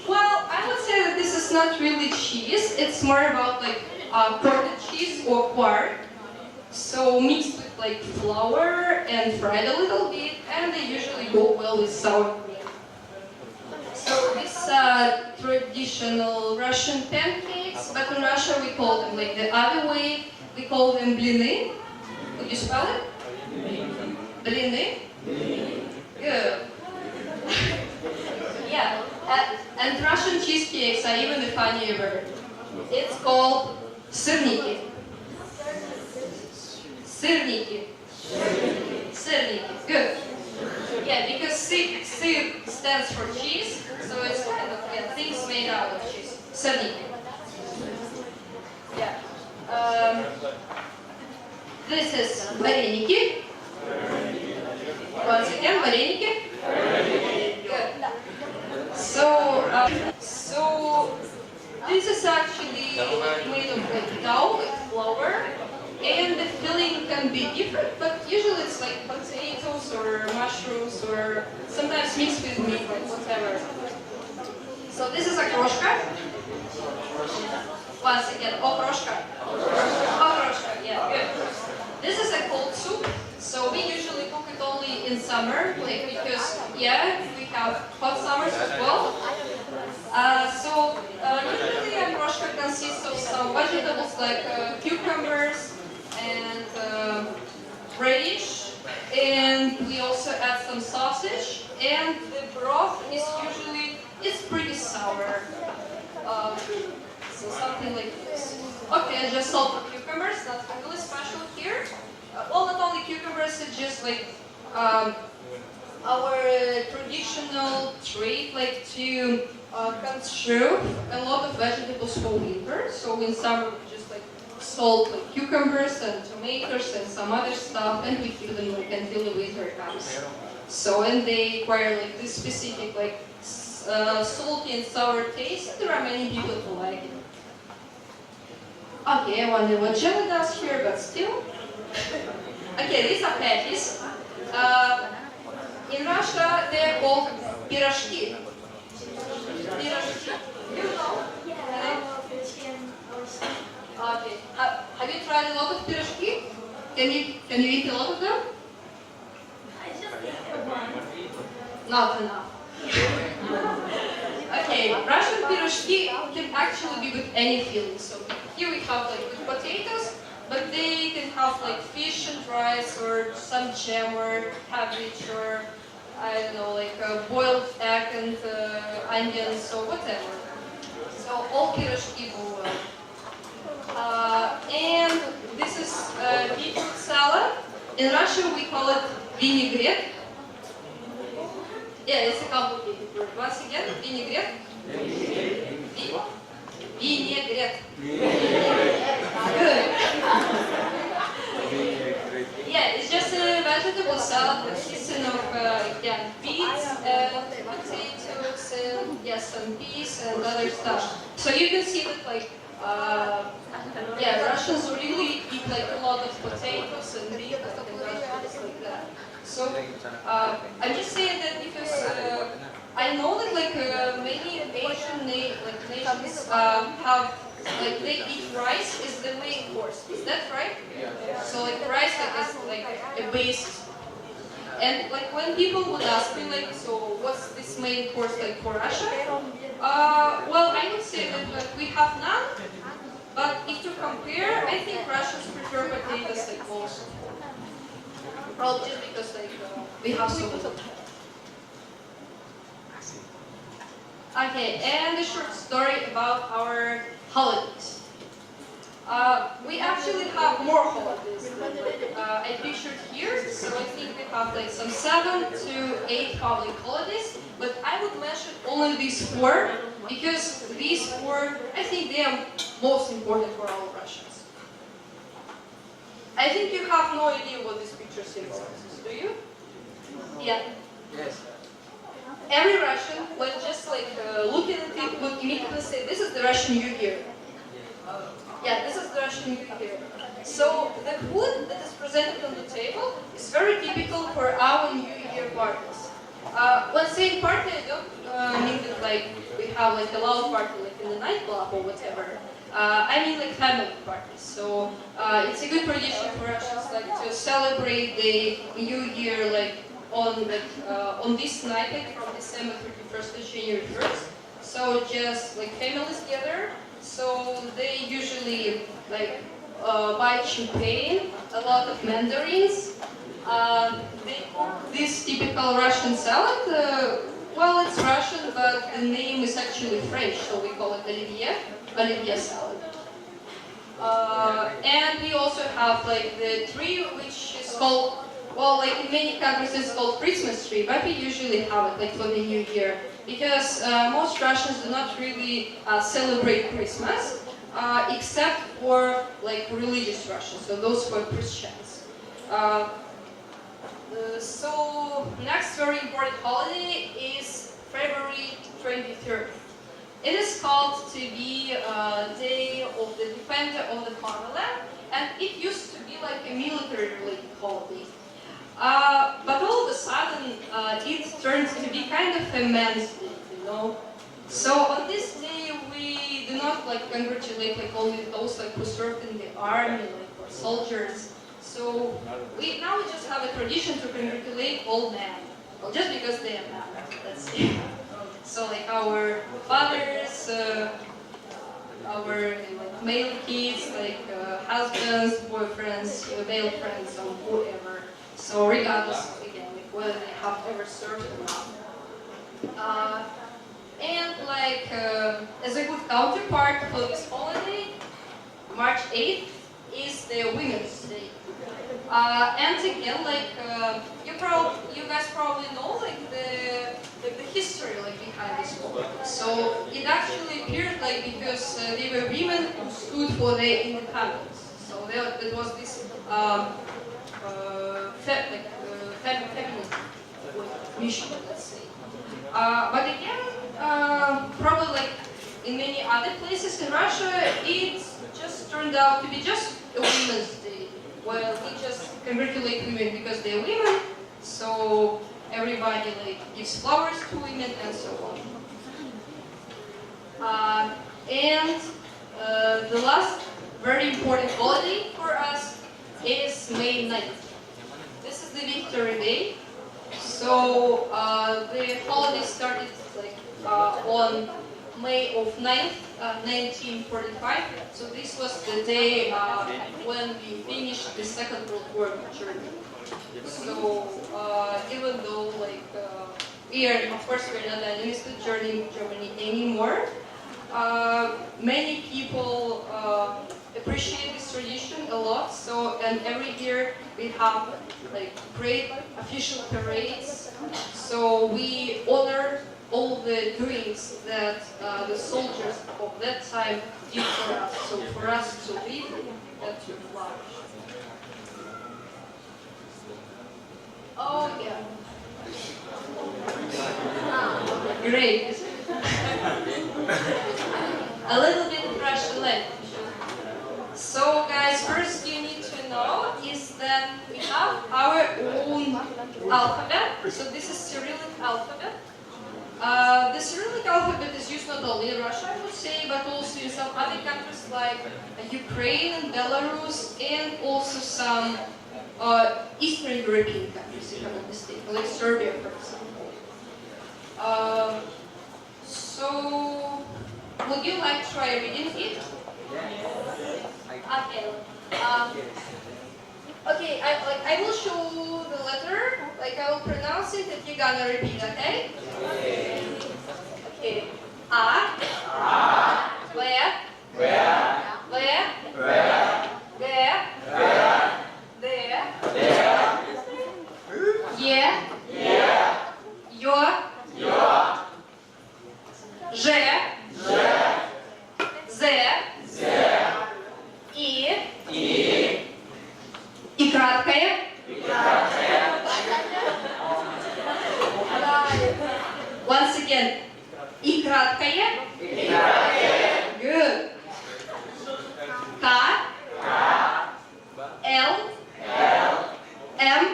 Well, I would say that this is not really cheese. It's more about like cottage cheese or quark. So mixed with like flour and fried a little bit, and they usually go well with sour cream. So these are traditional Russian pancakes, but in Russia we call them like the other way. We call them blины. Could you spell it? Blины. Good. Yeah, and Russian cheesecakes are even a funnier word. It's called sырники. Sырники. Sырники. Good. Yeah, because sыр stands for cheese, so it's kind of things made out of cheese. Sырники. Yeah. This is вареники. Once again, вареники. Good. So this is actually made of like dough with flour, and the filling can be different, but usually it's like potatoes or mushrooms or sometimes mixed with meat, like whatever. So this is окрошка. Once again, окрошка. Окрошka, yeah, good. This is a cold soup. So we usually cook it only in summer, like because we have hot summers as well. Usually a okрошka consists of some vegetables like cucumbers and radish, and we also add some sausage. And the broth is usually pretty sour, so something like this. Okay, just salt for cucumbers. That's really special here. Well, not only cucumbers, it's just like our traditional trait, like to conserve a lot of vegetables for winter. So in summer we just like salt like cucumbers and tomatoes and some other stuff, and we keep them like until the winter comes. So and they acquire like this specific like salty and sour taste. There are many people who like it. Okay, I wonder what jelly does here, but still. Okay, these are patties. In Russia, they're called пирожки. Пирожки. You know? Okay. Have you tried a lot of пирожки? Can you eat a lot of them? Not enough. Okay, Russian пирожки can actually be with any filling. So here we have like with potatoes, but they can have like fish and rice or some jam or cabbage or I don't know, like a boiled egg and onions or whatever. So all пирожки go well. And this is beetroot salad. In Russia we call it vinaigrette. Yeah, it's a complicated word. Once again, vinaigrette. Vinaigrette. Good. Yeah, it's just a vegetable salad consisting of beets, potatoes, and some peas and other stuff. So you can see that like Russians really eat like a lot of potatoes and beets and vegetables like that. So I'm just saying that because I know that like many Asian nations have like they eat rice is the main course. Is that right? So like rice is like a base. And like when people would ask me like, so what's this main course like for Russia? Well, I would say that like, we have none. But if to compare, I think Russians prefer potatoes like most. Probably just because like we have so much. Okay, and a short story about our holidays. We actually have more holidays than I pictured here. So I think we have like some 7 to 8 public holidays. But I would only these four, because these four, I think they are most important for all Russians. I think you have no idea what this picture symbolizes, do you? Yeah. Yes. Every Russian, when just like looking at it, would immediately say, this is the Russian New Year. Yeah, this is the Russian New Year. So the food that is presented on the table is very typical for our New Year parties. When saying party, I don't mean that like we have like a loud party like in the nightclub or whatever. I mean like family parties. So it's a good tradition for Russians like to celebrate the New Year like on this night, like from December 31st to January 1st. So just like families gather. So they usually like buy champagne, a lot of mandarins. They cook this typical Russian salad. Well, it's Russian, but the name is actually French, so we call it Olivier salad. And we also have like the tree, which is called, well, like in many countries it's called Christmas tree, but we usually have it like for the New Year, because most Russians do not really celebrate Christmas, except for like religious Russians, so those who are Christians. So next very important holiday is February 23rd. It is called to be a day of the defender of the fatherland, and it used to be like a military-related holiday. But all of a sudden, it turned to be kind of a man's day, you know. So on this day, we do not like congratulate like only those like who served in the army, like or soldiers. So we just have a tradition to congratulate all men, well, just because they are men. Let's see. So like our fathers, our like, male kids, like husbands, boyfriends, male friends, or whoever. So regardless, again, like whether they have ever served or not. And like as a good counterpart for this holiday, March 8th is the Women's Day. And again, like you guys probably know like the history like behind this holiday. So it actually appeared like because they were women who stood for their independence. So there was this feminist mission, let's say. But again, probably like in many other places in Russia, it just turned out to be just a Women's Day. Well, we just congratulate women because they're women, so everybody like gives flowers to women and so on. And the last very important holiday for us is May 9th. This is the Victory Day. So the holiday started like on May of 9th, 1945. So this was the day when we finished the Second World War in Germany. So even though like we are, of course, we're not enemies with Germany anymore, many people appreciate this tradition a lot. So and every year we have like great official parades. So we honor all the doings that the soldiers of that time did for us. So for us to live and to flourish. Oh yeah. Great. A little bit of Russian language. So guys, first you need to know is that we have our own alphabet. So this is Cyrillic alphabet. The Cyrillic alphabet is used not only in Russia, I would say, but also in some other countries like Ukraine and Belarus, and also some Eastern European countries, if I'm not mistaken, like Serbia, for example. So, would you like to try reading it? Okay. Okay, I will show the letter, like I will pronounce it, and you're gonna repeat, okay? Okay. A. V. V. G. D. Е. Ё. again. И краткое. Good. K. L. M.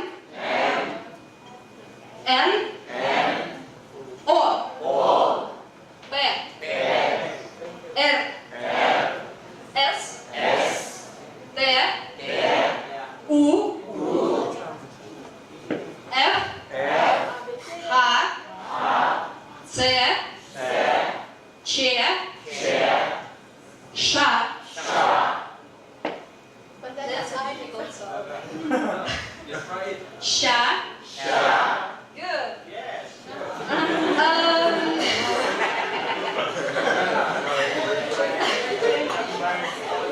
N. O. P. R. S. T. U. F. H. C. Ч. Ш. But that's a difficult song. Sh. Good.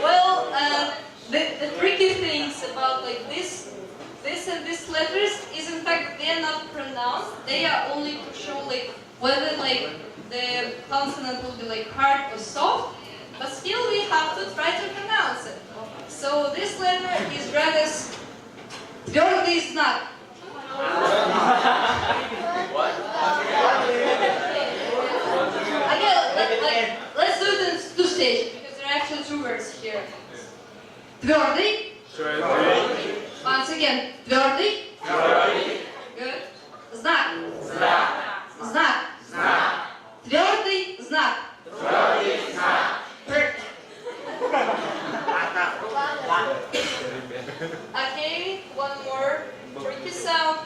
Well, the tricky things about like this and these letters is in fact they are not pronounced. They are only to show like whether like the consonant will be like hard or soft. But still we have to try to pronounce it. So this letter is read as твердый знак. Again, let's do it in two stages because there are actually two words here. Твердый. Once again, твердый. Good. Знак. Знак. Твердый знак. Perfect. Okay, one more tricky sound.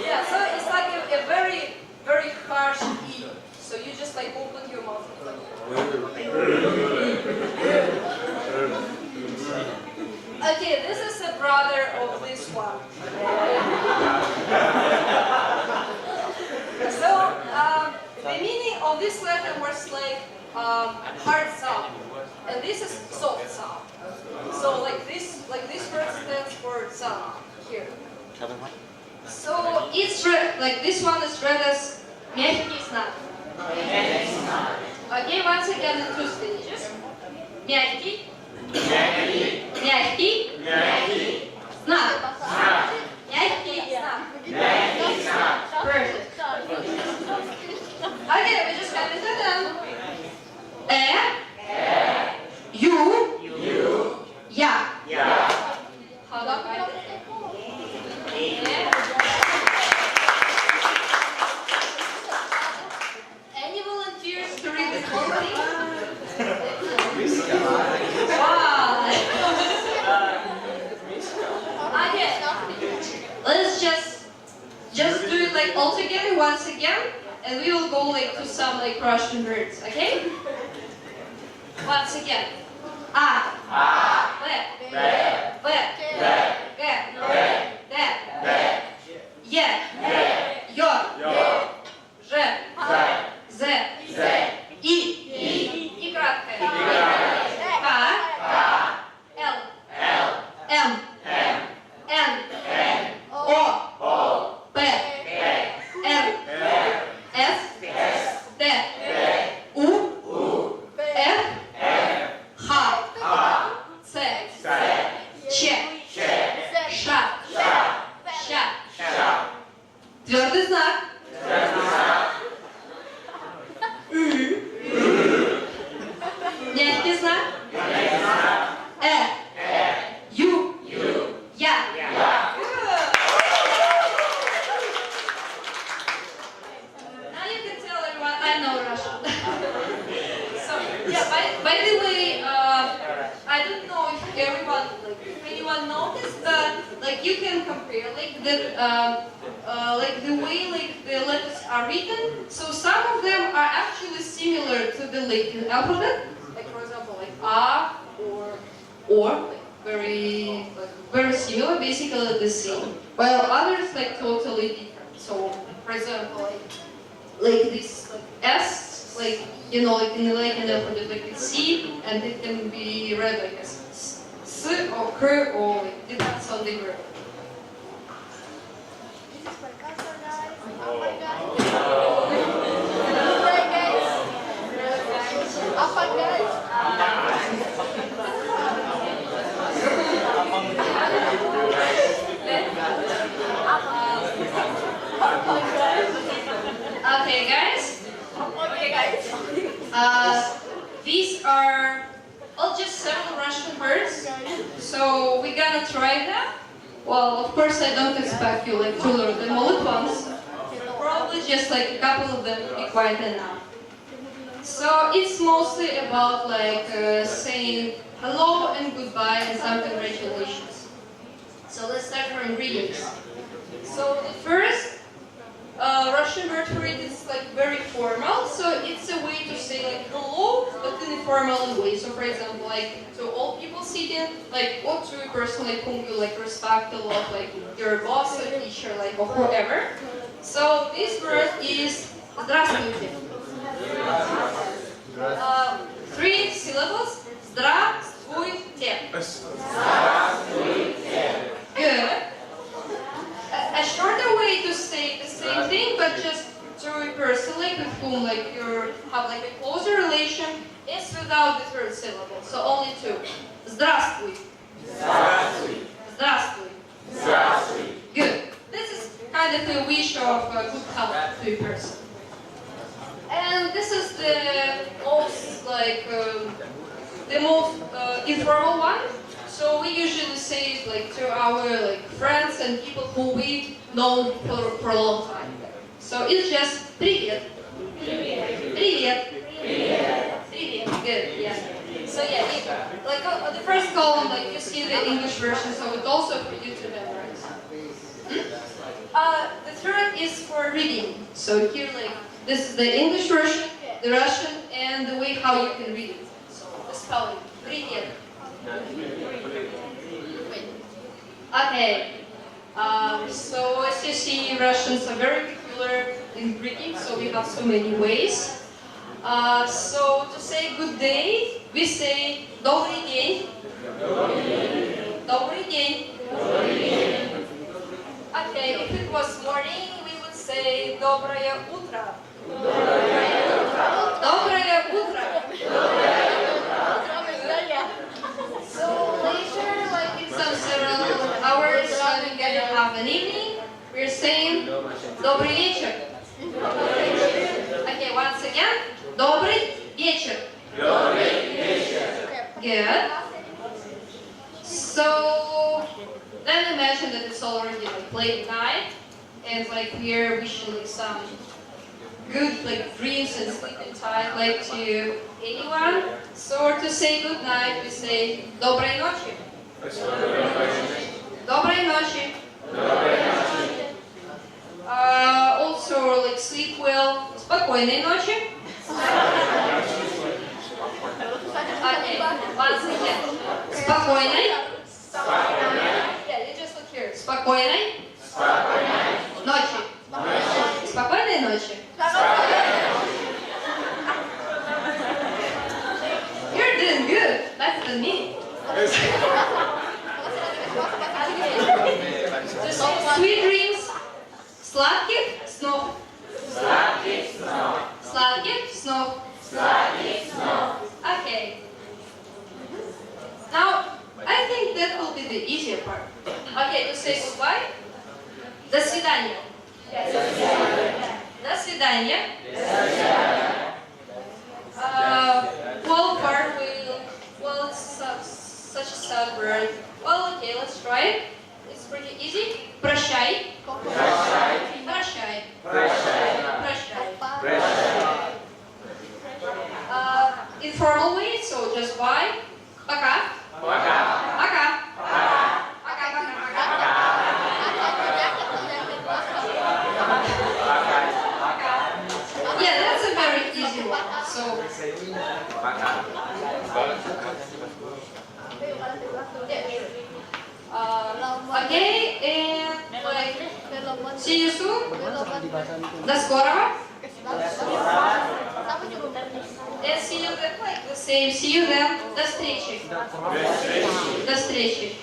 Yeah, so it's like a very, very harsh E. So you just like open your mouth. Okay, this is a brother of this one. So the meaning of this letter was like hard sound, and this is soft sound. So like this word stands for sound here. So it's read like this one is read as мягкий знак. Okay, once again in two stages. Мягкий. Мягкий. Знак. Мягкий знак. Perfect. Okay, we just have it again. You. Я. How do I write it? Any volunteers to read this whole thing? Wow. Okay. Let's just do it like all together once again, and we will go like to some like Russian words, okay? Once again. A. B. B. G. D. Е. Ё. Ж. З. И. И краткое. К. Л. М. Н. О. П. Р. С. Т. У. Ф. Х. Ц. Ч. Ш. Ща. Твердый знак. Мягкий знак. Ю. Я. Now you can tell everyone I know Russian. So yeah, by the way, I don't know if anyone noticed that like you can compare like the way like the letters are written. So some of them are actually similar to the Latin alphabet, like for example like A or like very similar, basically the same. While others like totally different. So for example like this like S, like you know like in the Latin alphabet like it's C, and it can be read like as S or K or like depends on the word. Apa guys? Okay, guys. These are all just several Russian words. So we're gonna try them. Well, of course, I don't expect you like to learn them all at once. Probably just like a couple of them will be quite enough. So it's mostly about like saying hello and goodbye and some congratulations. So let's start from greetings. So the first Russian word for it is like very formal. So it's a way to say like hello, but in a formal way. So for example, like to all people sitting, like or to a person like whom you like respect a lot, like your boss or teacher, like or whoever. So this word is здравствуйте. 3 syllables. Здравствуйте. Good. A shorter way to say the same thing, but just to a person like with whom like you have like a closer relation, is without the third syllable. So only 2. Здравствуй. Здравствуй. Здравствуй. Good. This is kind of a wish of good health to a person. And this is the most like the most informal one. So we usually say it like to our like friends and people who we know for a long time. So it's just привет. Привет. Привет. Good. Yeah. So yeah, like the first column, like you see the English version, so it's also for you to memorize. The third is for reading. So here, like this is the English version, the Russian, and the way how you can read it. So the spelling. Привет. Okay. So as you see, Russians are very peculiar in greeting, so we have so many ways. So to say good day, we say добрый день. Добрый день. Okay, if it was morning, we would say доброе утро. Доброе утро. So later, like in some several hours, when we gonna have an evening, we're saying добрый вечер. Okay, once again, добрый вечер. Good. So then imagine that it's already like late night, and like we're wishing like some good like dreams and sleeping tight like to anyone. So to say good night, we say доброй ночи. Доброй ночи. Also like sleep well. Спокойной ночи. Okay, once again. Спокойной. Yeah, you just look here. Спокойной. Ночи. Спокойной ночи. You're doing good. Better than me. Sweet dreams. Сладких снов. Сладких снов. Okay. Now, I think that will be the easier part. Okay, to say goodbye. До свидания. До свидания. Well, part well, it's such a sad word. Well, okay, let's try it. It's pretty easy. Прощай. Прощай. Informal way, so just bye. Пока. Пока. Yeah, that's a very easy one. So, okay, and like, see you soon. До скорого. And see you then, like the same. See you then. До встречи. До встречи.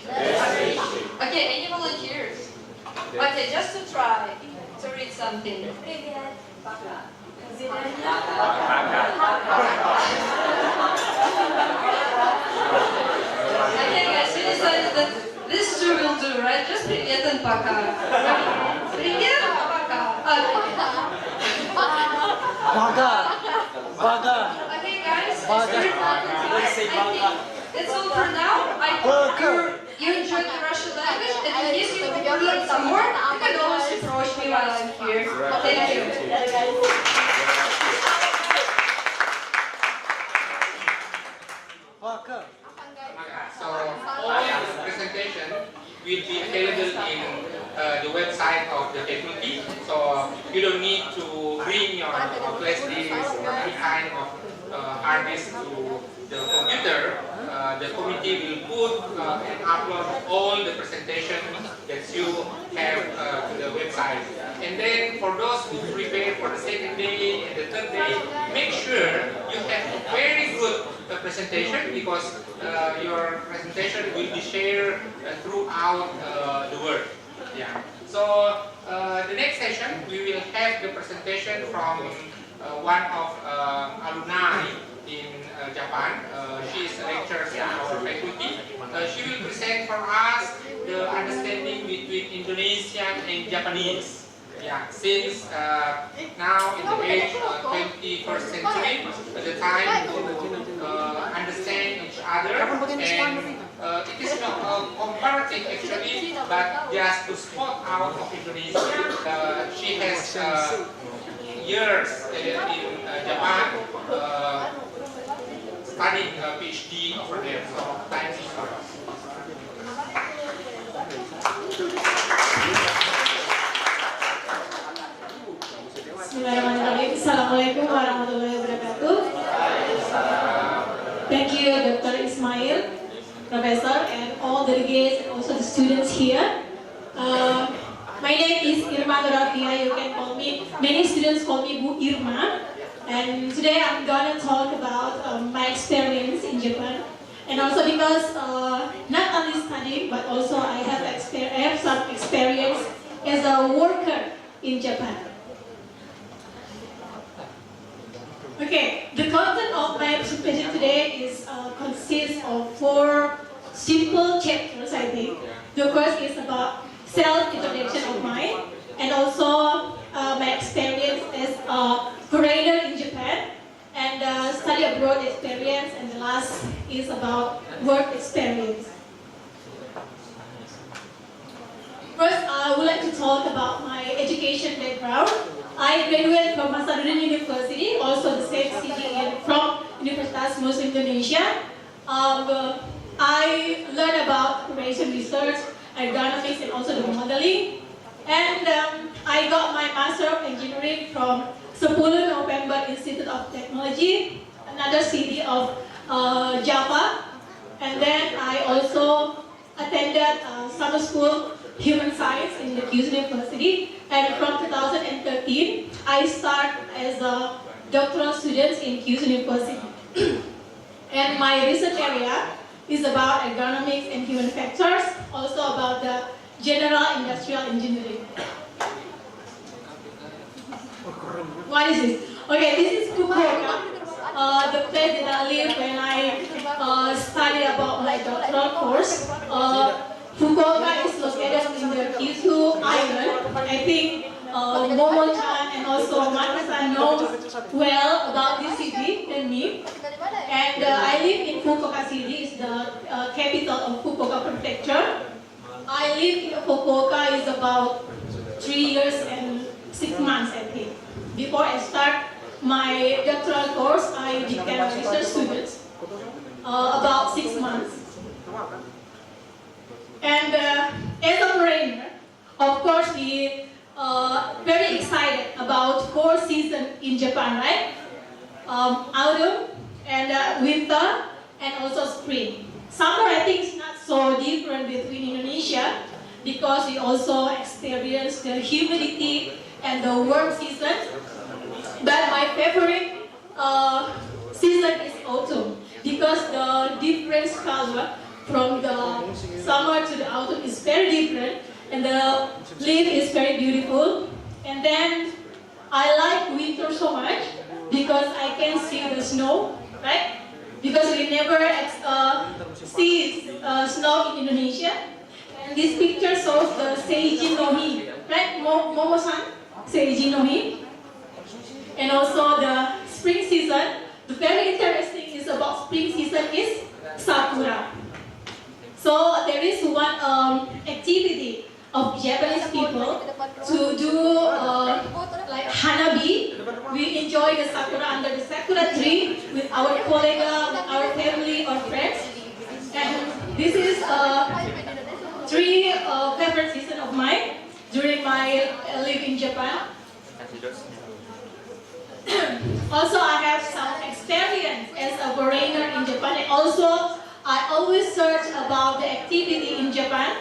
Okay, any volunteers? Okay, just to try to read something. Привет. Пока. Okay, guys, we decided that this two will do, right? Just привет and пока. Привет, пока. Okay, guys. I think that's all for now. I hope you enjoyed the Russian language, and in case you want to learn some more, you can always approach me while I'm here. Thank you. So all the presentation will be available in the website of the faculty. So you don't need to bring your flash disk or any kind of hard disk to the computer. The committee will put and upload all the presentation that you have to the website. And then for those who prepare for the second day and the third day, make sure you have a very good presentation, because your presentation will be shared throughout the world. Yeah. So the next session we will have the presentation from one of alumni in Japan. She is a lecturer in our faculty. She will present for us the understanding between Indonesian and Japanese. Yeah, since now in the age of 21st century, the time to understand each other, and it is not comparative actually, but just to spot out of Indonesia. She has years in Japan studying PhD over there, so thank you for us. Bismillahirrahmanirrahim. Assalamualaikum warahmatullahi wabarakatuh. Thank you, Dr. Ismail, Professor, and all delegates, and also the students here. My name is Irma Dorafia. You can call me, many students call me Bu Irma. And today I'm gonna talk about my experience in Japan. And also because not only studying, but also I have some experience as a worker in Japan. Okay, the content of my presentation today is consists of 4 simple chapters, I think. The first is about self-introduction of mine, and also my experience as a foreigner in Japan, and study abroad experience, and the last is about work experience. First, I would like to talk about my education background. I graduated from Makassar University, also the same city from Universitas Muslim Indonesia. I learned about operation research, ergonomics, and also the modeling. And I got my Master of Engineering from 10 November Institute of Technology, another city of Java. And then I also attended summer school Human Science in the Kyushu University. And from 2013, I started as a doctoral student in Kyushu University. And my research area is about ergonomics and human factors, also about the general industrial engineering. What is this? Okay, this is Fukuoka, the place that I live when I study about my doctoral course. Fukuoka is located in the Kyushu Island. I think Momo-chan and also Makassar know well about this city than me. And I live in Fukuoka City, it's the capital of Fukuoka Prefecture. I live in Fukuoka is about 3 years and 6 months, I think. Before I start my doctoral course, I became a research student about 6 months. And as a foreigner, of course, we very excited about 4 seasons in Japan, right? Autumn and winter and also spring. Summer, I think, is not so different between Indonesia because we also experience the humidity and the warm season. But my favorite season is autumn because the different color from the summer to the autumn is very different, and the leaf is very beautiful. And then I like winter so much because I can see the snow, right? Because we never see snow in Indonesia. And this picture shows the Seiji no Hi, right? Momo-san? Seiji no Hi. And also the spring season. The very interesting is about spring season is Sakura. So there is one activity of Japanese people to do like hanabi. We enjoy the sakura under the sakura tree with our colleague, with our family or friends. And this is three favorite season of mine during my live in Japan. Also, I have some experience as a foreigner in Japan. And also, I always search about the activity in Japan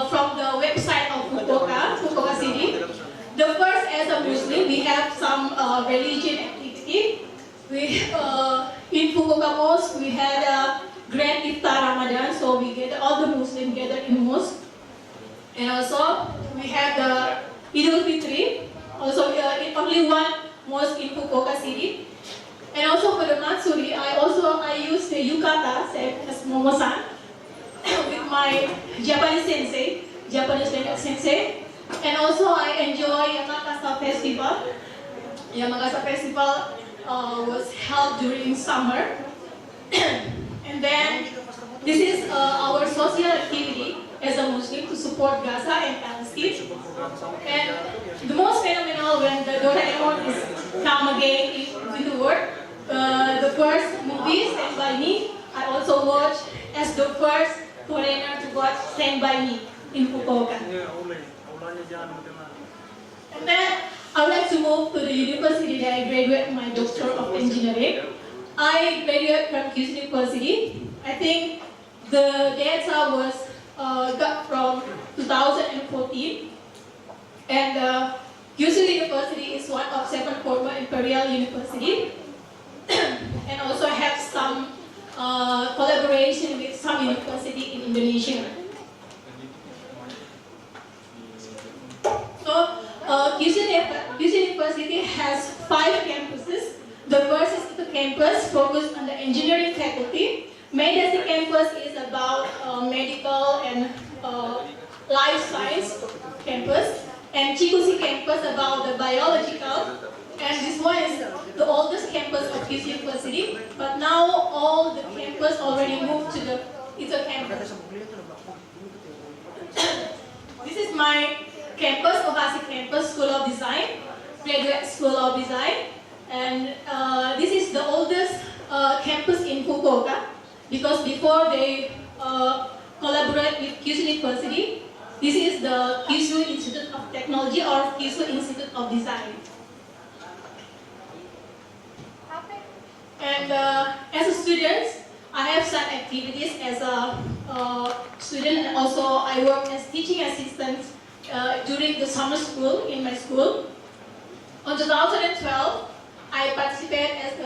from the website of Fukuoka City. The first, as a Muslim, we have some religion activity. In Fukuoka Mosque, we had a Grand Iftar Ramadan, so we get all the Muslims gathered in mosque. And also, we have the Idul Fitri. Also, only one mosque in Fukuoka City. And also for the Matsuri, I use the yukata, same as Momo-san, with my Japanese sensei, Japanese language sensei. And also I enjoy Makassar festival. Makassar festival was held during summer. And then this is our social activity as a Muslim to support Gaza and Palestine. And the most phenomenal when the Doraemon is come again in the world. The first movie, Stand By Me, I also watched as the first foreigner to watch Stand By Me in Fukuoka. And then I would like to move to the university that I graduated my Doctor of Engineering. I graduated from Kyushu University. I think the data was got from 2014. And Kyushu University is one of 7 former imperial universities. And also have some collaboration with some university in Indonesia. So Kyushu University has 5 campuses. The first is the campus focused on the engineering faculty. Meidasi campus is about medical and life science campus. And Chikushi campus about the biological. And this one is the oldest campus of Kyushu University, but now all the campus already moved to the Ito campus. This is my campus, Ohasi campus, School of Design, Graduate School of Design. And this is the oldest campus in Fukuoka, because before they collaborate with Kyushu University, this is the Kyushu Institute of Technology or Kyushu Institute of Design. And as a student, I have some activities as a student, and also I work as teaching assistant during the summer school in my school. On 2012, I participated as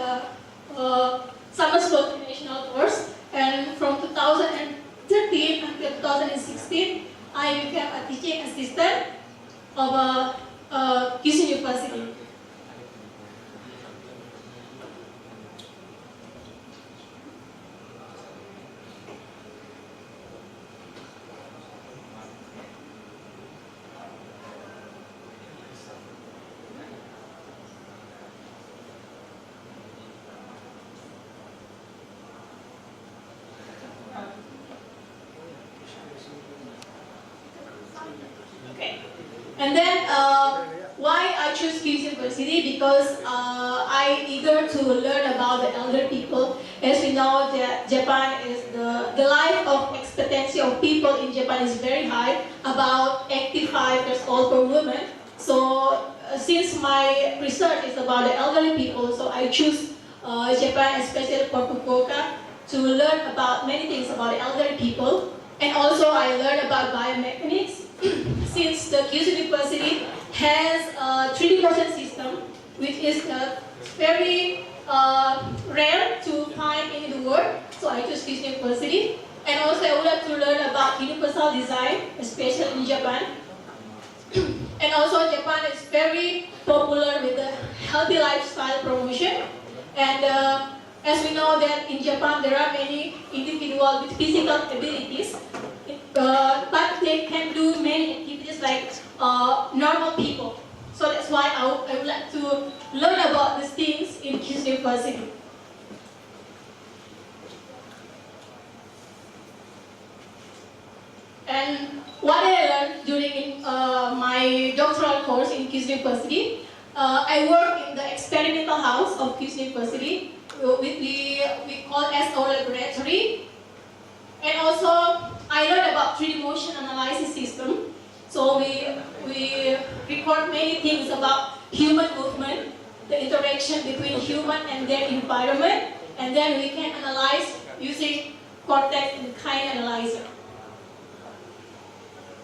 a summer school national course, and from 2013 until 2016, I became a teaching assistant of Kyushu University. And then why I choose Kyushu University? Because I eager to learn about the elder people. As we know that Japan is the life of expectancy of people in Japan is very high, about 85 years old for women. So since my research is about the elderly people, so I choose Japan, especially for Fukuoka, to learn about many things about the elderly people. And also I learned about biomechanics. Since the Kyushu University has a 3D motion system, which is very rare to find in the world, so I chose Kyushu University. And also I would like to learn about universal design, especially in Japan. And also Japan is very popular with the healthy lifestyle promotion. And as we know that in Japan there are many individuals with physical abilities, but they can do many activities like normal people. So that's why I would like to learn about these things in Kyushu University. And what I learned during my doctoral course in Kyushu University, I work in the experimental house of Kyushu University, we call as our laboratory. And also, I learned about 3D motion analysis system. So we record many things about human movement, the interaction between human and their environment, and then we can analyze using cortex and kind analyzer.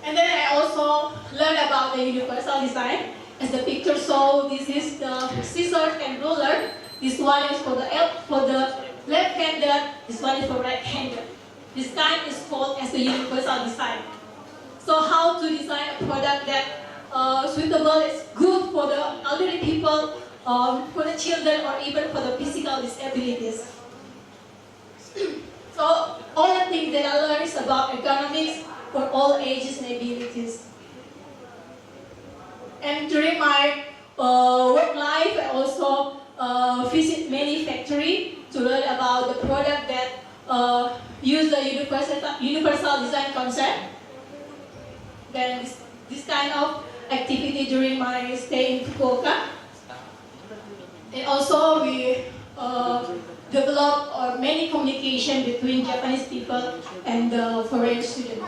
And then I also learned about the universal design. As the picture shows, this is the scissors and ruler. This one is for the left-handed, this one is for right-handed. This kind is called as the universal design. So how to design a product that suitable, is good for the elderly people, for the children, or even for the physical disabilities. So all the things that I learned is about ergonomics for all ages and abilities. And during my work life, I also visit many factories to learn about the product that use the universal design concept. Then this kind of activity during my stay in Fukuoka. And also we develop many communication between Japanese people and the foreign students.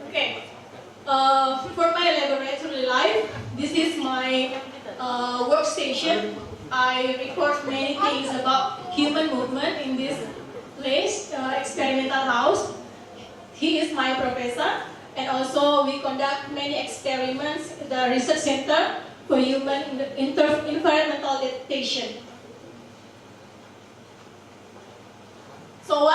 Okay, for my laboratory life, this is my workstation. I record many things about human movement in this place, experimental house. He is my professor, and also we conduct many experiments at the research center for human environmental adaptation. So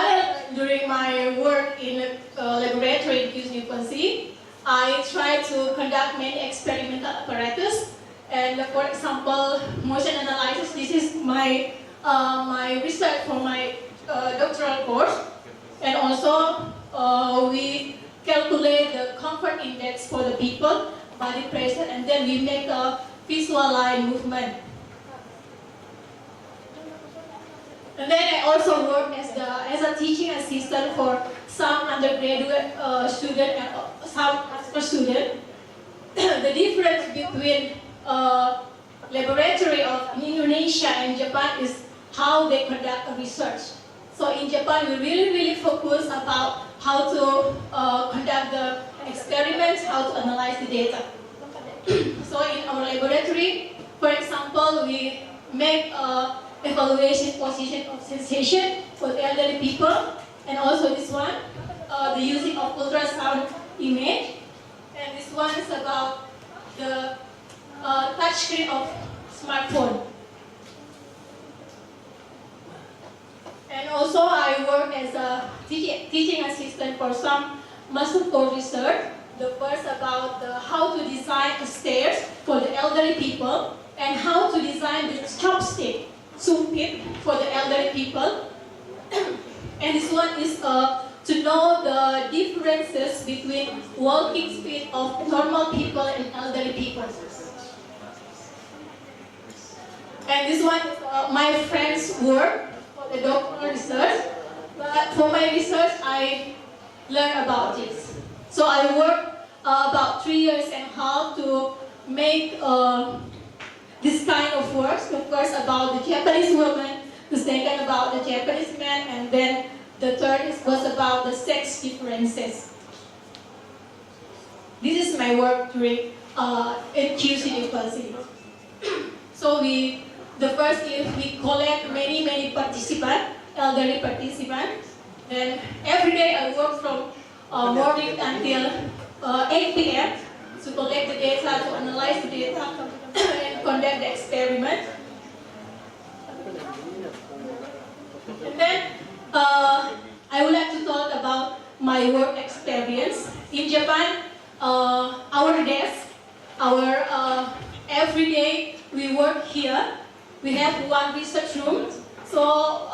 during my work in laboratory at Kyushu University, I try to conduct many experimental apparatus. And for example, motion analysis. This is my my research for my doctoral course. And also, we calculate the comfort index for the people, body pressure, and then we make a visual line movement. And then I also work as a teaching assistant for some undergraduate student and some master student. The difference between laboratory of Indonesia and Japan is how they conduct research. So in Japan, we really focus about how to conduct the experiments, how to analyze the data. So in our laboratory, for example, we make evaluation position of sensation for the elderly people, and also this one, the using of ultrasound image, and this one is about the touchscreen of smartphone. And also I work as a teaching assistant for some master course research. The first about how to design the stairs for the elderly people, and how to design the chopstick sumpit for the elderly people. And this one is to know the differences between walking speed of normal people and elderly people. And this one, my friend's work for the doctoral research. But for my research, I learned about this. So I worked about 3.5 years to make this kind of works. The first about the Japanese woman, the second about the Japanese man, and then the third was about the sex differences. This is my work during at Kyushu University. So the first is we collect many participants, elderly participants. Then every day I work from morning until 8 p.m. to collect the data, to analyze the data, and conduct the experiment. And then I would like to talk about my work experience. In Japan, our desk, every day we work here. We have one research room. So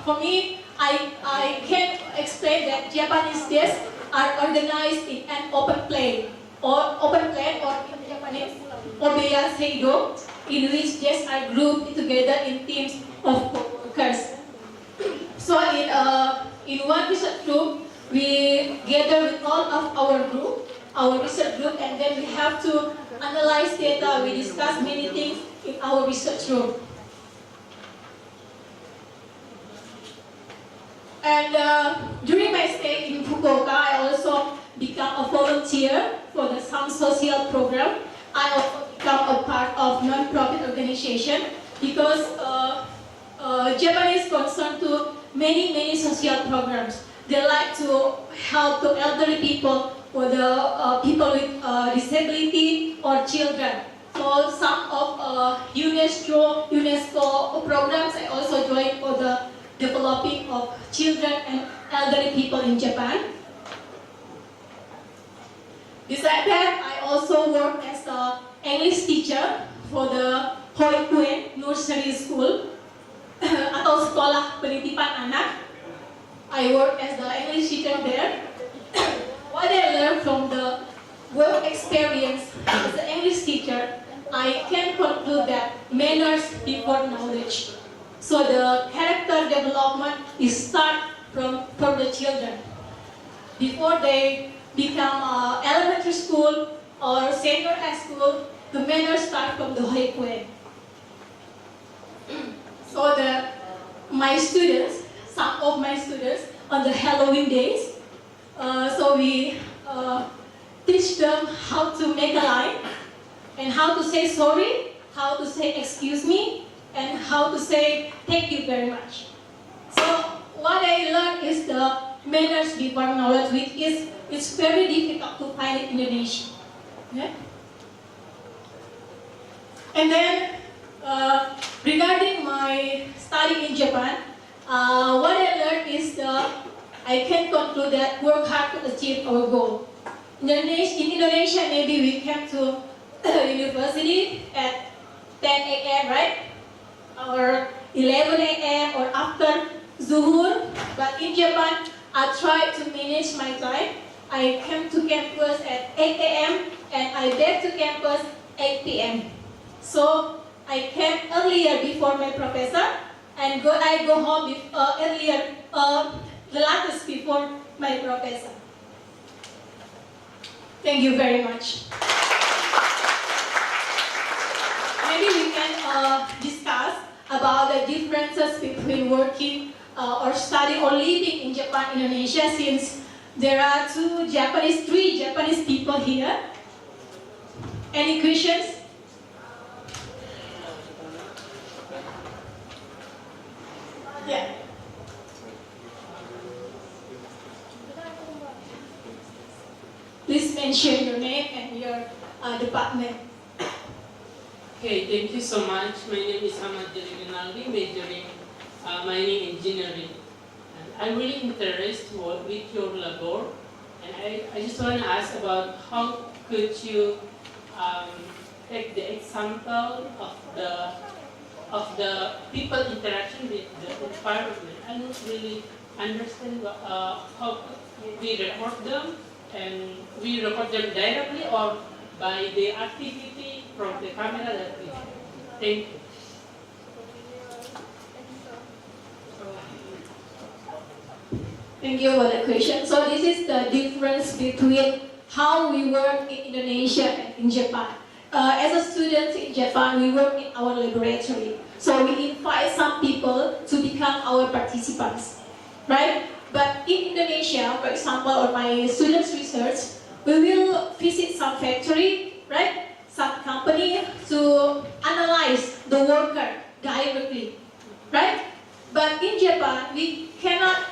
for me, I can explain that Japanese desk are organized in an open plane or in Japanese obeya seido, in which guests are grouped together in teams of co-workers. So in one research group, we gather with all of our research group, and then we have to analyze data. We discuss many things in our research room. And during my stay in Fukuoka, I also become a volunteer for some social program. I also become a part of non-profit organization because Japanese concerned to many social programs. They like to help the elderly people or the people with disability or children. So some of UNESCO programs I also joined for the developing of children and elderly people in Japan. Besides that, I also work as an English teacher for the Hoikuen Nursery School atau Sekolah Penitipan Anak. I work as the English teacher there. What I learned from the work experience as an English teacher, I can conclude that manners before knowledge. So the character development is start from the children. Before they become elementary school or senior high school, the manners start from the Hoikuen. So my students, some of my students, on the Halloween days, so we teach them how to make a line and how to say sorry, how to say excuse me, and how to say thank you very much. So what I learned is the manners before knowledge, which is it's very difficult to find in Indonesia. Okay? And then regarding my study in Japan, what I learned is I can conclude that work hard to achieve our goal. In Indonesia, maybe we come to university at 10 a.m., right? Or 11 a.m. or after Zuhur. But in Japan, I try to manage my time. I came to campus at 8 a.m. and I back to campus 8 p.m. So I came earlier before my professor, and I go home earlier, the latest before my professor. Thank you very much. Maybe we can discuss about the differences between working or study or living in Japan, Indonesia, since there are three Japanese people here. Any questions? Yeah. Please mention your name and your department. Okay, thank you so much. My name is Ahmad Rinaldi, majoring mining engineering. And I'm really interested with your labor, and I just want to ask about how could you take the example of the people interaction with the environment. I don't really understand how we record them, and we record them directly or by the activity from the camera that we have. Thank you. Thank you for the question. So this is the difference between how we work in Indonesia and in Japan. As a student in Japan, we work in our laboratory. So we invite some people to become our participants, right? But in Indonesia, for example, or my students' research, we will visit some factory, right? Some company to analyze the worker directly, right? But in Japan, we cannot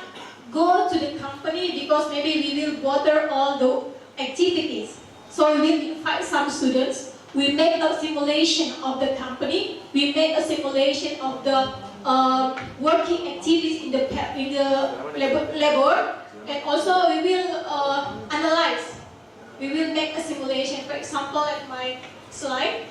go to the company because maybe we will bother all the activities. So we will invite some students. We make a simulation of the company. We make a simulation of the working activities in the labor, and also we will analyze. We will make a simulation. For example, at my slide.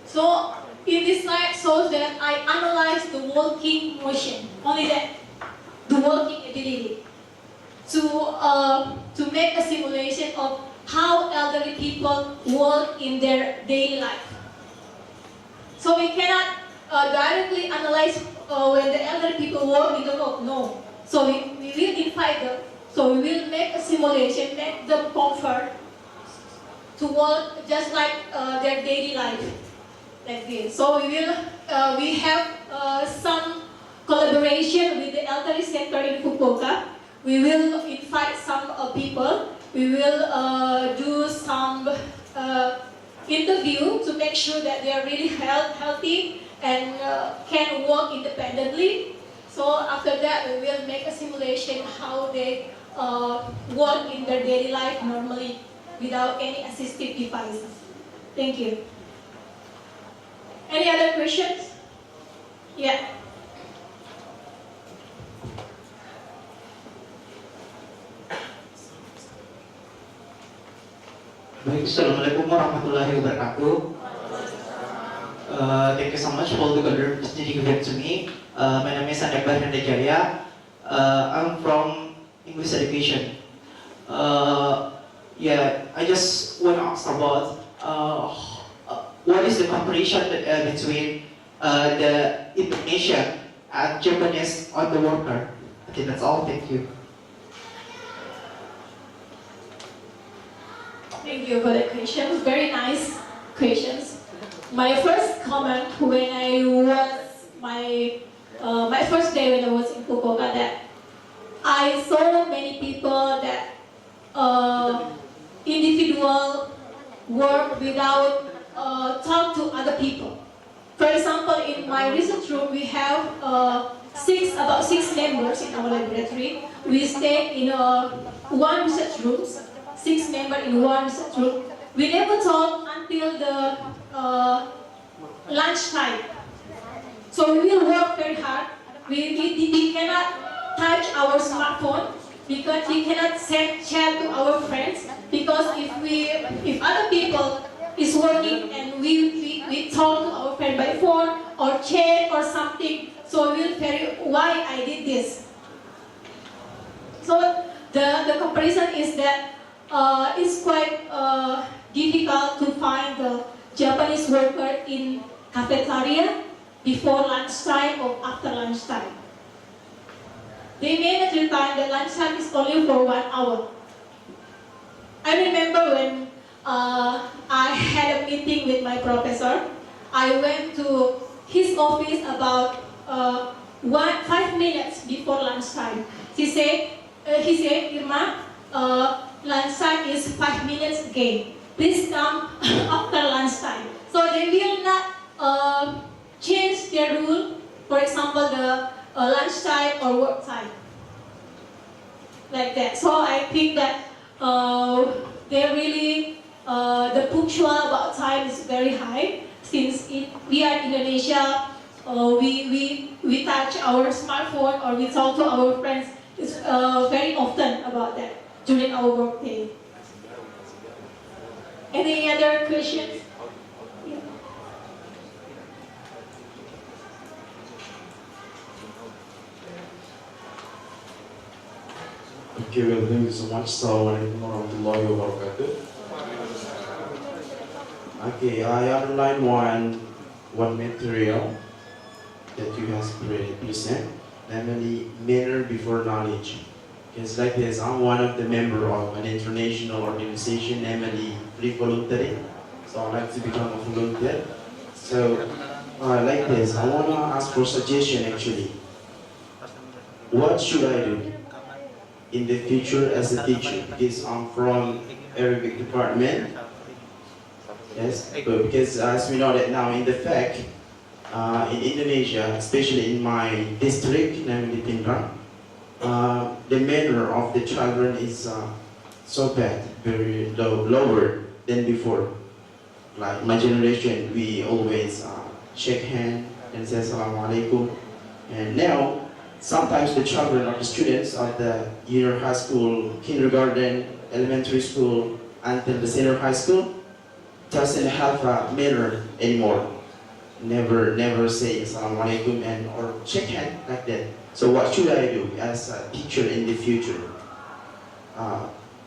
So in this slide shows that I analyzed the walking motion, only that, the walking ability, to make a simulation of how elderly people walk in their daily life. So we cannot directly analyze when the elderly people walk in the road, no. So we will invite them, so we will make a simulation, make them comfort to walk just like their daily life, like this. So we have some collaboration with the elderly center in Fukuoka. We will invite some people. We will do some interview to make sure that they are really healthy and can walk independently. So after that, we will make a simulation how they walk in their daily life normally without any assistive devices. Thank you. Any other questions? Yeah. Baik, Assalamualaikum warahmatullahi wabarakatuh. Thank you so much for the opportunity given to me. My name is Anekbar Hendejaya. I'm from English education. I just want to ask about what is the comparison between the Indonesian and Japanese on the worker. I think that's all. Thank you. Thank you for the questions. Very nice questions. My first comment when I was my first day when I was in Fukuoka, that I saw many people that individual work without talk to other people. For example, in my research room, we have about six members in our laboratory. We stay in one research room. 6 members in one research room. We never talk until the lunchtime. So we will work very hard. We cannot touch our smartphone because we cannot send chat to our friends, because if other people is working and we talk to our friend by phone or chat or something, so we will tell why I did this. So the comparison is that it's quite difficult to find the Japanese worker in cafeteria before lunchtime or after lunchtime. They manage the time that lunchtime is only for 1 hour. I remember when I had a meeting with my professor. I went to his office about 5 minutes before lunchtime. He said, Irma, lunchtime is 5 minutes again. Please come after lunchtime. So they will not change their rule, for example, the lunchtime or work time. Like that. So I think that they really, the punctual about time is very high. Since we are in Indonesia, we touch our smartphone or we talk to our friends very often about that during our work day. Any other questions? Yeah. Okay, well, thank you so much. Assalamualaikum warahmatullahi wabarakatuh. Okay, I underline one material that you have present, namely manner before knowledge. It's like this. I'm one of the member of an international organization, namely Free Voluntary. So I like to become a volunteer. So like this, I want to ask for suggestion actually. What should I do in the future as a teacher? Because I'm from Arabic department. Yes, but because as we know that now in the fact, in Indonesia, especially in my district, namely Pindrang, the manner of the children is so bad, very lower than before. Like my generation, we always shake hand and say Assalamu alaikum. And now, sometimes the children or the students of the junior high school, kindergarten, elementary school, until the senior high school, doesn't have a manner anymore. never say Assalamualaikum and or shake hand like that. So what should I do as a teacher in the future?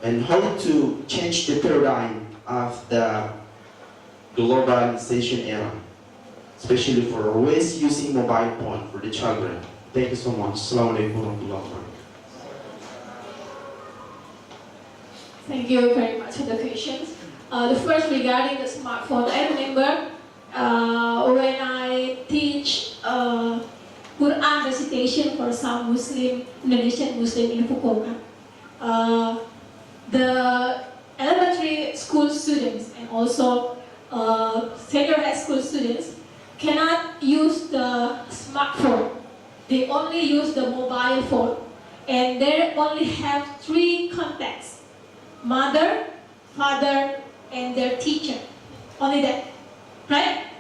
And how to change the paradigm of the globalization era, especially for always using mobile phone for the children. Thank you so much. Assalamualaikum warahmatullahi wabarakatuh. Thank you very much for the questions. The first regarding the smartphone, I remember when I teach Quran recitation for some Indonesian Muslim in Fukuoka. The elementary school students and also senior high school students cannot use the smartphone. They only use the mobile phone, and they only have 3 contacts: mother, father, and their teacher. Only that, right?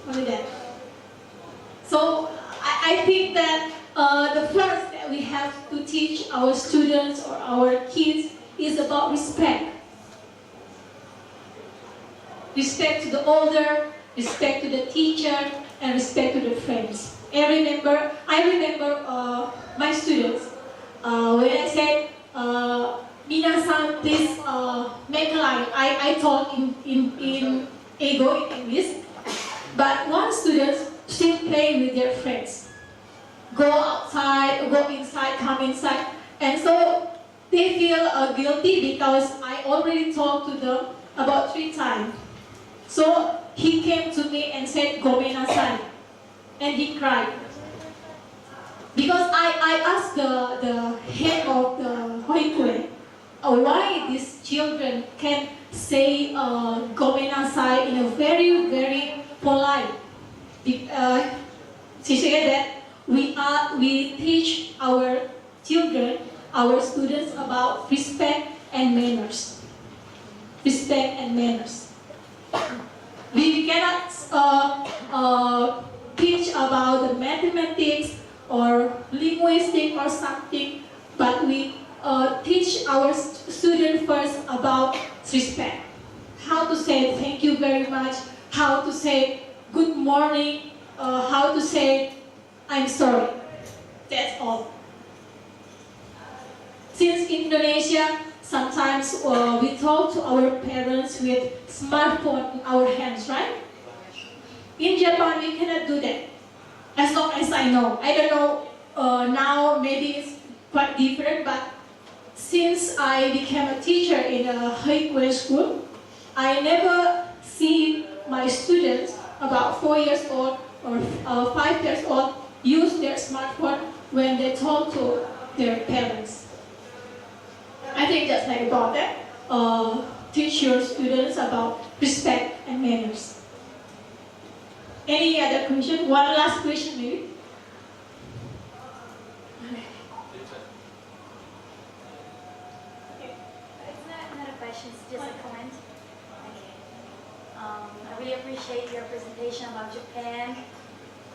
Only that. So I think that the first that we have to teach our students or our kids is about respect. Respect to the older, respect to the teacher, and respect to the friends. I remember my students when I said, "Minasan, please make a line." I told in Ego in English, but one student still play with their friends. Go outside, go inside, come inside, and so they feel guilty because I already talked to them about 3 times. So he came to me and said, "Gomenasai," and he cried. Because I asked the head of the Hoikue why these children can say "Gomenasai" in a very, very polite. She said that we teach our children, our students about respect and manners. Respect and manners. We cannot teach about the mathematics or linguistics or something, but we teach our students first about respect. How to say thank you very much, how to say good morning, how to say I'm sorry. That's all. Since in Indonesia, sometimes we talk to our parents with smartphone in our hands, right? In Japan, we cannot do that. As long as I know. I don't know, now maybe it's quite different, but since I became a teacher in a Hoikuen school, I never see my students about 4 years old or 5 years old use their smartphone when they talk to their parents. I think that's like about that. Teach your students about respect and manners. Any other question? One last question maybe? It's not a question, it's just a comment. Okay. I really appreciate your presentation about Japan,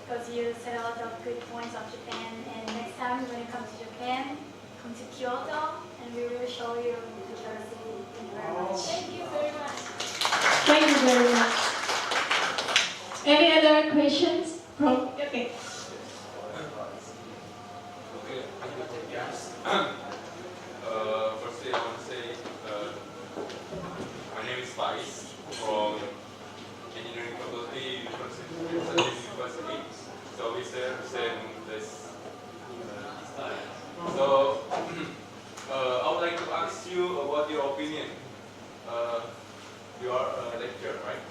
because you said a lot of good points of Japan, and next time when you come to Japan, come to Kyoto, and we will show you the cultural city. Thank you very much. Thank you very much. Thank you very much. Any other questions? Okay. Firstly, I want to say my name is Faiz from Engineering Faculty, University. So we share same this. So I would like to ask you about your opinion. You are a lecturer, right?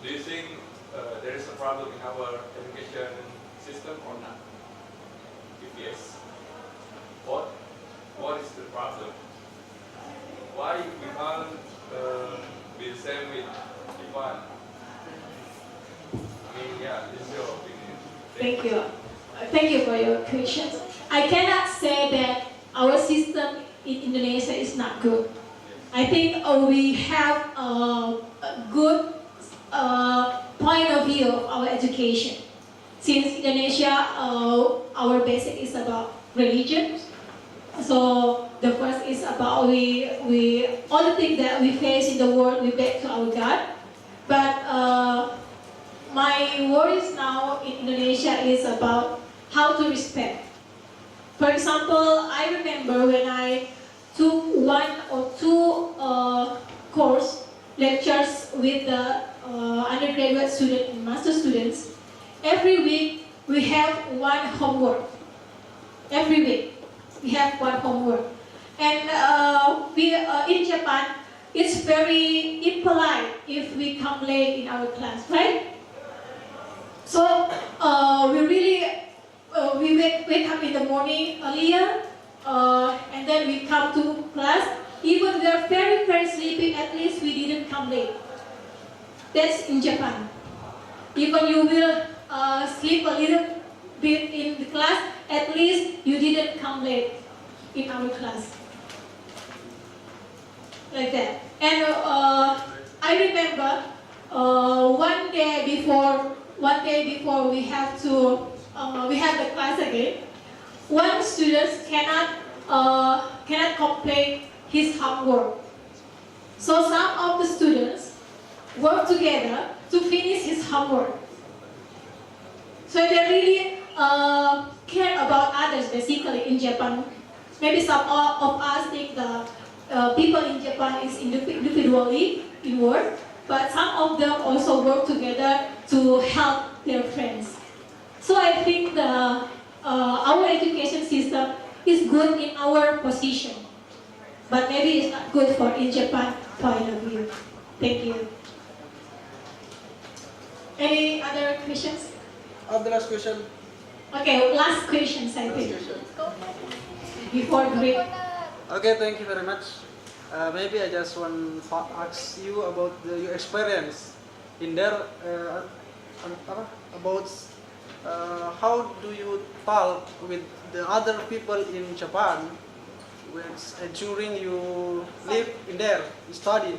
Do you think there is a problem in our education system or not? If yes, what is the problem? Why we can't be the same with Japan? I mean, yeah, this is your opinion. Thank you. Thank you for your questions. I cannot say that our system in Indonesia is not good. I think we have a good point of view of our education. Since Indonesia, our basic is about religion. So the first is about all the things that we face in the world, we back to our God. But my worries now in Indonesia is about how to respect. For example, I remember when I took 1 or 2 course lectures with the undergraduate student and master students. Every week we have 1 homework. Every week we have 1 homework. And in Japan, it's very impolite if we come late in our class, right? So we really we wake up in the morning earlier, and then we come to class. Even we are very, very sleepy, at least we didn't come late. That's in Japan. Even you will sleep a little bit in the class, at least you didn't come late in our class. Like that. And I remember one day before we have the class again, one student cannot complete his homework. So some of the students work together to finish his homework. So they really care about others basically in Japan. Maybe some of us think the people in Japan is individually in work, but some of them also work together to help their friends. So I think our education system is good in our position, but maybe it's not good for in Japan point of view. Thank you. Any other questions? The last question. Okay, last questions I think. Before break. Okay, thank you very much. Maybe I just want to ask you about your experience in there. About how do you talk with the other people in Japan during you live in there, study?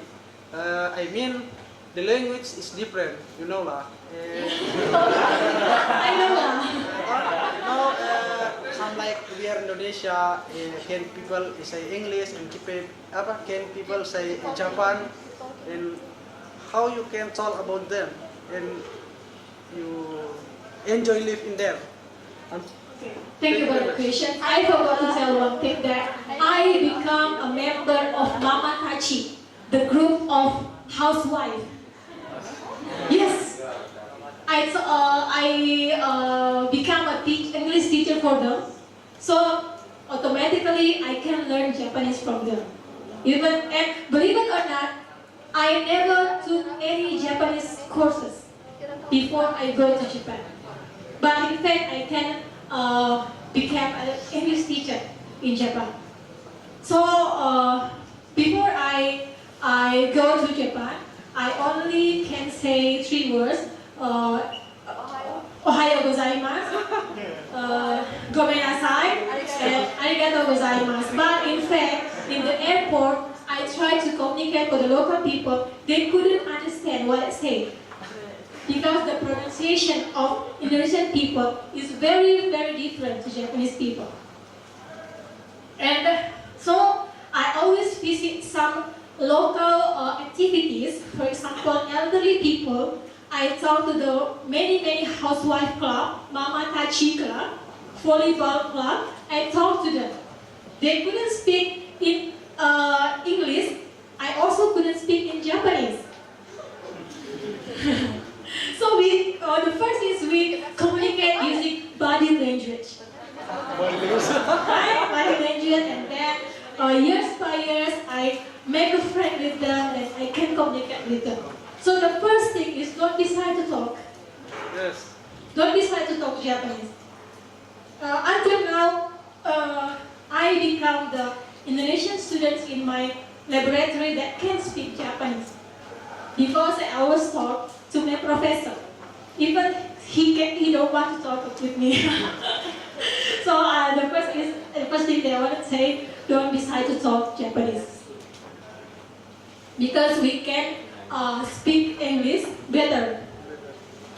I mean, the language is different, you know lah. I know lah. Unlike we are Indonesia, can people say English and can people say Japan, and how you can talk about them and you enjoy live in there. Thank you for the question. I forgot to tell one thing, that I become a member of Mama Tachi, the group of housewife. Yes, I become a English teacher for them, so automatically I can learn Japanese from them. And believe it or not, I never took any Japanese courses before I go to Japan. But in fact, I can become an English teacher in Japan. So before I go to Japan, I only can say 3 words. Ohayo gozaimasu, gomenasai, and arigatou gozaimasu. But in fact, in the airport, I tried to communicate with the local people. They couldn't understand what I said, because the pronunciation of Indonesian people is very, very different to Japanese people. And so I always visit some local activities. For example, elderly people, I talk to the many housewife club, Mama Tachi club, volleyball club. I talk to them. They couldn't speak in English. I also couldn't speak in Japanese. So the first is we communicate using body language. Right? Body language, and then years by years, I make a friend with them and I can communicate with them. So the first thing is don't decide to talk. Yes. Don't decide to talk Japanese. Until now, I become the Indonesian students in my laboratory that can speak Japanese. Because I always talk to my professor. Even he don't want to talk with me. So the first thing that I want to say, don't decide to talk Japanese. Because we can speak English better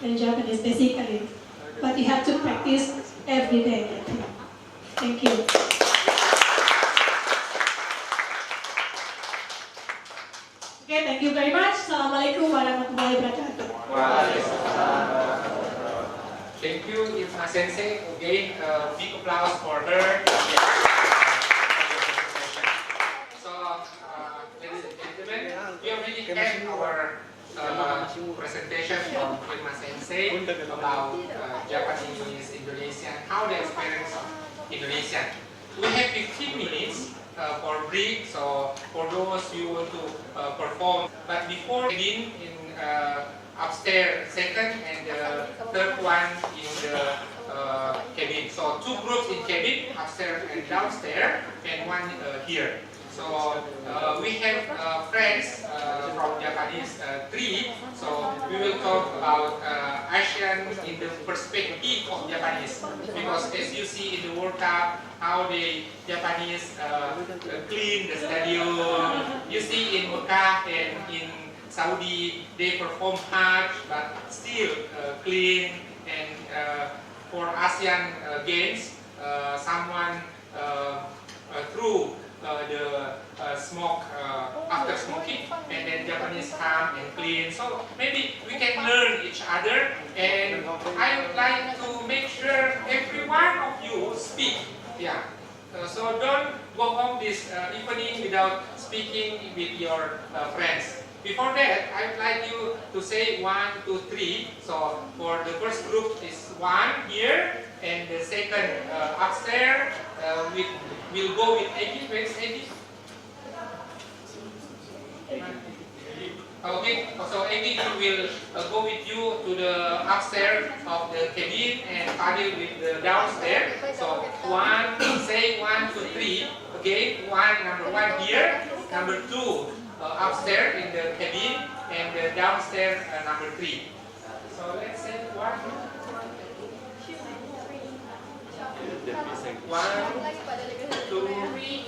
than Japanese basically. But you have to practice every day. Thank you. Okay, thank you very much. Assalamualaikum warahmatullahi wabarakatuh. Thank you, Irma Sensei. Again, big applause for her. So, ladies and gentlemen, we already had our presentation from Irma Sensei about Japanese, Indonesian, how the experience of Indonesian. We have 15 minutes for break, so for those you want to perform. But before in upstairs second and the third one in the cabin. So two groups in cabin, upstairs and downstairs, and one here. So we have friends from Japanese three. So we will talk about Asian in the perspective of Japanese, because as you see in the World Cup, how the Japanese clean the stadium. You see in Mecca and in Saudi, they perform Hajj, but still clean. And for Asian Games, someone threw the smoke after smoking, and then Japanese come and clean. So maybe we can learn each other, and I would like to make sure every one of you speak. Yeah. So don't go home this evening without speaking with your friends. Before that, I would like you to say 1, 2, 3. So for the first group is 1 here, and the second upstairs we'll go with Eki. Where's Eki? Okay, so Eki will go with you to the upstairs of the cabin, and Fadil with the downstairs. So say 1, 2, 3. Okay, number 1 here, number 2 upstairs in the cabin, and the downstairs number 3. So let's say 1, 2, 3.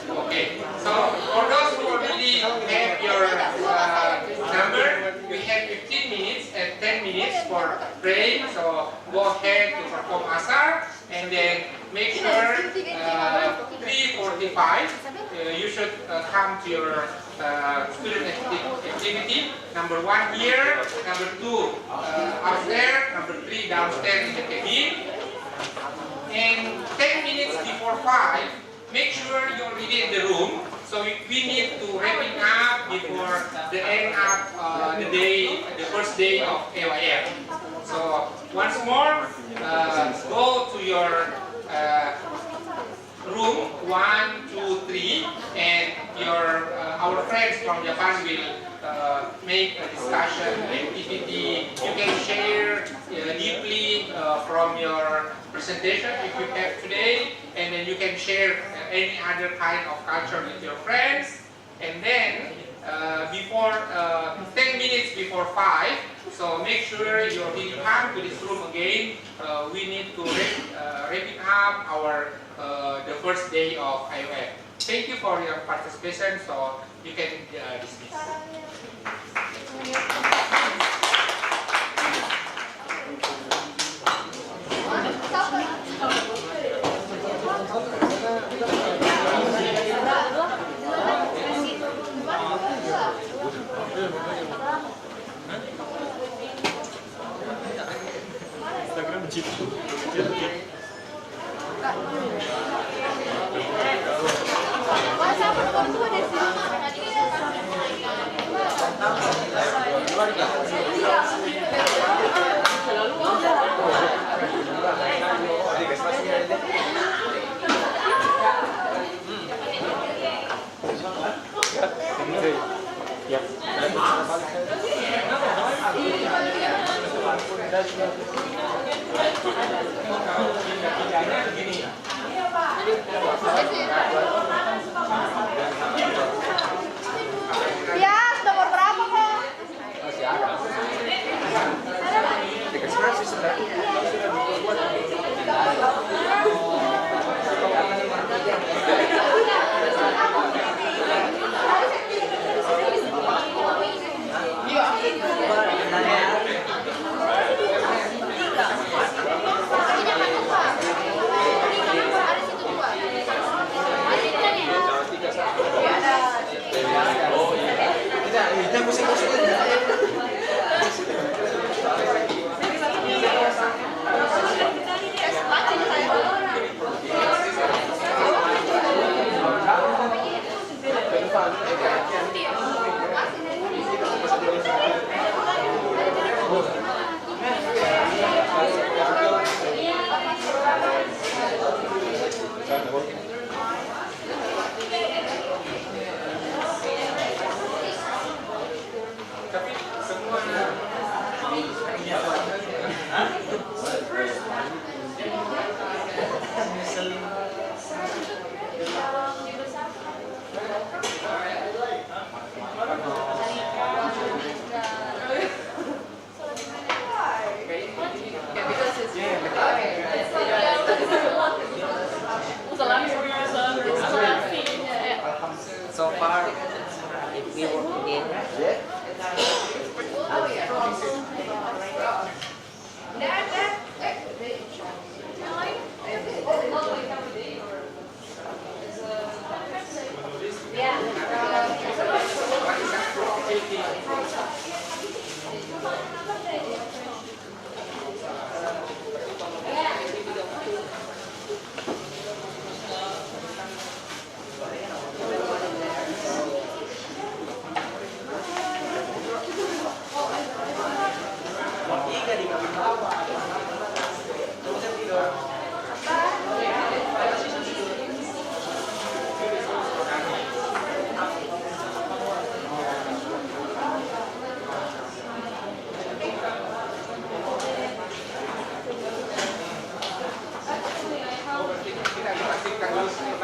Okay, so for those who already have your number, we have 15 minutes and 10 minutes for break. So go ahead to perform asar, and then make sure 3:45 you should come to your student activity. Number 1 here, number 2 upstairs, number 3 downstairs in the cabin. And 10 minutes before 5, make sure you're already in the room. So we need to wrap it up before the end of the first day of AYF. So once more, go to your room 1, 2, 3, and our friends from Japan will make a discussion activity. You can share deeply from your presentation if you have today, and then you can share any other kind of culture with your friends. And then before 10 minutes before 5, so make sure you really come to this room again. We need to wrap it up our the first day of IOF. Thank you for your participation. So you can dismiss. Gini,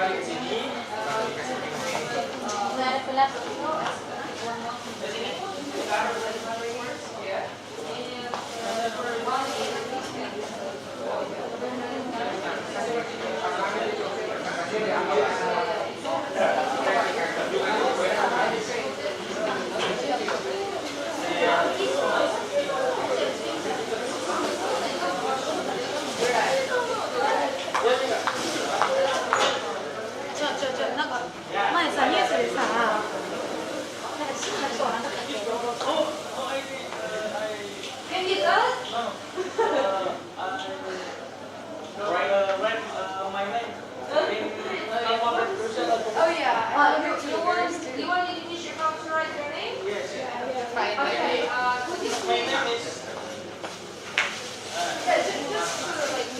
balik ke sini, baru dikasih Can you tell us? Oh yeah. You want me to teach you how to write your name? Yes. Okay. Could you please? Yeah, just like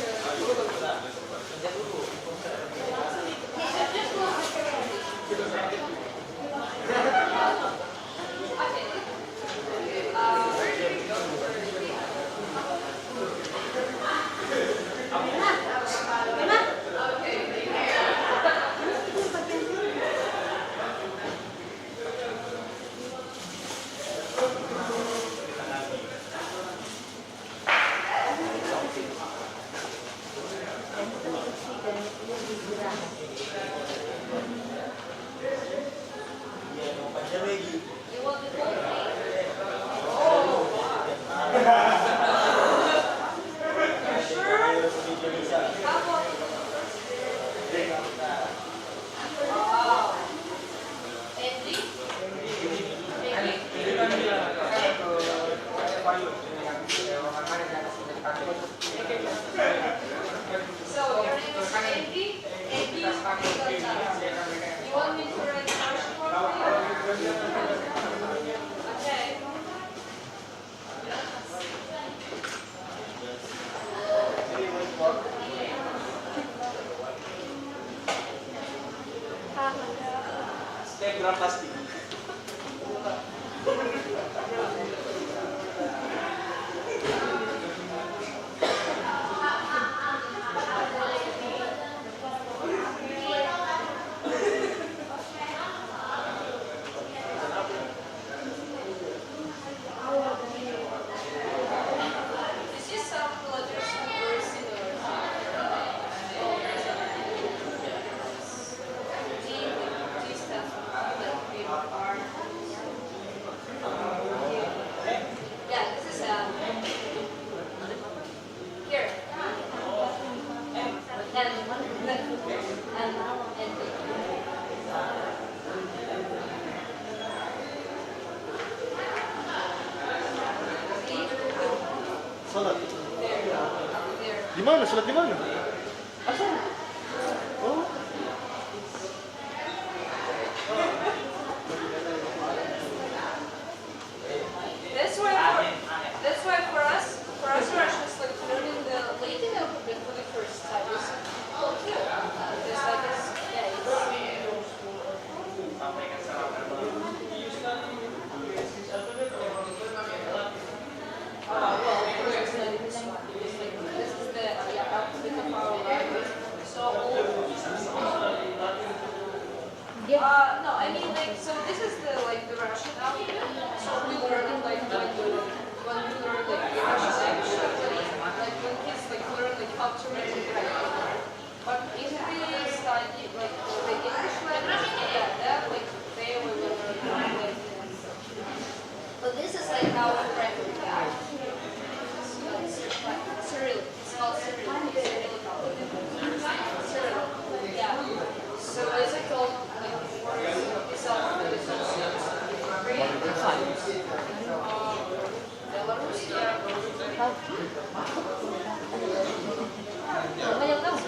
Stapler plastik. It's just some letters very similar. D stands for like big R. Yeah, this is here. Salat. Di mana? Salat di mana? Asal? Oh. That's why for us Russians like learning the Latin alphabet for the first time is cool too. Just like it's no, I mean like so this is the like the Russian alphabet. So we learn it like when we learn like the Russian language, like when kids like learn like how to read and write. But if we study like the English language, yeah, that like they will learn like but this is like how we write it. Cyrillic. It's called Cyrillic. Cyrillic. Yeah. So it's like called like it's Belarus,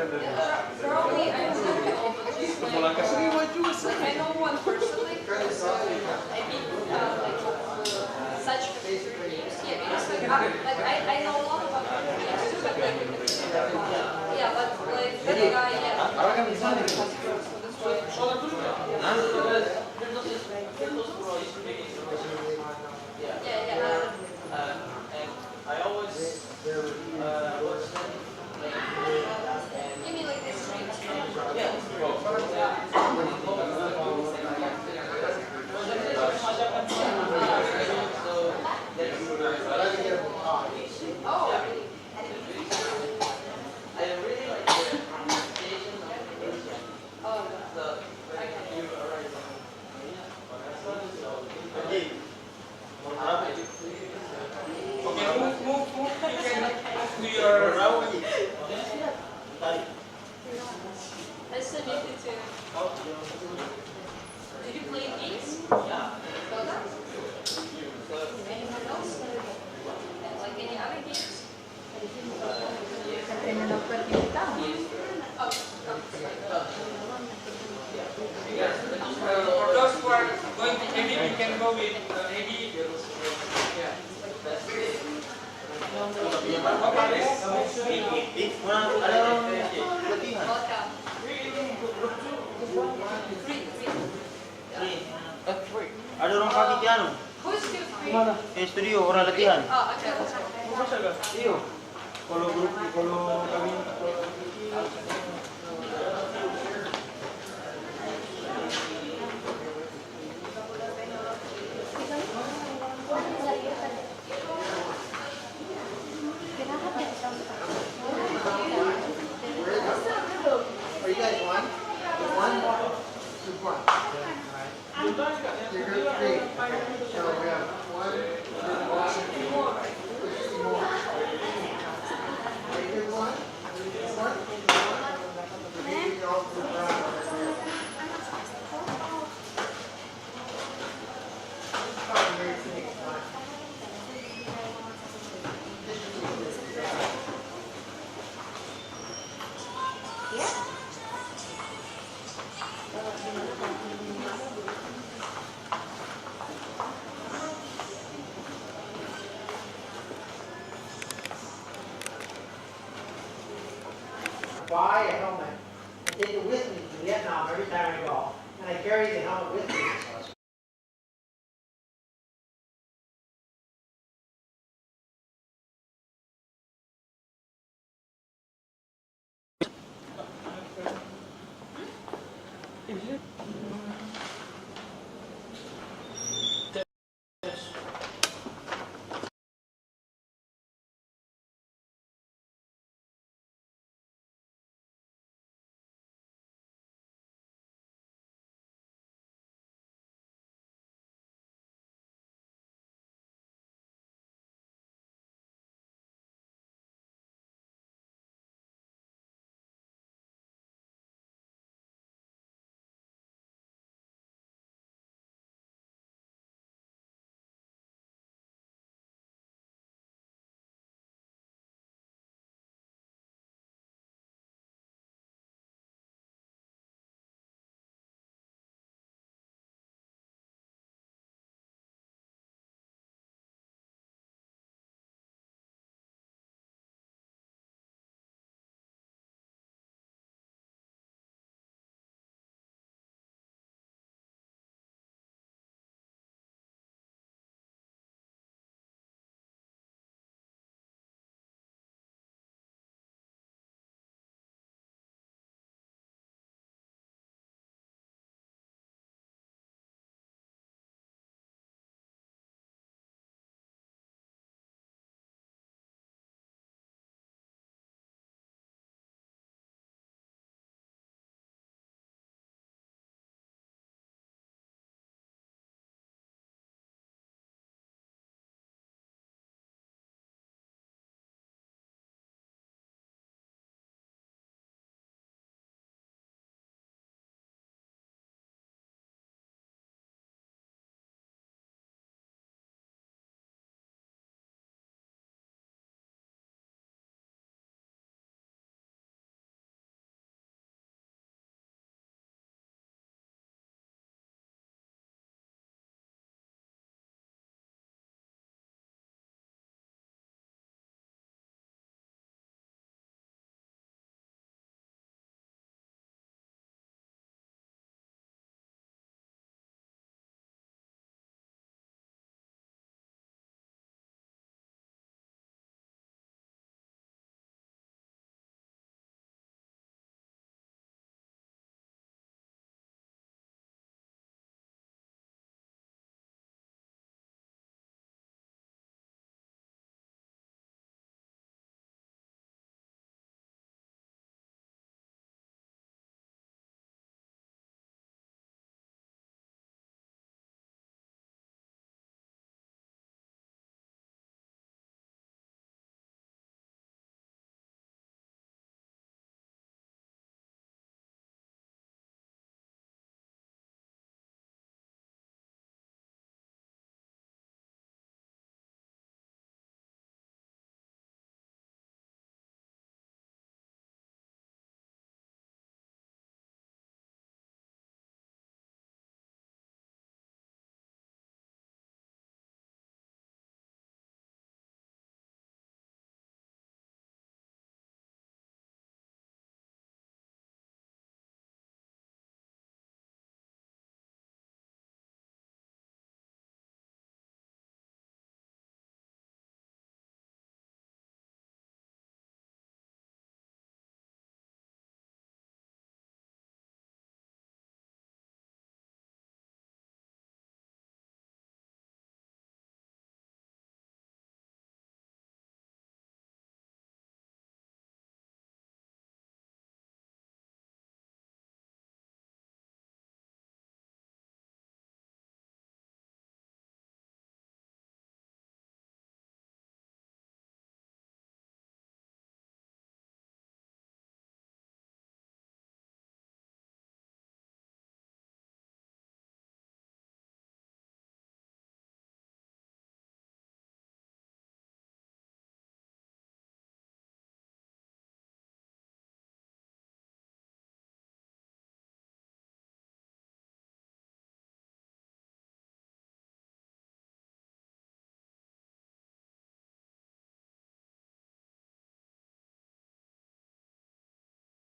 Probably I don't know, but just like, I know one personally, so I mean, such computer games, yeah, because I know a lot about computer games too, but like, yeah, but like, that guy, yeah, he's not so that's I always watch them. you mean like this stream? Oh, really? I really like the pronunciation of the Asian. Oh, Okay, move. You can move to your I submitted to. Did you play games? Yeah. Dota? Anyone else? And like any other games? for those who are going to edit, you can go with edit. Ada orang kaki piano. Who's 2, 3? Mana? Studio orang latihan. Oh, okay. Iyo. Kalau grup kalau kami Are you guys one? One? Two points. You're group three. So we have one, two more. Are you good one? One? Maybe all to the ground. Buy a helmet and take it with me to Vietnam every time I go. And I carry the helmet with me.